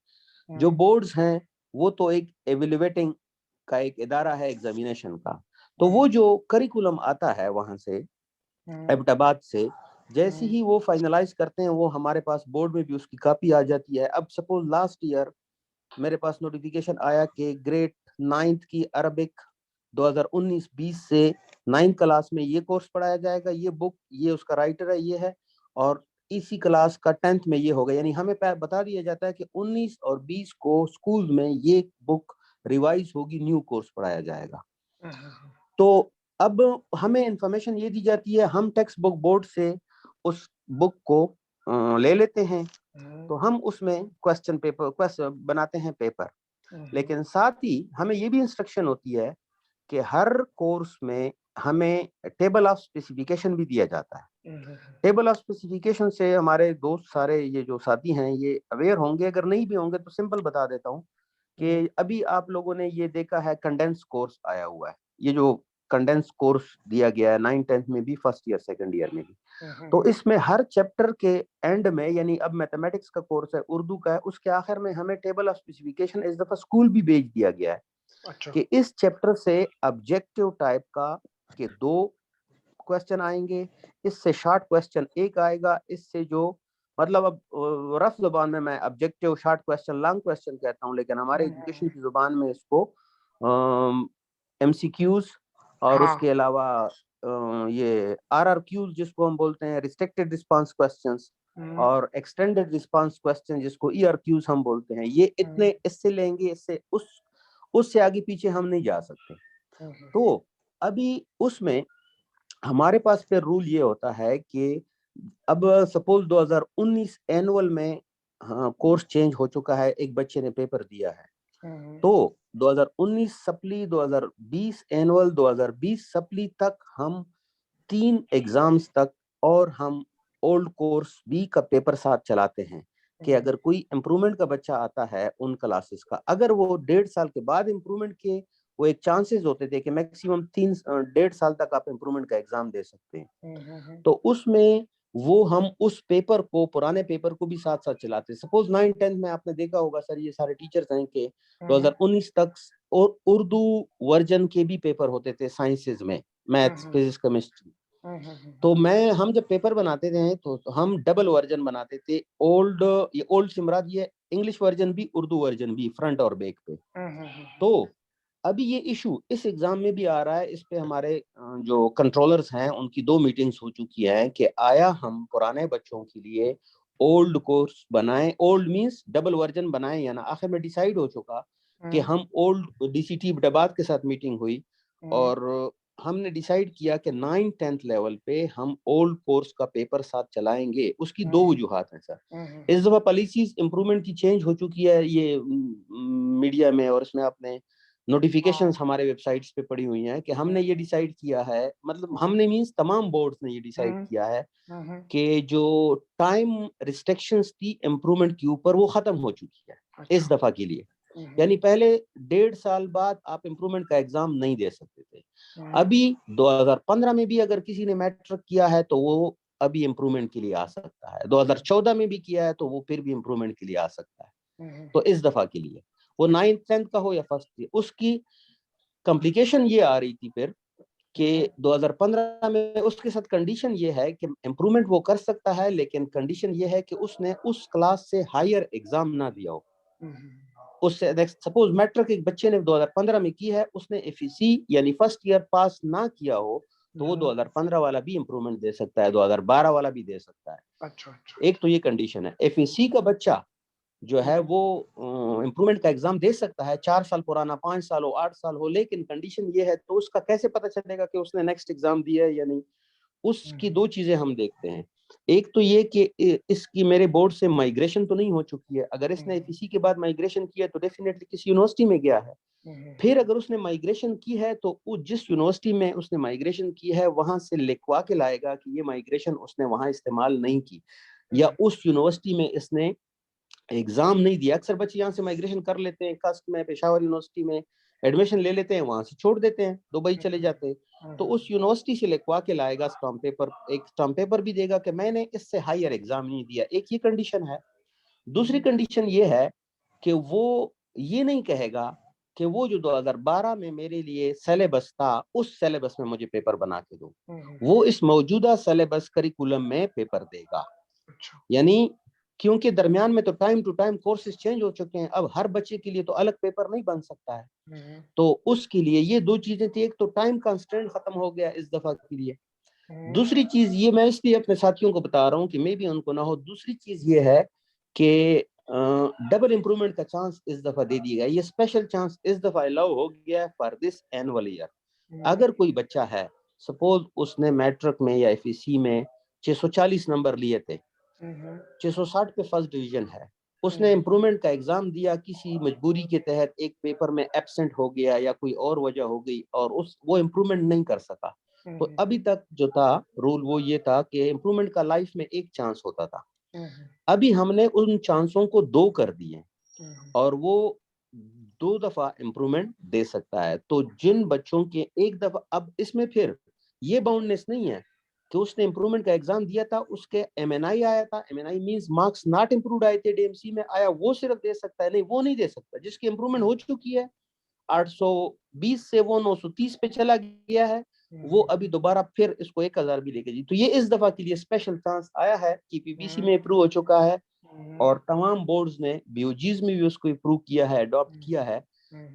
جو بورڈز ہیں وہ تو ایک ایویلویٹنگ کا ایک ادارہ ہے ایگزامینیشن کا. تو وہ جو کریکولم آتا ہے وہاں سے ایبٹ آباد سے، جیسے ہی وہ فائنلائز کرتے ہیں وہ ہمارے پاس بورڈ میں بھی اس کی کاپی آ جاتی ہے. اب سپوز لاسٹ ایئر میرے پاس نوٹیفیکیشن آیا کہ گریڈ 9 کی عربک 2019-20 سے 9 کلاس میں یہ کورس پڑھایا جائے گا، یہ بک، یہ اس کا رائٹر ہے، یہ ہے، اور اسی کلاس کا 10th میں یہ ہوگا. یعنی ہمیں بتا دیا جاتا ہے کہ 19 اور 20 کو سکول میں یہ بک ریوائز ہوگی، نیو کورس پڑھایا جائے گا. تو اب ہمیں انفارمیشن یہ دی جاتی ہے، ہم ٹیکسٹ بک بورڈ سے اس بک کو لے لیتے ہیں، تو ہم اس میں کوسچن پیپر بناتے ہیں پیپر. لیکن ساتھ ہی ہمیں یہ بھی انسٹرکشن ہوتی ہے کہ ہر کورس میں ہمیں ٹیبل آف اسپیسیفیکیشن بھی دیا جاتا ہے. ٹیبل آف اسپیسیفیکیشن سے ہمارے دوست سارے یہ جو ساتھی ہیں یہ اویئر ہوں گے، اگر نہیں بھی ہوں گے تو سمپل بتا دیتا ہوں کہ ابھی آپ لوگوں نے یہ دیکھا ہے کنڈینس کورس آیا ہوا ہے، یہ جو کنڈینس کورس دیا گیا ہے 9th-10th میں بھی، فرسٹ ایئر سیکنڈ ایئر میں بھی. تو اس میں ہر چیپٹر کے اینڈ میں، یعنی اب میتھمیٹکس کا کورس ہے، اردو کا ہے، اس کے آخر میں ہمیں ٹیبل آف اسپیسیفیکیشن اس دفعہ اسکول بھی بھیج دیا گیا ہے کہ اس چیپٹر سے آبجیکٹیو ٹائپ کا کہ 2 کوسچن آئیں گے، اس سے شارٹ کوسچن 1 آئے گا، اس سے جو مطلب اب رف زبان میں objective short question long question کہتا ہوں، لیکن ہمارے ایجوکیشن کی زبان میں اس کو ایم سی کیوز اور اس کے علاوہ یہ آر آر کیوز جس کو ہم بولتے ہیں، ریسٹرکٹیڈ رسپانس کوسچنز، اور ایکسٹینڈیڈ رسپانس کوسچن جس کو ای آر کیوز ہم بولتے ہیں، یہ اتنے اس سے لیں گے، اس سے آگے پیچھے ہم نہیں جا سکتے. تو ابھی اس میں ہمارے پاس پھر رول یہ ہوتا ہے کہ اب سپوز 2019 اینول میں کورس چینج ہو چکا ہے، ایک بچے نے پیپر دیا ہے، تو 2019 سپلی، 2020 اینول، 2020 سپلی تک ہم 3 ایگزامز تک اور ہم اولڈ کورس بھی کا پیپر ساتھ چلاتے ہیں کہ اگر کوئی امپرومنٹ کا بچہ آتا ہے ان کلاسز کا، اگر وہ 1.5 سال کے بعد امپرومنٹ کے وہ ایک چانسز ہوتے تھے کہ میکسیمم 1.5 سال تک آپ امپرومنٹ کا ایگزام دے سکتے ہیں، تو اس میں وہ ہم اس پیپر کو، پرانے پیپر کو بھی ساتھ ساتھ چلاتے ہیں. سپوز 9th-10th میں آپ نے دیکھا ہوگا سر، یہ سارے ٹیچرز ہیں کہ 2019 تک اور اردو ورژن کے بھی پیپر ہوتے تھے سائنسز میں، میتھس، فزکس، کیمسٹری. تو ہم جب پیپر بناتے تھے تو ہم ڈبل ورژن بناتے تھے، اولڈ سے مراد یہ انگلش ورژن بھی اردو ورژن بھی، فرنٹ اور بیک پہ. تو ابھی یہ ایشو اس ایگزام میں بھی آ رہا ہے. اس پہ ہمارے جو کنٹرولرز ہیں ان کی 2 میٹنگز ہو چکی ہیں کہ آیا ہم پرانے بچوں کے لیے اولڈ کورس بنائیں, اولڈ مینس ڈبل ورژن بنائیں یا نا. آخر میں ڈیسائیڈ ہو چکا کہ ہم اولڈ ڈی سی ٹی بٹاباد کے ساتھ میٹنگ ہوئی اور ہم نے ڈیسائیڈ کیا کہ 9th-10th لیول پہ ہم اولڈ کورس کا پیپر ساتھ چلائیں گے. اس کی 2 وجوہات ہیں سر. اس دفعہ پالیسیز امپرومنٹ کی چینج ہو چکی ہے یہ میڈیا میں, اور اس میں آپ نے نوٹیفیکیشنز ہمارے ویب سائٹس پہ پڑی ہوئی ہیں کہ ہم نے یہ ڈیسائیڈ کیا ہے, مطلب ہم نے مینس تمام بورڈز نے یہ ڈیسائیڈ کیا ہے کہ جو ٹائم ریسٹرکشنز تھی امپرومنٹ کے اوپر وہ ختم ہو چکی ہے اس دفعہ کے لیے. یعنی پہلے 1.5 سال بعد آپ امپرومنٹ کا ایگزام نہیں دے سکتے تھے. ابھی 2015 میں بھی اگر کسی نے میٹرک کیا ہے تو وہ ابھی امپرومنٹ کے لیے آ سکتا ہے. 2014 میں بھی کیا ہے تو وہ پھر بھی امپرومنٹ کے لیے آ سکتا ہے. تو اس دفعہ کے لیے وہ 9th-10th کا ہو یا فرسٹ, اس کی کمپلیکیشن یہ آ رہی تھی پھر کہ 2015 میں اس کے ساتھ کنڈیشن یہ ہے کہ امپرومنٹ وہ کر سکتا ہے, لیکن کنڈیشن یہ ہے کہ اس نے اس کلاس سے ہائر ایگزام نہ دیا ہو. اس سے سپوز میٹرک ایک بچے نے 2015 میں کی ہے, اس نے ایف ای سی یعنی فرسٹ ایئر پاس نہ کیا ہو تو وہ 2015 والا بھی امپرومنٹ دے سکتا ہے, 2012 والا بھی دے سکتا ہے. ایک تو یہ کنڈیشن ہے. ایف ای سی کا بچہ جو ہے وہ امپرومنٹ کا ایگزام دے سکتا ہے, 4 سال پرانا, 5 سال ہو, 8 سال ہو, لیکن کنڈیشن یہ ہے تو اس کا کیسے پتہ چلے گا کہ اس نے نیکسٹ ایگزام دیا ہے یا نہیں. اس کی 2 چیزیں ہم دیکھتے ہیں. ایک تو یہ کہ اس کی میرے بورڈ سے مائگریشن تو نہیں ہو چکی ہے. اگر اس نے ایف ای سی کے بعد مائگریشن کیا تو ڈیفینیٹلی کسی یونیورسٹی میں گیا ہے. پھر اگر اس نے مائگریشن کی ہے تو وہ جس یونیورسٹی میں اس نے مائگریشن کی ہے وہاں سے لکھوا کے لائے گا کہ یہ مائگریشن اس نے وہاں استعمال نہیں کی, یا اس یونیورسٹی میں اس نے ایگزام نہیں دیا. اکثر بچے یہاں سے مائگریشن کر لیتے ہیں, کاسٹ میں پشاور یونیورسٹی میں ایڈمیشن لے لیتے ہیں, وہاں سے چھوڑ دیتے ہیں, دبئی چلے جاتے ہیں. تو اس یونیورسٹی سے لکھوا کے لائے گا اسٹامپ پیپر, ایک اسٹامپ پیپر بھی دے گا کہ میں نے اس سے ہائر ایگزام نہیں دیا. ایک یہ کنڈیشن ہے. دوسری کنڈیشن یہ ہے کہ وہ یہ نہیں کہے گا کہ وہ جو 2012 میں میرے لیے سیلیبس تھا اس سیلیبس میں مجھے پیپر بنا کے دو. وہ اس موجودہ سیلیبس کریکولم میں پیپر دے گا. یعنی کیونکہ درمیان میں تو time to time courses change ہو چکے ہیں, اب ہر بچے کے لیے تو الگ پیپر نہیں بن سکتا ہے. تو اس کے لیے یہ 2 چیزیں تھی. ایک تو ٹائم کنسٹرینٹ ختم ہو گیا اس دفعہ کے لیے. دوسری چیز یہ میں اس لیے اپنے ساتھیوں کو بتا رہا ہوں کہ میں بھی ان کو نہ ہو. دوسری چیز یہ ہے کہ ڈبل امپرومنٹ کا چانس اس دفعہ دے دیا گیا. یہ اسپیشل چانس اس دفعہ الاؤ ہو گیا فار دس اینول ایئر. اگر کوئی بچہ ہے, سپوز اس نے میٹرک میں یا ایف ای سی میں 640 نمبر لیے تھے, 660 پہ فرسٹ ڈویژن ہے, اس نے امپرومنٹ کا ایگزام دیا, کسی مجبوری کے تحت ایک پیپر میں ایبسنٹ ہو گیا یا کوئی اور وجہ ہو گئی اور وہ امپرومنٹ نہیں کر سکا, تو ابھی تک جو تھا رول وہ یہ تھا کہ امپرومنٹ کا لائف میں ایک چانس ہوتا تھا. ابھی ہم نے ان چانسوں کو 2 کر دیے اور وہ 2 دفعہ امپرومنٹ دے سکتا ہے. تو جن بچوں کے ایک دفعہ, اب اس میں پھر یہ باؤنڈنس نہیں ہے کہ اس نے امپرومنٹ کا ایگزام دیا تھا, اس کے ایم این آئی آیا تھا, M N I means marks not improved آئے تھے, ڈی ایم سی میں آیا, وہ صرف دے سکتا ہے. نہیں, وہ نہیں دے سکتا. جس کی امپرومنٹ ہو چکی ہے 820 سے وہ 930 پہ چلا گیا ہے, وہ ابھی دوبارہ پھر اس کو 1000 بھی لے کے جی. تو یہ اس دفعہ کے لیے اسپیشل چانس آیا ہے کہ پی بی سی میں اپروو ہو چکا ہے اور تمام بورڈز نے بی او جیز میں بھی اس کو اپروو کیا ہے, اڈاپٹ کیا ہے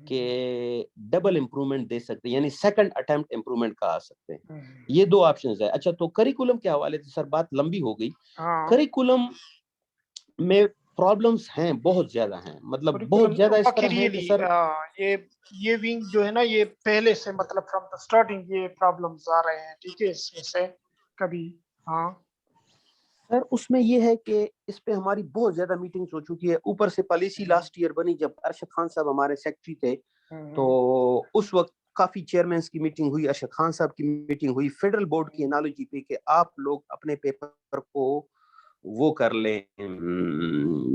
کہ ڈبل امپرومنٹ دے سکتے ہیں, یعنی سیکنڈ اٹیمپٹ امپرومنٹ کا آ سکتے ہیں. یہ 2 آپشنز ہے. اچھا, تو کریکولم کے حوالے سے سر بات لمبی ہو گئی. کریکولم میں پرابلمز ہیں, بہت زیادہ ہیں, مطلب بہت زیادہ اس طرح ہیں کہ سر یہ ونگ جو ہے نا یہ پہلے سے مطلب فرام دا سٹارٹنگ یہ پرابلمز آ رہے ہیں, ٹھیک ہے, اس میں سے کبھی سر اس میں یہ ہے کہ اس پہ ہماری بہت زیادہ میٹنگز ہو چکی ہے. اوپر سے پالیسی لاسٹ ایئر بنی جب ارشد خان صاحب ہمارے سیکٹری تھے, تو اس وقت کافی چیئرمینس کی میٹنگ ہوئی, ارشد خان صاحب کی میٹنگ ہوئی فیڈرل بورڈ کی انالوجی پہ کہ آپ لوگ اپنے پیپر کو وہ کر لیں,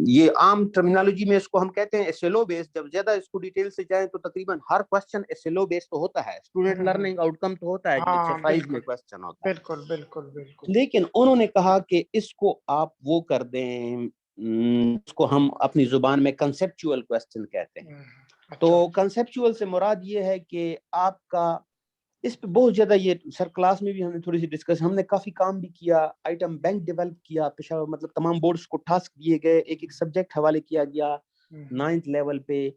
یہ عام ٹرمینالوجی میں اس کو ہم کہتے ہیں ایس ایل او بیس. جب زیادہ اس کو ڈیٹیل سے جائیں تو تقریباً ہر کوسچن ایس ایل او بیس تو ہوتا ہے, اسٹوڈنٹ لرننگ آؤٹ کم تو ہوتا ہے, جیسے 5 میں کوسچن ہوتا ہے. بالکل بالکل بالکل. لیکن انہوں نے کہا کہ اس کو آپ وہ کر دیں, اس کو ہم اپنی زبان میں کنسپچول کوسچن کہتے ہیں. تو کنسپچول سے مراد یہ ہے کہ آپ کا اس پہ بہت زیادہ, یہ سر کلاس میں بھی ہم نے تھوڑی سی ڈسکس, ہم نے کافی کام بھی کیا, آئٹم بینک ڈیولپ کیا پشاور, مطلب تمام بورڈز کو ٹاسک دیے گئے, ایک ایک سبجیکٹ حوالے کیا گیا 9th لیول پہ,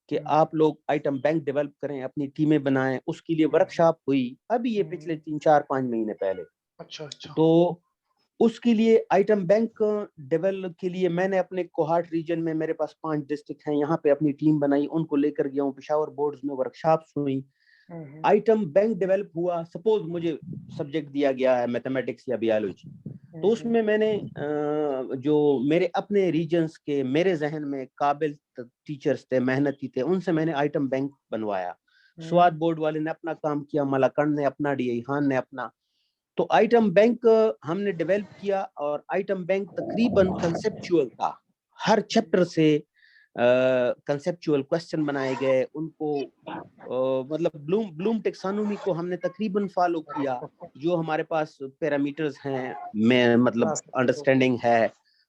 کہ آپ لوگ آئٹم بینک ڈیولپ کریں, اپنی ٹیمیں بنائیں. اس کے لیے ورکشاپ ہوئی ابھی یہ پچھلے 3-4-5 مہینے پہلے. اچھا اچھا. تو اس کے لیے آئٹم بینک ڈیولپ کے لیے میں نے اپنے کوہاٹ ریجن میں, میرے پاس 5 ڈسٹرکٹ ہیں, یہاں پہ اپنی ٹیم بنائی, ان کو لے کر گیا ہوں. پشاور بورڈز میں ورکشاپس ہوئی, آئٹم بینک ڈیولپ ہوا. سپوز مجھے سبجیکٹ دیا گیا ہے میتھمیٹکس یا بیالوجی, تو اس میں نے جو میرے اپنے ریجنز کے میرے ذہن میں قابل ٹیچرز تھے, محنتی تھے, ان سے میں نے آئٹم بینک بنوایا. سواد بورڈ والے نے اپنا کام کیا, ملاکنڈ نے اپنا, ڈی ائی خان نے اپنا. تو آئٹم بینک ہم نے ڈیولپ کیا, اور آئٹم بینک تقریباً کنسپچول تھا. ہر چیپٹر سے کنسپچول کوسچن بنائے گئے, ان کو مطلب بلوم ٹیکسانومی کو ہم نے تقریباً فالو کیا. جو ہمارے پاس پیرامیٹرز ہیں, میں مطلب انڈرسٹینڈنگ ہے,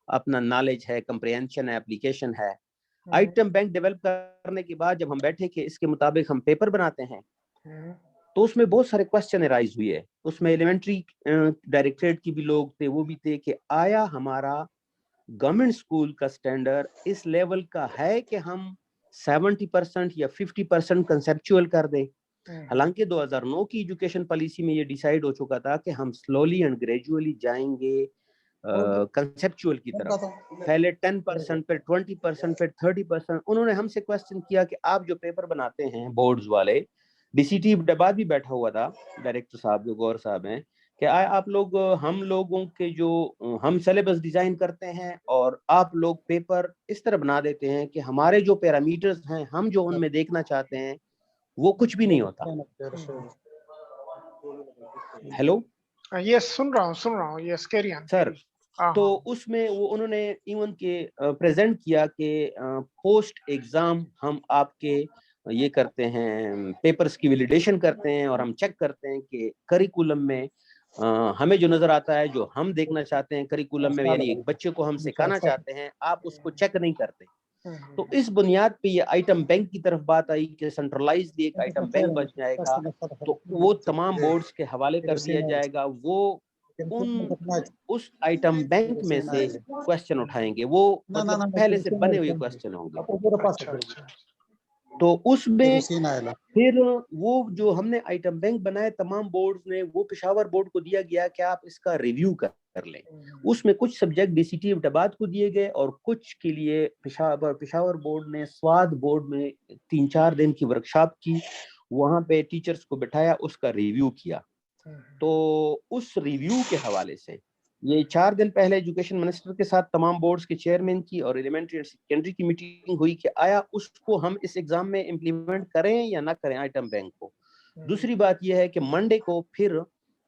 اپنا نالج ہے, کمپریہنشن ہے, اپلیکیشن ہے. آئٹم بینک ڈیولپ کرنے کے بعد جب ہم بیٹھے کہ اس کے مطابق ہم پیپر بناتے ہیں, تو اس میں بہت سارے کوسچن ارائز ہوئے. اس میں ایلیمنٹری ڈائریکٹریٹ کی بھی لوگ تھے, وہ بھی تھے کہ آیا ہمارا گورنمنٹ اسکول کا سٹینڈرڈ اس لیول کا ہے کہ ہم 70% یا 50% کنسپچول کر دیں. حالانکہ 2009 کی ایجوکیشن پالیسی میں یہ ڈیسائیڈ ہو چکا تھا کہ ہم سلولی اینڈ گریجولی جائیں گے کنسپچول کی طرف. پہلے 10%, پھر 20%, پھر 30%. انہوں نے ہم سے کوسچن کیا کہ آپ جو پیپر بناتے ہیں بورڈز والے, ڈی سی ٹی بعد بھی بیٹھا ہوا تھا ڈائریکٹر صاحب جو گور صاحب ہیں, کہ آپ لوگ, ہم لوگوں کے جو ہم سلیبس ڈیزائن کرتے ہیں اور آپ لوگ پیپر اس طرح بنا دیتے ہیں کہ ہمارے جو پیرامیٹرز ہیں, ہم جو ان میں دیکھنا چاہتے ہیں وہ کچھ بھی نہیں ہوتا. ہیلو, یس سن رہا ہوں یس کیری آن سر. تو اس میں وہ انہوں نے ایون کے پریزنٹ کیا کہ پوسٹ ایگزام ہم آپ کے یہ کرتے ہیں, پیپرز کی ویلیڈیشن کرتے ہیں, اور ہم چیک کرتے ہیں کہ کریکولم میں ہمیں جو نظر آتا ہے, جو ہم دیکھنا چاہتے ہیں کریکولم میں, یعنی ایک بچے کو ہم سکھانا چاہتے ہیں, آپ اس کو چیک نہیں کرتے. تو اس بنیاد پہ یہ آئٹم بینک کی طرف بات آئی کہ سینٹرلائزڈ ایک آئٹم بینک بن جائے گا, تو وہ تمام بورڈز کے حوالے کر دیا جائے گا. وہ اس آئٹم بینک میں سے کوسچن اٹھائیں گے, وہ مطلب پہلے سے بنے ہوئے کوسچن ہوں گے. تو اس میں پھر وہ جو ہم نے آئٹم بینک بنائے تمام بورڈز نے, وہ پشاور بورڈ کو دیا گیا کہ آپ اس کا ریویو کر لیں. اس میں کچھ subject D C T Ahmedabad کو دیے گئے, اور کچھ کے لیے پشاور بورڈ نے سواد بورڈ میں 3-4 دن کی ورکشاپ کی, وہاں پہ ٹیچرز کو بٹھایا, اس کا ریویو کیا. تو اس ریویو کے حوالے سے یہ 4 دن پہلے ایجوکیشن منسٹر کے ساتھ تمام بورڈز کے چیئرمین کی اور ایلیمنٹری اور سیکنڈری کی میٹنگ ہوئی کہ آیا اس کو ہم اس ایگزام میں امپلیمنٹ کریں یا نہ کریں آئٹم بینک کو. دوسری بات یہ ہے کہ منڈے کو پھر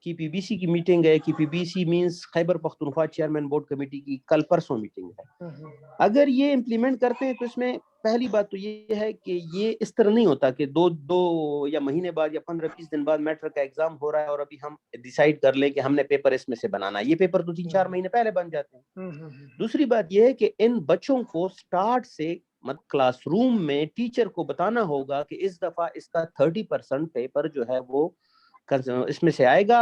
کی پی بی سی کی میٹنگ ہے. کی پی B C means Khyber Pakhtunkhwa chairman board committee کی کل پرسوں میٹنگ ہے. اگر یہ امپلیمنٹ کرتے ہیں تو اس میں پہلی بات تو یہ ہے کہ یہ اس طرح نہیں ہوتا کہ دو یا مہینے بعد یا 15-20 دن بعد میٹرک کا ایگزام ہو رہا ہے اور ابھی ہم ڈیسائیڈ کر لیں کہ ہم نے پیپر اس میں سے بنانا ہے. یہ پیپر تو 3-4 مہینے پہلے بن جاتے ہیں. دوسری بات یہ ہے کہ ان بچوں کو سٹارٹ سے کلاس روم میں ٹیچر کو بتانا ہوگا کہ اس دفعہ اس کا 30% پیپر جو ہے وہ اس میں سے آئے گا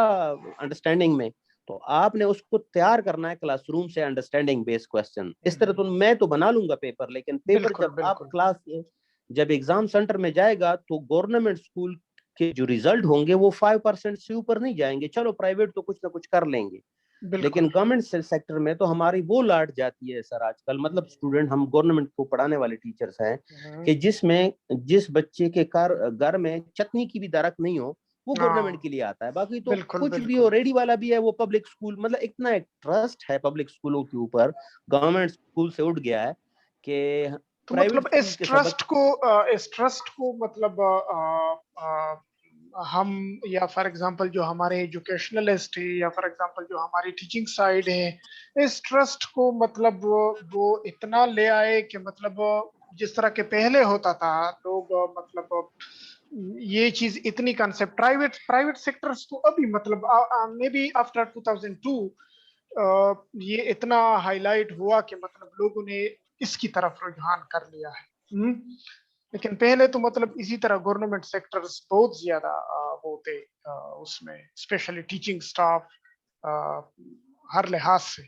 انڈرسٹینڈنگ میں. تو آپ نے اس کو تیار کرنا ہے کلاس روم سے انڈرسٹینڈنگ بیس کوسچن. اس طرح تو میں تو بنا لوں گا پیپر, لیکن پیپر جب آپ کلاس جب ایگزام سینٹر میں جائے گا تو گورنمنٹ اسکول کے جو ریزلٹ ہوں گے وہ 5% سے اوپر نہیں جائیں گے. چلو پرائیویٹ تو کچھ نہ کچھ کر لیں گے, لیکن گورنمنٹ سیکٹر میں تو ہماری وہ لاٹ جاتی ہے سر آج کل. مطلب اسٹوڈنٹ, ہم گورنمنٹ کو پڑھانے والے ٹیچرز ہیں کہ جس بچے کے گھر میں چٹنی کی بھی درخت نہیں ہو, وہ گورنمنٹ کے لیے آتا ہے. باقی تو کچھ بھی ہو, ریڈی والا بھی ہے, وہ پبلک اسکول, مطلب اتنا ایک ٹرسٹ ہے پبلک اسکولوں کے اوپر, گورنمنٹ اسکول سے اٹھ گیا ہے کہ مطلب اس ٹرسٹ کو مطلب ہم یا فار ایگزامپل جو ہمارے ایجوکیشنلسٹ ہیں یا فار ایگزامپل جو ہماری ٹیچنگ سائڈ ہے, اس ٹرسٹ کو مطلب وہ اتنا لے آئے کہ مطلب جس طرح کے پہلے ہوتا تھا لوگ, مطلب یہ چیز اتنی کنسپٹ پرائیویٹ سیکٹرز تو ابھی مطلب مے بی آفٹر 2002 یہ اتنا ہائی لائٹ ہوا کہ مطلب لوگوں نے اس کی طرف رجحان کر لیا ہے. لیکن پہلے تو مطلب اسی طرح گورنمنٹ سیکٹرز بہت زیادہ ہوتے اس میں, اسپیشلی ٹیچنگ سٹاف ہر لحاظ سے.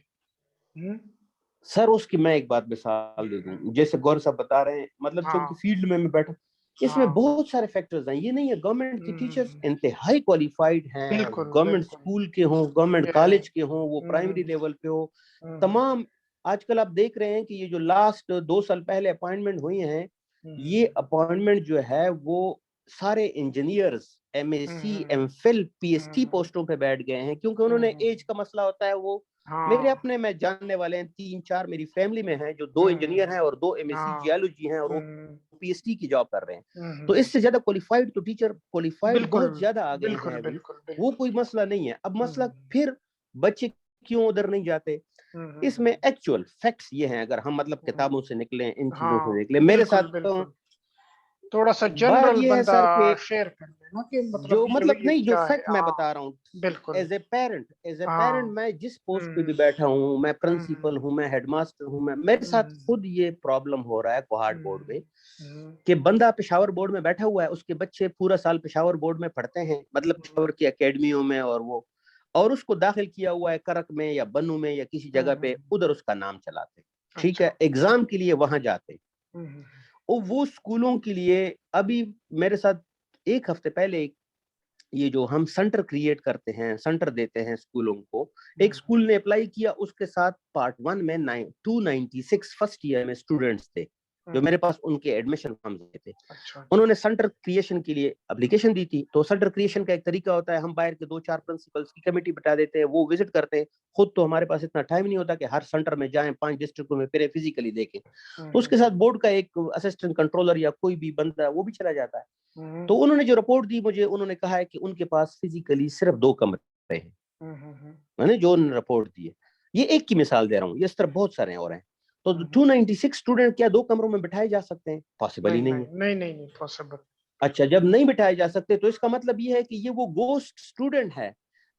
سر اس کی میں ایک بات مثال دے دوں, جیسے گور صاحب بتا رہے ہیں, مطلب چونکہ فیلڈ میں بیٹھا, اس میں بہت سارے فیکٹرز ہیں. یہ نہیں ہے گورنمنٹ کے ٹیچرز انتہائی کوالیفائڈ ہیں, گورنمنٹ اسکول کے ہوں, گورنمنٹ کالج کے ہوں, وہ پرائمری لیول پہ ہو, تمام. آج کل آپ دیکھ رہے ہیں کہ یہ جو لاسٹ 2 سال پہلے اپوائنٹمنٹ ہوئی ہیں, یہ اپوائنٹمنٹ جو ہے وہ سارے engineers, M S C, M phil, P H D پوسٹوں پہ بیٹھ گئے ہیں, کیونکہ انہوں نے ایج کا مسئلہ ہوتا ہے. وہ میرے اپنے میں جاننے والے ہیں 3-4 میری فیملی میں ہیں جو 2 انجینئر ہیں اور 2 ایم ایس سی جیولوجی ہیں, اور وہ پی ایچ ڈی کی جاب کر رہے ہیں. تو اس سے زیادہ کوالیفائڈ تو ٹیچر کوالیفائڈ بہت زیادہ آ گئے ہیں ابھی, وہ کوئی مسئلہ نہیں ہے. اب مسئلہ پھر بچے کیوں ادھر نہیں جاتے, اس میں ایکچوئل فیکٹس یہ ہیں. اگر ہم مطلب کتابوں سے نکلیں, ان چیزوں سے نکلیں, میرے ساتھ تھوڑا سا جنرل بندہ شیئر کر لینا کہ جو مطلب نہیں, جو فیکٹ میں بتا رہا ہوں. ایز اے پیرنٹ میں جس پوسٹ پہ بھی بیٹھا ہوں, میں پرنسپل ہوں, میں ہیڈ ماسٹر ہوں, میرے ساتھ خود یہ پرابلم ہو رہا ہے کوہاٹ بورڈ میں کہ بندہ پشاور بورڈ میں بیٹھا ہوا ہے, اس کے بچے پورا سال پشاور بورڈ میں پڑھتے ہیں, مطلب پشاور کی اکیڈمیوں میں, اور اس کو داخل کیا ہوا ہے کرک میں یا بنو میں یا کسی جگہ پہ, ادھر اس کا نام چلاتے, ٹھیک ہے, ایگزام کے لیے وہاں جاتے. اور وہ اسکولوں کے لیے ابھی میرے ساتھ 1 ہفتے پہلے یہ جو ہم سینٹر کریٹ کرتے ہیں, سینٹر دیتے ہیں اسکولوں کو, ایک اسکول نے اپلائی کیا, اس کے ساتھ پارٹ 1 میں 296 فرسٹ ایئر میں اسٹوڈنٹس تھے جو میرے پاس ان کے ایڈمیشن فارمز تھے. انہوں نے سینٹر کریشن کے لیے اپلیکیشن دی تھی. تو سینٹر کریشن کا ایک طریقہ ہوتا ہے, ہم باہر کے 2-4 پرنسپلس کی کمیٹی بتا دیتے ہیں, وہ وزٹ کرتے ہیں. خود تو ہمارے پاس اتنا ٹائم نہیں ہوتا کہ ہر سینٹر میں جائیں, 5 ڈسٹرکٹوں میں پھرے, فزیکلی دیکھیں. تو اس کے ساتھ بورڈ کا ایک اسسٹنٹ کنٹرولر یا کوئی بھی بندہ وہ بھی چلا جاتا ہے. تو انہوں نے جو رپورٹ دی مجھے, انہوں نے کہا ہے کہ ان کے پاس فزیکلی صرف 2 کمرے ہیں. میں نے جو انہوں نے رپورٹ دی ہے, یہ ایک کی مثال دے رہا ہوں, یہ اس طرح بہت سارے اور ہیں. تو 296 اسٹوڈنٹ کیا 2 کمروں میں بٹھائے جا سکتے ہیں؟ پاسبل ہی نہیں ہے. نہیں پاسبل. اچھا, جب نہیں بٹھائے جا سکتے تو اس کا مطلب یہ ہے کہ یہ وہ گوسٹ اسٹوڈنٹ ہے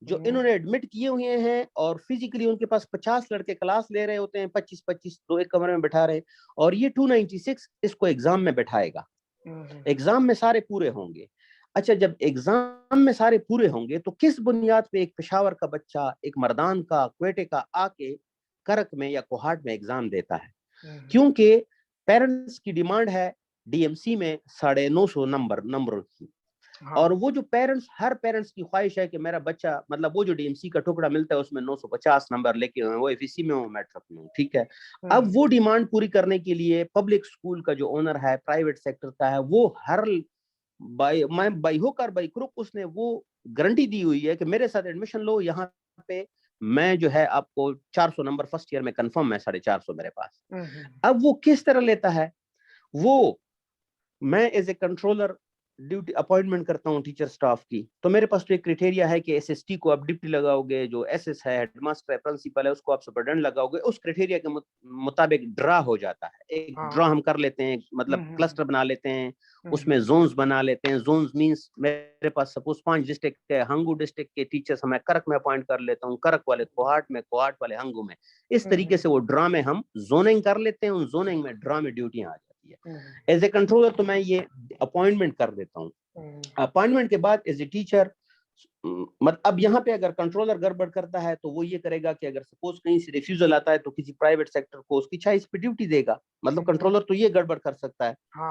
جو انہوں نے ایڈمٹ کیے ہوئے ہیں, اور فزیکلی ان کے پاس 50 لڑکے کلاس لے رہے ہوتے ہیں, 25 2 ایک کمرے میں بٹھا رہے, اور یہ 296 اس کو ایگزام میں بٹھائے گا. ایگزام میں سارے پورے ہوں گے. اچھا, جب ایگزام میں سارے پورے ہوں گے تو کس بنیاد پہ ایک پشاور کا بچہ, ایک مردان کا, کوئٹے کا آ کے کرک میں یا کوہاٹ میں ایگزام دیتا ہے؟ کیونکہ پیرنٹس کی ڈیمانڈ ہے ڈی ایم سی میں 950 نمبر کی, اور وہ جو ہر پیرنٹس کی خواہش ہے کہ میرا بچہ, مطلب وہ جو ڈی ایم سی کا ٹکڑا ملتا ہے اس میں 950 نمبر لے کے وہ ایف ای سی میں ہو, میٹرک میں ہو, ٹھیک ہے. اب وہ ڈیمانڈ پوری کرنے کے لیے پبلک اسکول کا جو اونر ہے, پرائیویٹ سیکٹر کا ہے, وہ ہر بائی ہوک اور بائی کروک اس نے وہ گارنٹی دی ہوئی ہے کہ میرے ساتھ ایڈمیشن لو, یہاں پہ میں جو ہے آپ کو 400 نمبر فرسٹ ایئر میں کنفرم ہے, 450 میرے پاس. اب وہ کس طرح لیتا ہے, وہ میں as a controller duty appointment کرتا ہوں ٹیچر سٹاف کی, تو میرے پاس تو ایک کرائٹیریا ہے کہ ایس ایس ٹی کو آپ ڈپٹی لگاؤ گے, جو ایس ایس ہے, ہیڈ ماسٹر ہے, پرنسپل ہے, اس کو آپ سپرڈنٹ لگاؤ گے. اس کرائٹیریا کے مطابق ڈرا ہو جاتا ہے. ایک ڈرا ہم کر لیتے ہیں, مطلب کلسٹر بنا لیتے ہیں, اس میں زونز بنا لیتے ہیں. زونز مینس میرے پاس سپوز 5 ڈسٹرکٹ ہے, ہنگو ڈسٹرکٹ کے ٹیچرز میں کرک میں اپوائنٹ کر لیتا ہوں, کرک والے کوہاٹ میں, کوہاٹ والے ہنگو میں. اس طریقے سے وہ ڈرا میں ہم زوننگ کر لیتے ہیں, ان زوننگ میں ڈرا میں ڈیوٹیاں آ جاتی ہے. ایز اے کنٹرولر تو میں یہ اپوائنٹمنٹ کر دیتا ہوں. اپوائنٹمنٹ کے بعد ایز اے ٹیچر, اب یہاں پہ اگر کنٹرولر گڑبڑ کرتا ہے تو وہ یہ کرے گا کہ اگر سپوز کہیں سے ریفیوزل آتا ہے تو کسی پرائیویٹ سیکٹر کو اس کی چائس پہ ڈیوٹی دے گا. مطلب کنٹرولر تو یہ گڑبڑ کر سکتا ہے.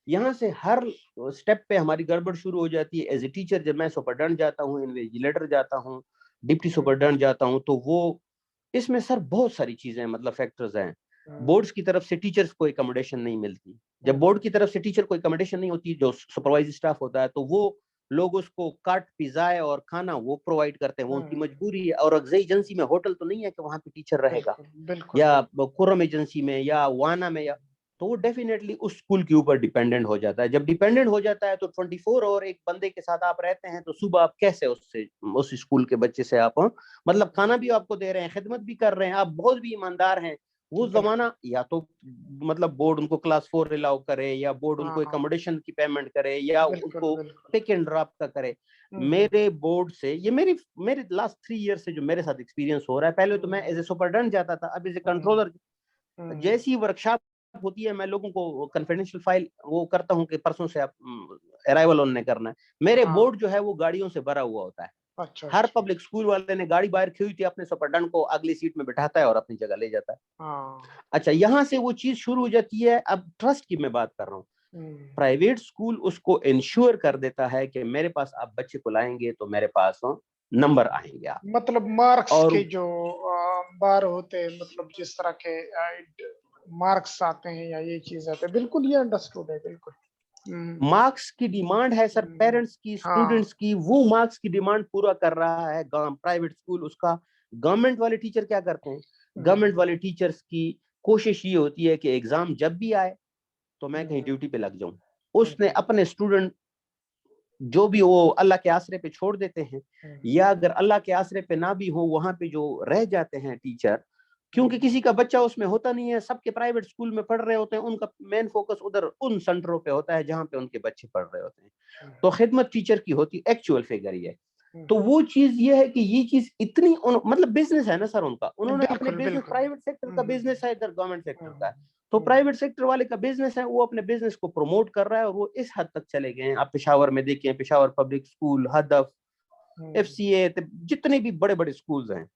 یہاں سے ہر سٹیپ پہ ہماری گڑبڑ شروع ہو جاتی ہے. ایز اے ٹیچر جب میں سپرڈنٹ جاتا ہوں, انویجیلیٹر جاتا ہوں, ڈپٹی سپرڈنٹ جاتا ہوں, تو وہ اس میں سر بہت ساری چیزیں مطلب فیکٹرز ہیں. بورڈز کی طرف سے ٹیچرز کو اکموڈیشن نہیں ملتی. جب بورڈ کی طرف سے ٹیچر کو اکموڈیشن نہیں ہوتی, جو سپروائزر اسٹاف ہوتا ہے, تو وہ لوگ اس کو کاٹ پیزائے اور کھانا وہ پرووائڈ کرتے ہیں, وہ ان کی مجبوری ہے. اور اگزئی ایجنسی میں ہوٹل تو نہیں ہے کہ وہاں پہ ٹیچر رہے گا, یا کورم ایجنسی میں یا وانا میں, یا تو وہ ڈیفینیٹلی اس اسکول کے اوپر ڈیپینڈنٹ ہو جاتا ہے. جب ڈیپینڈنٹ ہو جاتا ہے تو 24 اور ایک بندے کے ساتھ آپ رہتے ہیں, تو صبح آپ کیسے اس اسکول کے بچے سے آپ مطلب کھانا بھی آپ کو دے رہے ہیں, خدمت بھی کر رہے ہیں, آپ بہت بھی ایماندار ہیں. وہ زمانہ یا تو مطلب بورڈ ان کو کلاس 4 الاؤ کرے, یا بورڈ ان کو اکموڈیشن کی پیمنٹ کرے, یا ان کو پک اینڈ ڈراپ کا کرے. میرے بورڈ سے یہ میرے لاسٹ 3 ایئر سے جو میرے ساتھ ایکسپیرینس ہو رہا ہے, پہلے تو میں ایز اے سپرڈنٹ جاتا تھا, اب ایز اے کنٹرولر جیسی ورکشاپ ہوتی ہے میں لوگوں کو کنفیڈینشیل فائل وہ کرتا ہوں کہ پرسوں سے آپ ارائیول آن نے کرنا ہے. میرے بورڈ جو ہے وہ گاڑیوں سے بھرا ہوا ہوتا ہے, अच्छा हर अच्छा। पब्लिक स्कूल वाले ने गाड़ी बाहर खड़ी हुई थी, अपने सुपरडेंट को अगली सीट में बिठाता है और अपनी जगह ले जाता है। हाँ। अच्छा, यहाँ से वो चीज शुरू हो जाती है। अब ट्रस्ट की मैं बात कर रहा हूँ। प्राइवेट स्कूल उसको इंश्योर कर देता है कि मेरे पास आप बच्चे को लाएंगे तो मेरे पास नंबर आएंगे आप, मतलब मार्क्स और के जो बार होते हैं, मतलब जिस तरह के मार्क्स आते हैं या ये चीज आते हैं, बिल्कुल ये अंडरस्टूड है, बिल्कुल। मार्क्स की डिमांड है सर, पेरेंट्स की, स्टूडेंट्स की। वो मार्क्स की डिमांड पूरा कर रहा है प्राइवेट स्कूल उसका। गवर्नमेंट वाले टीचर क्या करते हैं? गवर्नमेंट वाले टीचर्स की कोशिश ये होती है कि एग्जाम जब भी आए तो मैं कहीं ड्यूटी पे लग जाऊं। उसने अपने स्टूडेंट जो भी वो अल्लाह के आसरे पे छोड़ देते हैं, या अगर अल्लाह के आसरे पे ना भी हो, वहां पे जो रह जाते हैं टीचर, क्योंकि किसी का बच्चा उसमें होता नहीं है, सबके प्राइवेट स्कूल में पढ़ रहे होते हैं, उनका मेन फोकस उधर उन सेंटरों पे होता है जहां पे उनके बच्चे पढ़ रहे होते हैं। तो खिदमत टीचर की होती एक्चुअल फिगर ये। तो वो चीज ये है कि ये चीज इतनी मतलब बिजनेस है ना सर उनका, उन्होंने अपने बिजनेस, प्राइवेट सेक्टर का बिजनेस है, इधर गवर्नमेंट सेक्टर का है। तो प्राइवेट सेक्टर वाले का बिजनेस है, वो अपने बिजनेस को प्रमोट कर रहा है, और वो इस हद तक चले गए हैं। आप पेशावर में देखें, पेशावर पब्लिक स्कूल, हदफ, FCA, जितने भी बड़े बड़े स्कूल्स हैं,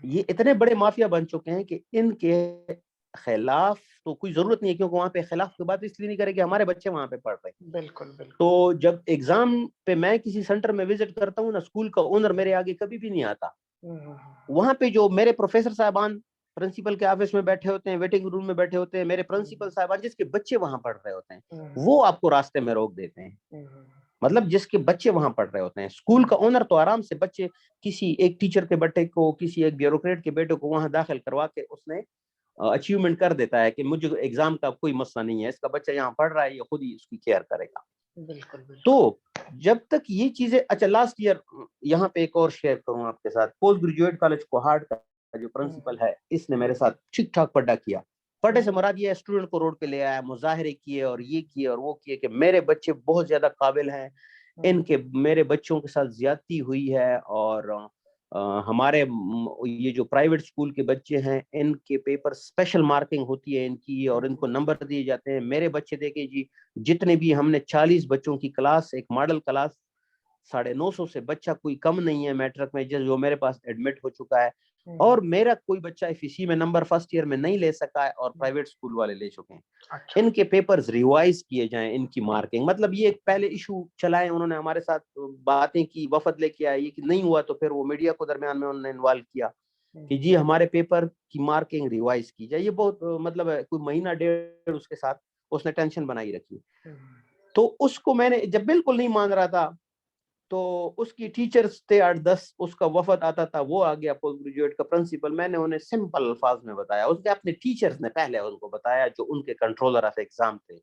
ये इतने बड़े माफिया बन चुके हैं कि इनके खिलाफ तो कोई जरूरत नहीं है, क्योंकि वहां पे खिलाफ की बात इसलिए नहीं करेंगे, हमारे बच्चे वहां पे पढ़ रहे हैं। बिल्कुल बिल्कुल। तो जब एग्जाम पे मैं किसी सेंटर में विजिट करता हूँ ना, स्कूल का ओनर मेरे आगे कभी भी नहीं आता। वहां पे जो मेरे प्रोफेसर साहबान प्रिंसिपल के ऑफिस में बैठे होते हैं, वेटिंग रूम में बैठे होते हैं, मेरे प्रिंसिपल साहबान जिसके बच्चे वहां पढ़ रहे होते हैं, वो आपको रास्ते में रोक देते हैं। मतलब जिसके बच्चे वहां पढ़ रहे होते हैं, स्कूल का ओनर तो आराम से बच्चे, किसी एक टीचर के बेटे को, किसी एक ब्यूरोक्रेट के बेटे को वहां दाखिल करवा के उसने अचीवमेंट कर देता है कि मुझे एग्जाम का कोई मसला नहीं है, इसका बच्चा यहाँ पढ़ रहा है, ये खुद ही उसकी केयर करेगा। बिल्कुल बिल्कुल। तो जब तक ये चीजें, अच्छा लास्ट ईयर यहाँ पे एक और शेयर करूं आपके साथ, पोस्ट ग्रेजुएट कॉलेज कोहाट का जो प्रिंसिपल है, इसने मेरे साथ ठीक ठाक पढ़ा किया। पढ़े से मुराद ये है, स्टूडेंट को रोड पे ले आया, मुजाहरे किए और ये किए और वो किए कि मेरे बच्चे बहुत ज्यादा काबिल हैं, इनके मेरे बच्चों के साथ ज्यादती हुई है, और हमारे ये जो प्राइवेट स्कूल के बच्चे हैं, इनके पेपर स्पेशल मार्किंग होती है इनकी, और इनको नंबर दिए जाते हैं। मेरे बच्चे देखे जी, जितने भी हमने 40 बच्चों की क्लास, एक मॉडल क्लास, 950 से बच्चा कोई कम नहीं है मैट्रिक में जो मेरे पास एडमिट हो चुका है, और मेरा कोई बच्चा FEC में नंबर फर्स्ट ईयर में नहीं ले सका है, और प्राइवेट स्कूल वाले ले चुके हैं। अच्छा। इनके पेपर्स रिवाइज किए जाएं, इनकी मार्किंग, मतलब ये एक पहले इशू चलाए उन्होंने, हमारे साथ बातें की, वफद लेके आए, ये कि नहीं हुआ तो फिर वो मीडिया को दरमियान में उन्होंने इन्वॉल्व किया कि जी हमारे पेपर की मार्किंग रिवाइज की जाए। ये बहुत मतलब कोई महीना डेढ़ उसके साथ उसने टेंशन बनाई रखी। तो उसको मैंने जब बिल्कुल नहीं मान रहा था, तो उसकी टीचर्स थे 8-10, उसका वफद आता था, वो आ गया पोस्ट ग्रेजुएट का प्रिंसिपल, मैंने उन्हें सिंपल अल्फाज में बताया, उसके अपने टीचर्स ने पहले उनको बताया जो उनके कंट्रोलर ऑफ एग्जाम थे,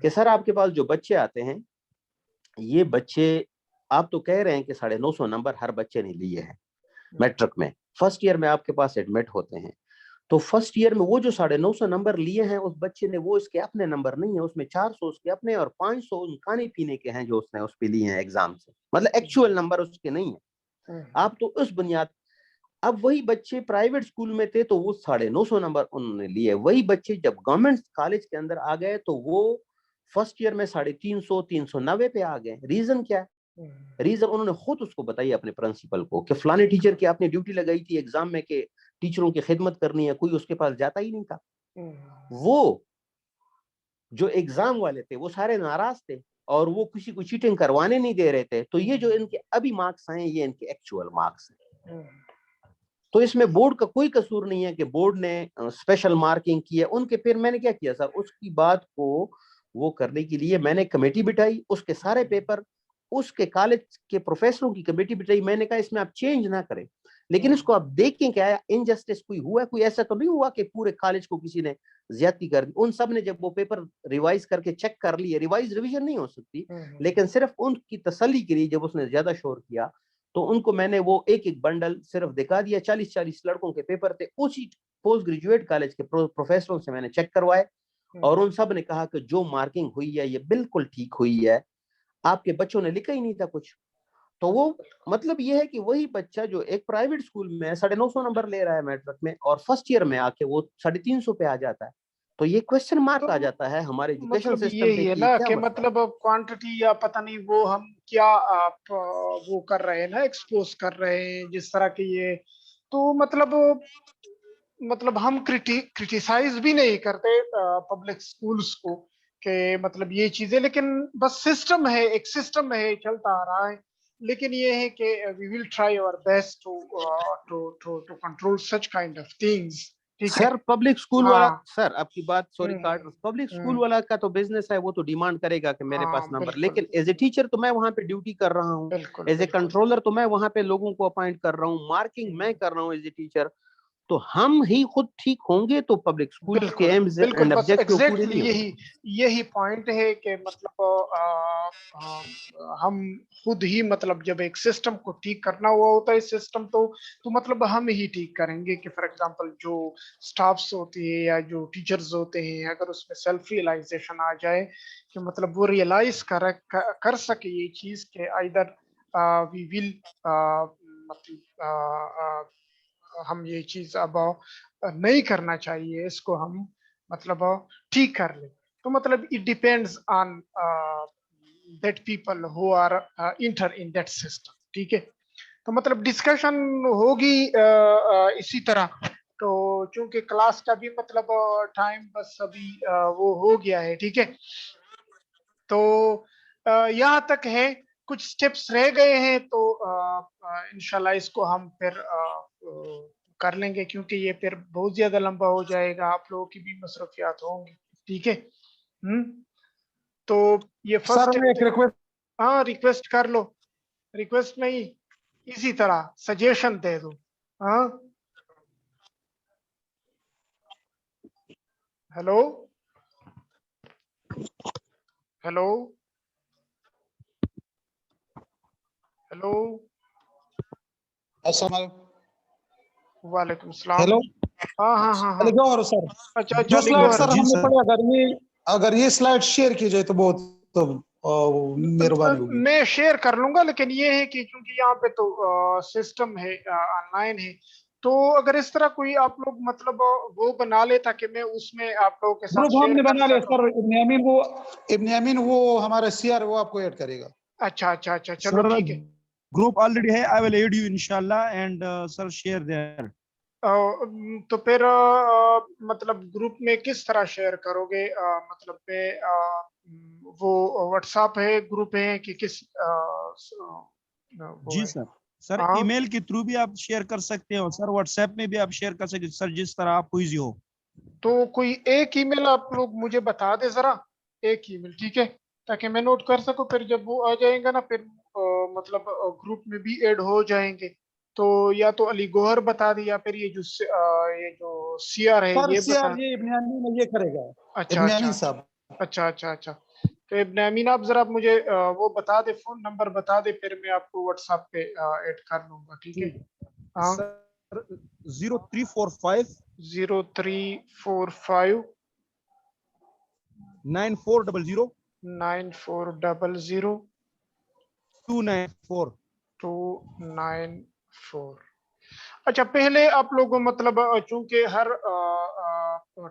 कि सर आपके पास जो बच्चे आते हैं, ये बच्चे, आप तो कह रहे हैं कि 950 नंबर हर बच्चे ने लिए हैं मैट्रिक में, फर्स्ट ईयर में आपके पास एडमिट होते हैं, तो फर्स्ट ईयर में वो जो 950 नंबर लिए हैं उस बच्चे ने, वो इसके अपने नंबर नहीं है, उसमें 400 उसके अपने और 500 उन खाने पीने के हैं जो उसने उस पे लिए हैं एग्जाम से, मतलब एक्चुअल नंबर उसके नहीं है। आप तो उस बुनियाद, अब वही बच्चे प्राइवेट स्कूल में थे तो वो 950 नंबर उन्होंने लिए, वही बच्चे जब गवर्नमेंट कॉलेज के अंदर आ गए तो वो फर्स्ट ईयर में 350 390 पे आ गए। रीजन क्या है? रीजन उन्होंने खुद उसको बताई अपने प्रिंसिपल को कि फलाने टीचर की आपने ड्यूटी लगाई थी एग्जाम में कि टीचरों की खिदमत करनी है, कोई उसके पास जाता ही नहीं था। वो जो एग्जाम वाले थे वो सारे नाराज थे और वो किसी को चीटिंग करवाने नहीं दे रहे थे। तो ये जो इनके अभी मार्क्स आए, ये इनके एक्चुअल मार्क्स हैं। तो इसमें बोर्ड का कोई कसूर नहीं है कि बोर्ड ने स्पेशल मार्किंग की है उनके। फिर मैंने क्या किया सर, उसकी बात को वो करने के लिए मैंने कमेटी बिठाई, उसके सारे पेपर उसके कॉलेज के प्रोफेसरों की कमेटी बिठाई। मैंने कहा इसमें आप चेंज ना करें, लेकिन इसको आप देखें क्या है, इनजस्टिस कोई हुआ, कोई ऐसा तो नहीं हुआ कि पूरे कॉलेज को किसी ने ज्यादती कर दी। उन सब ने जब वो पेपर रिवाइज करके चेक कर लिए, रिवाइज रिवीजन नहीं हो सकती, लेकिन सिर्फ उनकी तसल्ली के लिए जब उसने ज्यादा शोर किया तो उनको मैंने वो एक एक बंडल सिर्फ दिखा दिया। 40-40 लड़कों के पेपर थे, उसी पोस्ट ग्रेजुएट कॉलेज के प्रोफेसरों से मैंने चेक करवाए और उन सब ने कहा कि जो मार्किंग हुई है ये बिल्कुल ठीक हुई है, आपके बच्चों ने लिखा ही नहीं था कुछ। तो वो मतलब ये है कि वही बच्चा जो एक प्राइवेट स्कूल में 950 नंबर ले रहा है मैट्रिक में और फर्स्ट ईयर में आके वो 350 पे आ जाता है, تو یہ کوشچن مارک آ جاتا ہے ہمارے ایجوکیشن مطلب سسٹم یہی پہ ہے کہ نا کیا کہ مطلب مطلب کوانٹٹی یا پتہ نہیں وہ ہم کیا آپ وہ کر رہے ہیں نا ایکسپوز کر رہے ہیں جس طرح کہ یہ تو مطلب ہم کرٹیسائز بھی نہیں کرتے پبلک سکولز کو کہ مطلب یہ چیزیں لیکن بس سسٹم ہے ایک سسٹم ہے چلتا آ رہا ہے لیکن یہ ہے کہ we will try our best to control such kind of things ٹھیک ہے سر پبلک اسکول والا سر آپ کی بات سوری کاٹ پبلک ہوں اسکول والا کا تو بزنس ہے وہ تو ڈیمانڈ کرے گا کہ میرے ہاں پاس نمبر بالکل لیکن ایز اے ٹیچر تو میں وہاں پہ ڈیوٹی کر رہا ہوں بالکل ایز اے بالکل کنٹرولر تو میں وہاں پہ لوگوں کو اپوائنٹ کر رہا ہوں مارکنگ میں کر رہا ہوں ایز اے ٹیچر تو ہم ہی خود ٹھیک ہوں گے تو پبلک اسکول کے بالکل ایمز بالکل اینڈ بس آبجیکٹو پورے ایگزیکٹلی نہیں ہوں گے یہی پوائنٹ ہے کہ مطلب ہم خود ہی مطلب جب ایک سسٹم کو ٹھیک کرنا ہوا ہوتا ہے سسٹم تو مطلب ہم ہی ٹھیک کریں گے کہ فار ایگزامپل جو سٹافز ہوتی ہے یا جو ٹیچرز ہوتے ہیں اگر اس میں سیلف ریئلائزیشن آ جائے کہ مطلب وہ ریئلائز کر سکے یہ چیز کہ آئیدر وی ول مطلب ہم یہ چیز اب نہیں کرنا چاہیے اس کو ہم مطلب ٹھیک کر لیں تو مطلب it depends on that people who are enter in that system ٹھیک ہے تو مطلب ڈسکشن ہوگی اسی طرح تو چونکہ کلاس کا بھی مطلب ٹائم بس ابھی وہ ہو گیا ہے ٹھیک ہے تو یہاں تک ہے کچھ سٹیپس رہ گئے ہیں تو انشاءاللہ اس کو ہم پھر کر لیں گے کیونکہ یہ پھر بہت زیادہ لمبا ہو جائے گا آپ لوگوں کی بھی مصروفیات ہوں گی ٹھیک ہے تو یہ فرسٹ ہاں ریکویسٹ کر لو ریکویسٹ نہیں اسی طرح سجیشن دے دو ہاں ہیلو ہیلو ہیلو السلام علیکم وعلیکم السلام ہیلو ہاں ہاں ہاں ہاں گوہر سر اچھا جو علی سلائڈ گوہر سر ہم نے پڑھے اگر یہ سلائڈ شیئر کی جائے تو بہت مہربانی ہوگی میں شیئر کر لوں گا لیکن یہ ہے کہ کیونکہ یہاں پہ تو سسٹم ہے آن لائن ہے تو اگر اس طرح کوئی آپ لوگ مطلب وہ بنا لے تاکہ میں اس میں آپ لوگوں کے ساتھ گروپ ہم شیئر نے کر بنا لیا سکوں سر ابن یامین وہ ہمارا سی آر وہ آپ کو ایڈ کرے گا اچھا اچھا اچھا چلو ٹھیک ہے group already hai. I will aid you inshallah and sir share there. تو پھر مطلب گروپ میں کس طرح شیئر کرو گے مطلب پہ وہ واٹس ایپ ہے گروپ ہے کہ کس جی سر سر ای میل کے تھرو بھی آپ شیئر کر سکتے ہیں سر واٹس ایپ میں بھی آپ شیئر کر سکتے ہیں سر جس طرح آپ کو ایزی ہو تو کوئی ایک ای میل آپ لوگ مجھے بتا دے ذرا ایک ای میل ٹھیک ہے تاکہ میں نوٹ کر سکوں پھر جب وہ آ جائیں گا نا پھر مطلب گروپ میں بھی ایڈ ہو جائیں گے تو یا تو علی گوہر بتا دے یا پھر یہ جو سی آر ہے یہ بتا یہ ابن یامین یہ کرے گا اچھا ابن اچھا یامین صاحب اچھا اچھا اچھا تو ابن امین آپ ذرا مجھے وہ بتا دے فون نمبر بتا دے پھر میں آپ کو واٹس ایپ پہ ایڈ کر لوں گا ٹھیک ہے ہاں 0345 0345 9400 9400 294 294 اچھا پہلے آپ لوگوں مطلب چونکہ ہر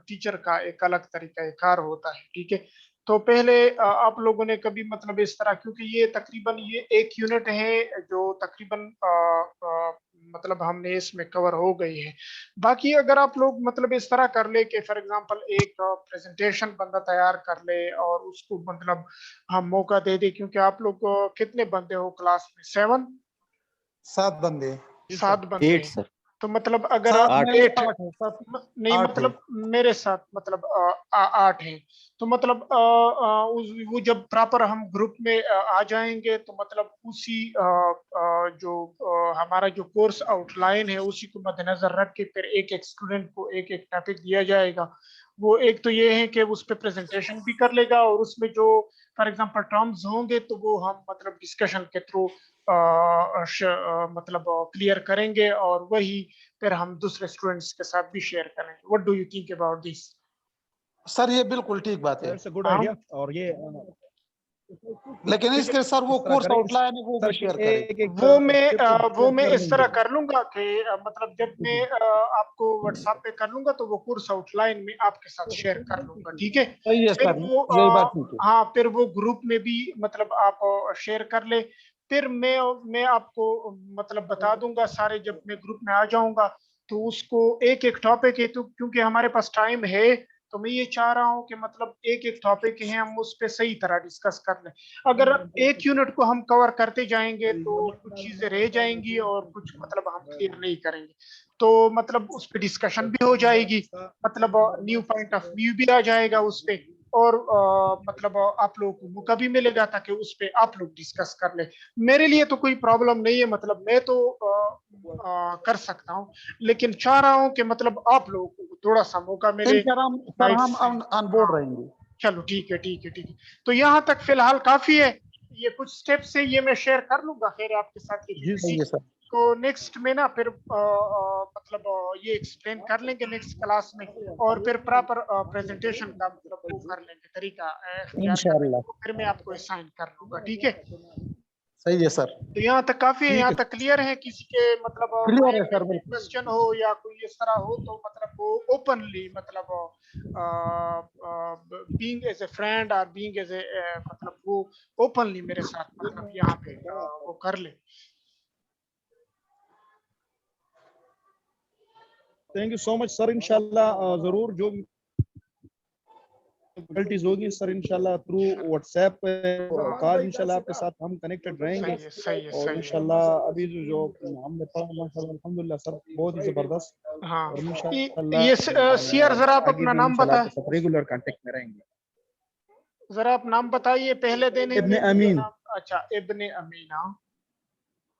ٹیچر کا ایک الگ طریقہ کار ہوتا ہے ٹھیک ہے تو پہلے آپ لوگوں نے کبھی مطلب اس طرح کیونکہ یہ تقریباً یہ ایک یونٹ ہے جو تقریباً مطلب ہم نے اس میں کور ہو گئی ہے باقی اگر آپ لوگ مطلب اس طرح کر لے کہ فار ایگزامپل ایک پریزنٹیشن بندہ تیار کر لے اور اس کو مطلب ہم موقع دے دیں کیونکہ آپ لوگ کتنے بندے ہو کلاس میں 7 بندے 7 بندے تو مطلب اگر 8 نہیں مطلب میرے ساتھ مطلب 8 ہیں تو مطلب وہ جب پراپر ہم گروپ میں آ جائیں گے تو مطلب اسی جو ہمارا جو کورس آؤٹ لائن ہے اسی کو مد نظر رکھ کے پھر ایک اسٹوڈنٹ کو ایک ٹاپک دیا جائے گا وہ ایک تو یہ ہے کہ اس پہ پریزنٹیشن بھی کر لے گا اور اس میں جو فار ایگزامپل ٹرمز ہوں گے تو وہ ہم مطلب ڈسکشن کے تھرو مطلب کلیئر کریں گے اور وہی پھر ہم دوسرے اسٹوڈنٹس کے ساتھ بھی شیئر کریں گے what do you think about this sir یہ بالکل ٹھیک بات ہے That's a good idea اور یہ लेकिन इसके सर वो कोर्स आउटलाइन है वो भी शेयर करें। वो मैं इस तरह कर लूंगा कि मतलब जब मैं आपको व्हाट्सएप पे कर लूंगा तो वो कोर्स आउटलाइन में आपके साथ शेयर कर लूंगा, ठीक है? सही है फिर सर, वो यही बात ठीक है। हाँ, फिर वो ग्रुप में भी मतलब आप शेयर कर ले। फिर मैं आपको मतलब बता दूंगा सारे, जब मैं ग्रुप में आ जाऊंगा तो उसको एक एक टॉपिक है, तो क्योंकि हमारे पास टाइम है तो मैं ये चाह रहा हूँ कि मतलब एक एक टॉपिक है हम उस पे सही तरह डिस्कस कर लें। अगर एक यूनिट को हम कवर करते जाएंगे तो कुछ चीजें रह जाएंगी और कुछ मतलब हम क्लियर नहीं करेंगे, तो मतलब उस पे डिस्कशन भी हो जाएगी, मतलब न्यू पॉइंट ऑफ व्यू भी आ जाएगा उस पे, और मतलब आप लोगों को मौका भी मिलेगा ताकि उस पे आप लोग डिस्कस कर ले। मेरे लिए तो कोई प्रॉब्लम नहीं है, मतलब मैं तो कर सकता हूँ, लेकिन चाह रहा हूँ कि मतलब आप लोगों को थोड़ा सा मौका मिले। सर हम ऑन बोर्ड रहेंगे। चलो ठीक है, ठीक है, ठीक है। तो यहाँ तक फिलहाल काफी है, ये कुछ स्टेप्स है, ये मैं शेयर कर लूंगा फिर आपके साथ जी सही है सर। तो नेक्स्ट में ना फिर मतलब ये एक्सप्लेन कर लेंगे नेक्स्ट क्लास में, और फिर प्रॉपर प्रेजेंटेशन का मतलब वो कर लेंगे, तरीका इंशाल्लाह फिर मैं आपको असाइन कर लूंगा, ठीक है? सही है सर। तो यहाँ तक काफी है, यहाँ तक क्लियर है? किसी के मतलब क्लियर है सर, क्वेश्चन हो या कोई इस तरह हो तो मतलब वो ओपनली मतलब बीइंग एज ए फ्रेंड और बीइंग एज ए मतलब वो ओपनली मेरे साथ मतलब यहाँ पे वो कर ले। Thank you so much sir, इंशाल्लाह जरूर जो डिफिकल्टीज होगी सर इंशाल्लाह थ्रू व्हाट्सएप कॉल इंशाल्लाह आपके साथ हम कनेक्टेड रहेंगे। और इंशाल्लाह अभी जो हमने पढ़ा माशाल्लाह अल्हम्दुलिल्लाह सर बहुत ही जबरदस्त। हाँ, और ये सीआर जरा आप अपना नाम बताएं, रेगुलर कांटेक्ट में रहेंगे। जरा आप नाम बताइए पहले दिन। इब्ने अमीन। अच्छा, इब्ने अमीन,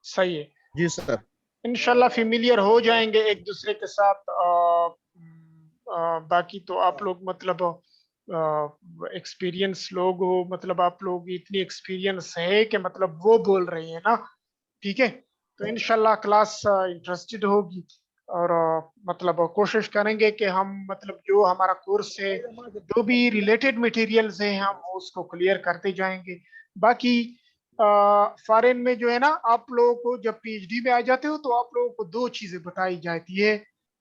सही है जी सर। इंशाल्लाह फेमिलियर हो जाएंगे एक दूसरे के साथ। बाकी तो आप लोग मतलब एक्सपीरियंस लोग हो, मतलब आप लोग इतनी एक्सपीरियंस है कि मतलब वो बोल रही है ना, ठीक है? तो इंशाल्लाह क्लास इंटरेस्टेड होगी, और मतलब कोशिश करेंगे कि हम मतलब जो हमारा कोर्स है, जो भी रिलेटेड मटेरियल्स हैं, हम उसको क्लियर करते जाएंगे। बाकी फॉरेन में जो है ना, आप लोगों को जब पीएचडी में आ जाते हो तो आप लोगों को दो चीजें बताई जाती है।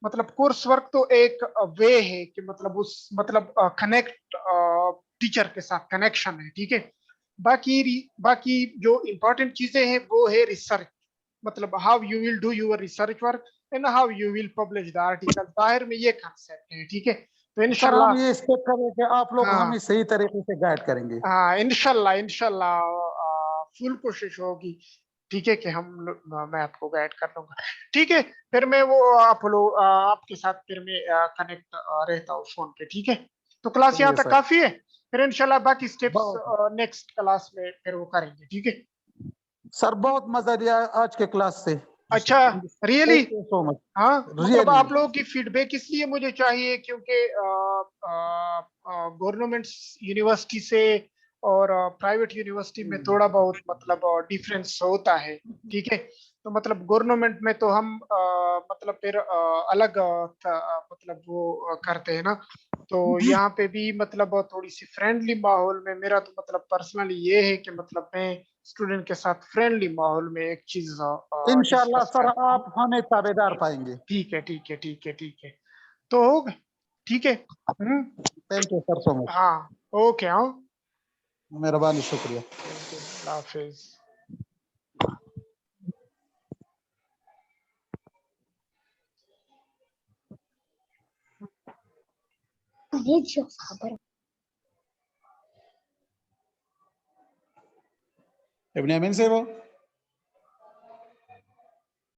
मतलब कोर्स वर्क तो एक वे है कि मतलब उस मतलब कनेक्ट टीचर के साथ कनेक्शन है, ठीक है? बाकी जो इम्पोर्टेंट चीजें हैं वो है रिसर्च, मतलब how you will do your research work and how you will publish the article. बाहर में ये कंसेप्ट है, ठीक है? तो इंशाल्लाह हम ये एक्सपेक्ट करें कि आप लोग हमें सही तरीके से गाइड करेंगे। हाँ, इंशाल्लाह फुल कोशिश होगी, ठीक है? कि मैं आपको गाइड कर दूंगा, ठीक है? फिर मैं वो आप लोग आपके साथ फिर मैं कनेक्ट रहता हूँ फोन पे, ठीक है? तो क्लास यहाँ तक काफी है, फिर इंशाल्लाह बाकी स्टेप्स नेक्स्ट क्लास में फिर वो करेंगे, ठीक है? सर बहुत मजा दिया आज के क्लास से। अच्छा, रियली? हाँ, मतलब really? आप लोगों की फीडबैक इसलिए मुझे चाहिए क्योंकि गवर्नमेंट यूनिवर्सिटी से और प्राइवेट यूनिवर्सिटी में थोड़ा बहुत मतलब डिफरेंस होता है, ठीक है? तो मतलब गवर्नमेंट में तो हम मतलब फिर अलग मतलब वो करते हैं ना, तो यहाँ पे भी मतलब थोड़ी सी फ्रेंडली माहौल में, मेरा तो मतलब पर्सनली ये है कि मतलब मैं स्टूडेंट के साथ फ्रेंडली माहौल में एक चीज इंशाल्लाह सर आप हमें ताबेदार पाएंगे। ठीक है, ठीक है, ठीक है, ठीक है, तो हो गए, ठीक है? Thank you sir so much. हाँ, ओके, हाँ, मेहरबानी, शुक्रिया। अल्लाह हाफिज। इब्ने अमीन से वो